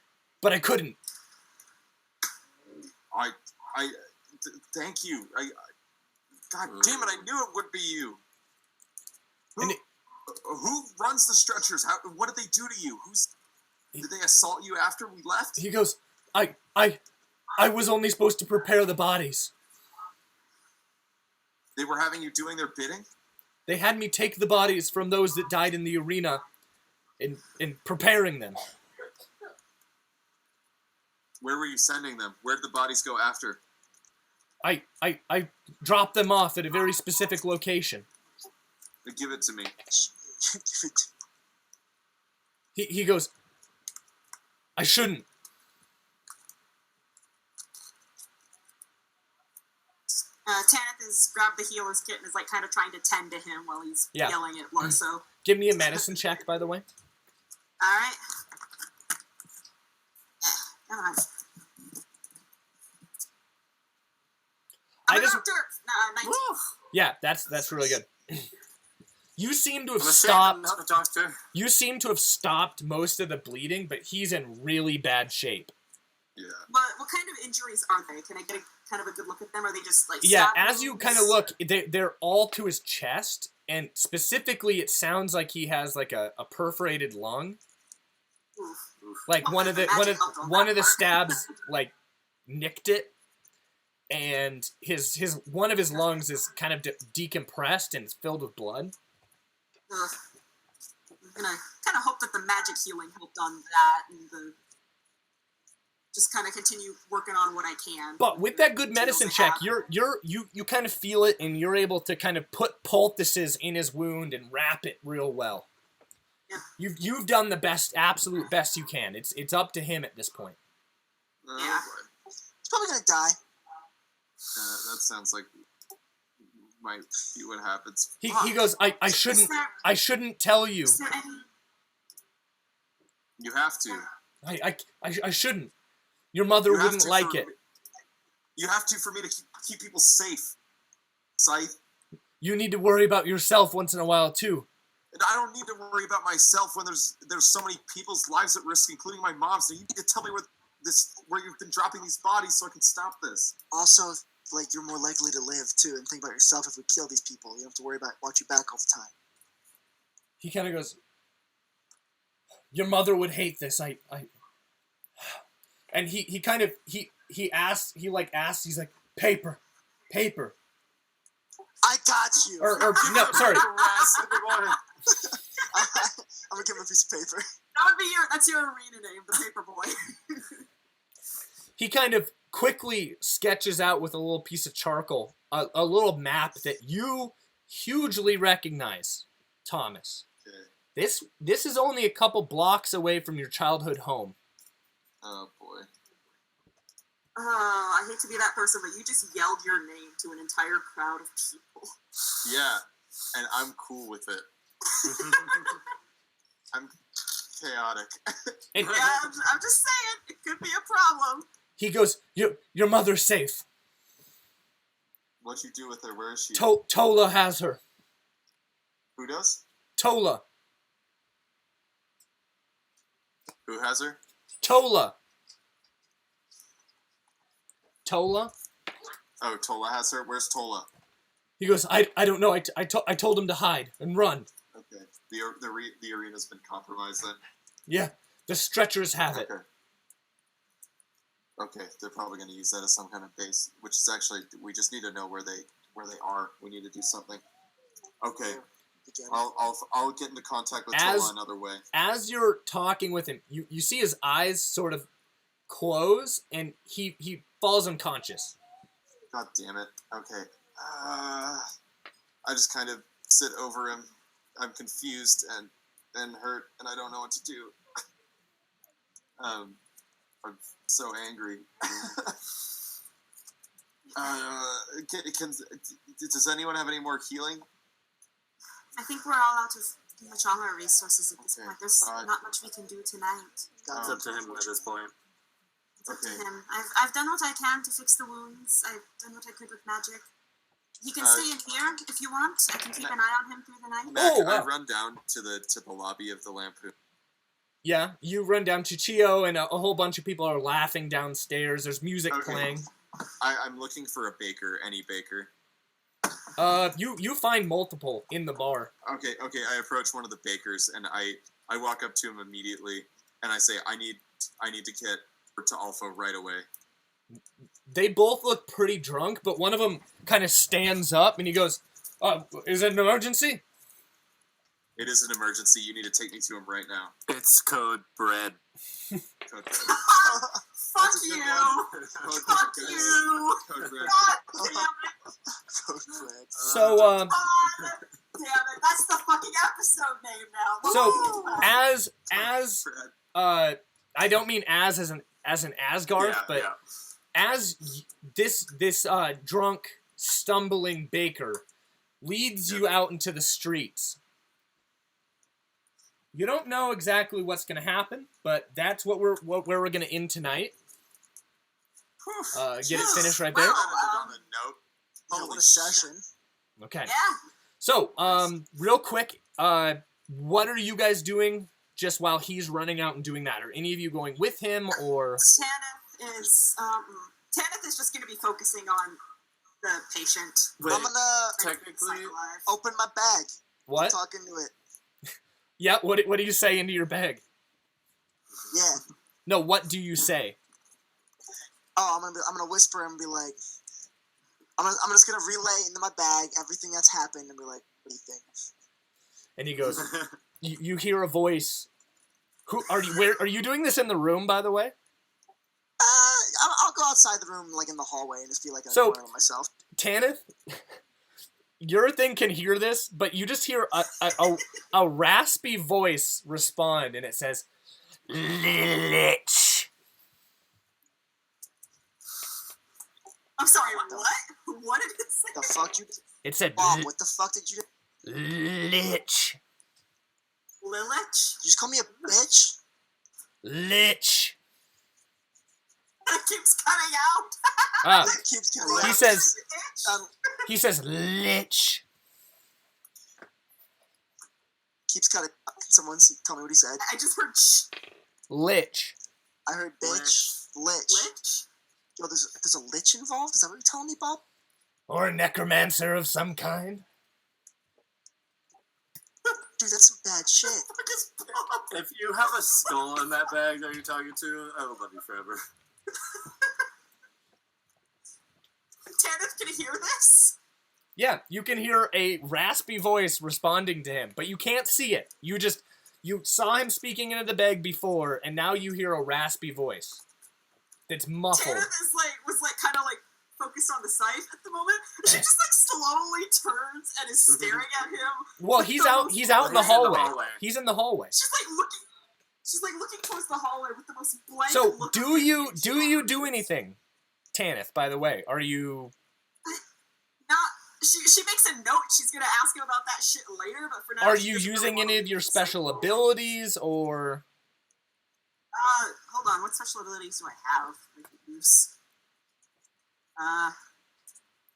I couldn't. Thank you. God damn it! I knew it would be you. Who runs the stretchers? What did they do to you? Did they assault you after we left? He goes, I was only supposed to prepare the bodies. They were having you doing their bidding? They had me take the bodies from those that died in the arena in preparing them. Where were you sending them? Where did the bodies go after? I dropped them off at a very specific location. Give it to me. He goes, I shouldn't. Tanith has grabbed the healer's kit and is like kind of trying to tend to him while he's yelling at Larso. Give me a medicine check, by the way. Alright. Come on. I'm a doctor! No, 19. Yeah, that's really good. You seem to have stopped. I'm not a doctor. You seem to have stopped most of the bleeding, but he's in really bad shape. Yeah. But what kind of injuries are they? Can I get kind of a good look at them? Are they just like as you kind of look, they're all to his chest, and specifically, it sounds like he has like a perforated lung. Oof. Like one of the stabs like nicked it, and his one of his lungs is kind of decompressed and it's filled with blood. Ugh. I'm gonna kind of hope that the magic healing helped on that, and just kind of continue working on what I can. But with that good medicine check, you kind of feel it, and you're able to kind of put poultices in his wound and wrap it real well. Yeah. You've done the absolute best you can. It's up to him at this point. Yeah. He's probably gonna die. That sounds like might be what happens. He goes, I shouldn't tell you. You have to. I shouldn't. Your mother wouldn't like it. You have to for me to keep people safe. Scythe. You need to worry about yourself once in a while too. And I don't need to worry about myself when there's so many people's lives at risk, including my mom's. So you need to tell me where you've been dropping these bodies so I can stop this. Also, like, you're more likely to live too, and think about yourself. If we kill these people, you don't have to worry about watch your back all the time. He kind of goes, your mother would hate this. And he kind of asks, he's like, paper. I got you. Or no, sorry. I'm gonna give him a piece of paper. That's your arena name, the paper boy. He kind of quickly sketches out with a little piece of charcoal a little map that you hugely recognize, Thomas. Okay. This is only a couple blocks away from your childhood home. Oh boy. I hate to be that person, but you just yelled your name to an entire crowd of people. Yeah, and I'm cool with it. I'm chaotic. Yeah, I'm just saying, it could be a problem. He goes, your mother's safe. What'd you do with her? Where is she? Tola has her. Who does? Tola. Who has her? Tola. Tola? Oh, Tola has her. Where's Tola? He goes, I don't know. I told him to hide and run. Okay. The arena's been compromised then. Yeah, the stretchers have it. Okay. Okay, they're probably going to use that as some kind of base, which is actually, we just need to know where they are. We need to do something. Okay, I'll get into contact with Tola another way. As you're talking with him, you see his eyes sort of close, and he falls unconscious. God damn it. Okay. I just kind of sit over him. I'm confused and hurt, and I don't know what to do. I'm so angry. Does anyone have any more healing? I think we're all out of pretty much all our resources at this point. There's not much we can do tonight. It's up to him at this point. It's up to him. I've done what I can to fix the wounds. I've done what I could with magic. He can stay in here if you want. I can keep an eye on him through the night. Mac, I run down to the lobby of the Lampoon. Yeah, you run down to Chio, and a whole bunch of people are laughing downstairs. There's music playing. I'm looking for a baker, any baker. You find multiple in the bar. Okay, I approach one of the bakers, and I walk up to him immediately, and I say, I need to get to Alpha right away. They both look pretty drunk, but one of them kind of stands up, and he goes, is it an emergency? It is an emergency. You need to take me to him right now. It's code bread. Code bread. Fuck you! Fuck you! Code bread. God damn it! Code bread. So, God damn it! That's the fucking episode name now. So, I don't mean as an Asgarth, but as this drunk, stumbling baker leads you out into the streets. You don't know exactly what's going to happen, but that's where we're going to end tonight. Get it finished right there. What a session. Okay. Yeah. So, real quick, what are you guys doing just while he's running out and doing that? Are any of you going with him, or? Tanith is just going to be focusing on the patient. I'm gonna technically open my bag. What? Talk into it. Yeah. What do you say into your bag? Yeah. No. What do you say? Oh, I'm gonna whisper and be like, I'm just gonna relay into my bag everything that's happened and be like, what do you think? And he goes, you hear a voice. Who are you? Where are you doing this in the room, by the way? I'll go outside the room, like in the hallway, and just be like, so, myself. Tanith, your thing can hear this, but you just hear a raspy voice respond, and it says, "Lich." I'm sorry, what? What did it say? The fuck you? It said, Mom, what the fuck did you do? Lich. Lilich? You just call me a bitch? Lich. It keeps cutting out. It keeps cutting out. He says, Lich. Keeps cutting out. Can someone tell me what he said? I just heard shh. Lich. I heard bitch. Lich. Lich? Yo, there's a lich involved? Is that what you're telling me, Bob? Or a necromancer of some kind. Dude, that's some bad shit. If you have a skull in that bag that you're talking to, I will love you forever. Tanith, can you hear this? Yeah, you can hear a raspy voice responding to him, but you can't see it. You saw him speaking into the bag before, and now you hear a raspy voice. That's muffled. Tanith was kind of focused on the scythe at the moment. She just slowly turns and is staring at him. Well, he's out in the hallway. He's in the hallway. She's looking towards the hallway with the most blank So, look. do you do anything, Tanith, by the way? Are you... She makes a note. She's going to ask him about that shit later, but for now... Are you using any of your special abilities, or... Hold on. What special abilities do I have I could use?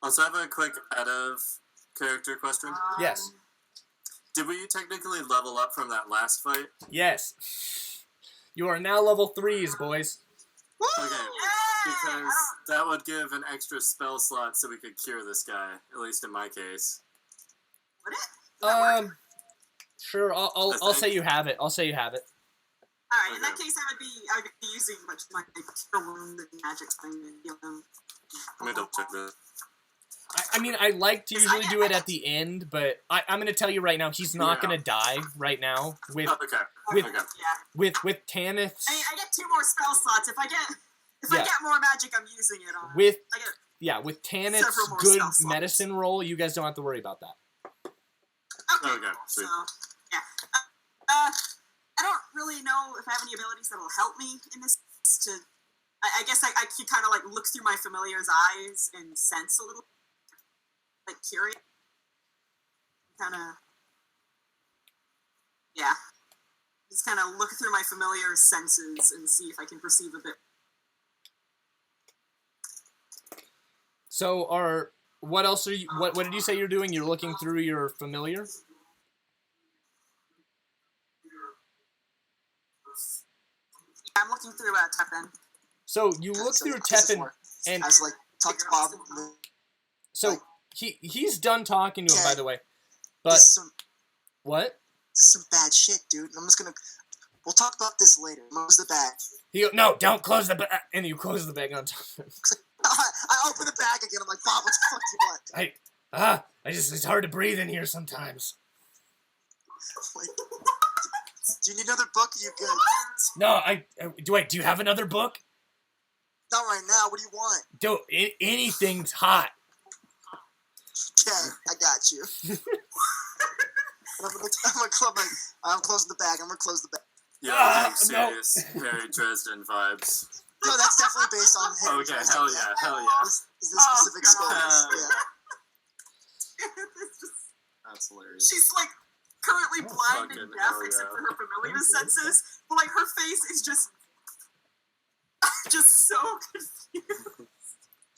Also, I have a quick out-of-character question. Yes. Did we technically level up from that last fight? Yes. You are now level 3s, boys. Okay, because that would give an extra spell slot so we could cure this guy, at least in my case. Would it? Sure. I'll say you have it. I'll say you have it. All right. In that case, I would be using much my cure wound and magic thing and heal him. Let me double check this. I mean, I like to usually do it at the end, but I'm gonna tell you right now, he's not gonna die right now with with Tanith. I get 2 more spell slots. If I get more magic, I'm using it on. With Tanith's good medicine roll, you guys don't have to worry about that. Okay. So yeah, I don't really know if I have any abilities that'll help me in this. I guess I can kind of like look through my familiar's eyes and sense a little. Like curious, kind of, yeah. Just kind of look through my familiar senses and see if I can perceive a bit. So, what else are you? What did you say you're doing? You're looking through your familiar. Yeah, I'm looking through Teppen. So you look through Teppen, and I was like, talk to Bob. So. He's done talking to him, by the way. But what? This is some bad shit, dude. I'm just gonna. We'll talk about this later. Close the bag. No, don't close the bag. And you close the bag on top of him. I open the bag again. I'm like, Bob, what the fuck do you want? It's hard to breathe in here sometimes. Wait, do you need another book? Are you good? No, do you have another book? Not right now. What do you want? Anything's hot. Okay, I got you. I'm closing the bag. I'm gonna close the bag. Yeah, I'm serious. Harry Dresden vibes. No, that's definitely based on Harry Dresden. Hell yeah. Is the specific spell? Yeah. That's hilarious. She's like currently blind and deaf except for her familiar senses, but like her face is just so confused.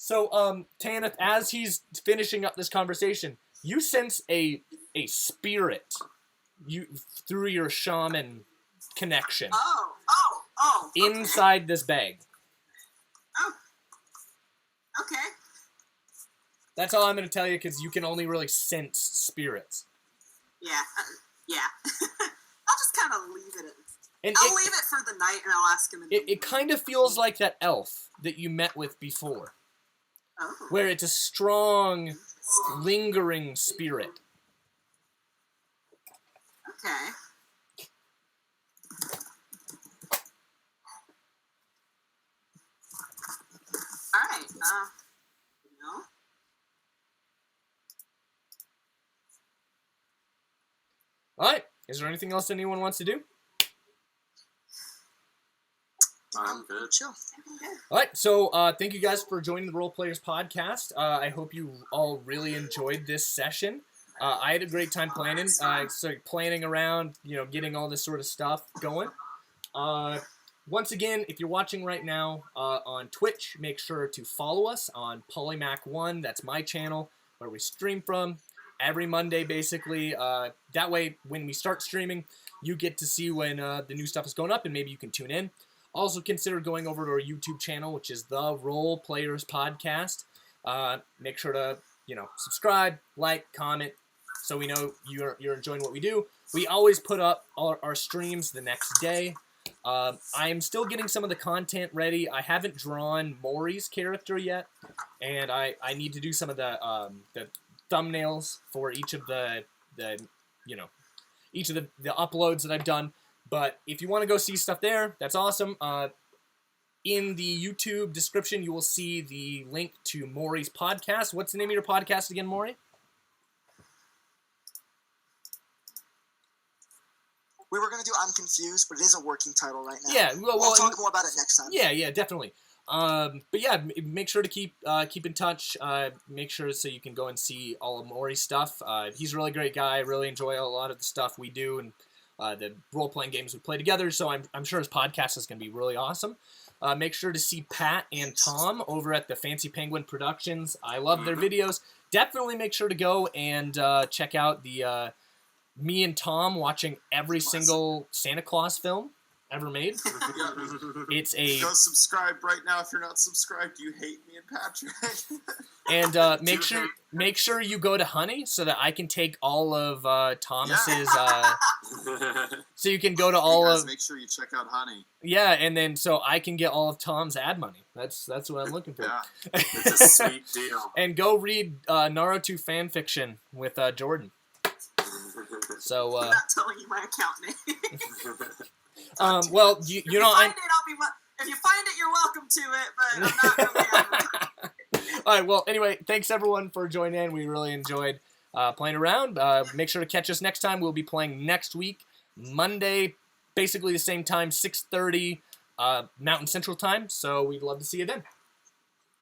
So, Tanith, as he's finishing up this conversation, you sense a spirit through your shaman connection. Oh. Okay. Inside this bag. Oh. Okay. That's all I'm going to tell you, because you can only really sense spirits. Yeah. I'll just kind of leave it. I'll leave it for the night, and I'll ask him. It kind of feels like that elf that you met with before. Oh. Where it's a strong, lingering spirit. Okay. Alright, no. Alright, is there anything else anyone wants to do? I'm good. Chill. Alright, so thank you guys for joining the Role Players Podcast. I hope you all really enjoyed this session. I had a great time planning. I started planning around, getting all this sort of stuff going. Once again, if you're watching right now on Twitch, make sure to follow us on Polymac1. That's my channel where we stream from every Monday, basically. That way, when we start streaming, you get to see when the new stuff is going up, and maybe you can tune in. Also, consider going over to our YouTube channel, which is the Role Players Podcast. Make sure to, subscribe, like, comment, so we know you're enjoying what we do. We always put up our streams the next day. I am still getting some of the content ready. I haven't drawn Morrie's character yet, and I need to do some of the thumbnails for each of the uploads that I've done. But if you want to go see stuff there, that's awesome. In the YouTube description, you will see the link to Morrie's podcast. What's the name of your podcast again, Morrie? We were going to do I'm Confused, but it is a working title right now. Yeah, we'll talk more about it next time. Yeah, definitely. But yeah, make sure to keep in touch. Make sure so you can go and see all of Morrie's stuff. He's a really great guy. I really enjoy a lot of the stuff we do and the role-playing games we play together, so I'm sure his podcast is going to be really awesome. Make sure to see Pat and Tom over at the Fancy Penguin Productions. I love their videos. Definitely make sure to go and check out the me and Tom watching every single Santa Claus film. ever made. Yeah. It's a Go subscribe right now if you're not subscribed. You hate me and Patrick. and make sure you go to Honey so that I can take all of Thomas's. So you can go to all guys, of. make sure you check out Honey. Yeah, and then so I can get all of Tom's ad money. That's what I'm looking for. Yeah. It's a sweet deal. And go read Naruto fan fiction with Jordan. So. I'm not telling you my account name. Well, if you you know, find it, if you find it, you're welcome to it. But I'm not really advertising. All right. Well, anyway, thanks everyone for joining in. We really enjoyed playing around. Make sure to catch us next time. We'll be playing next week, Monday, basically the same time, 6:30 Mountain Central Time. So we'd love to see you then.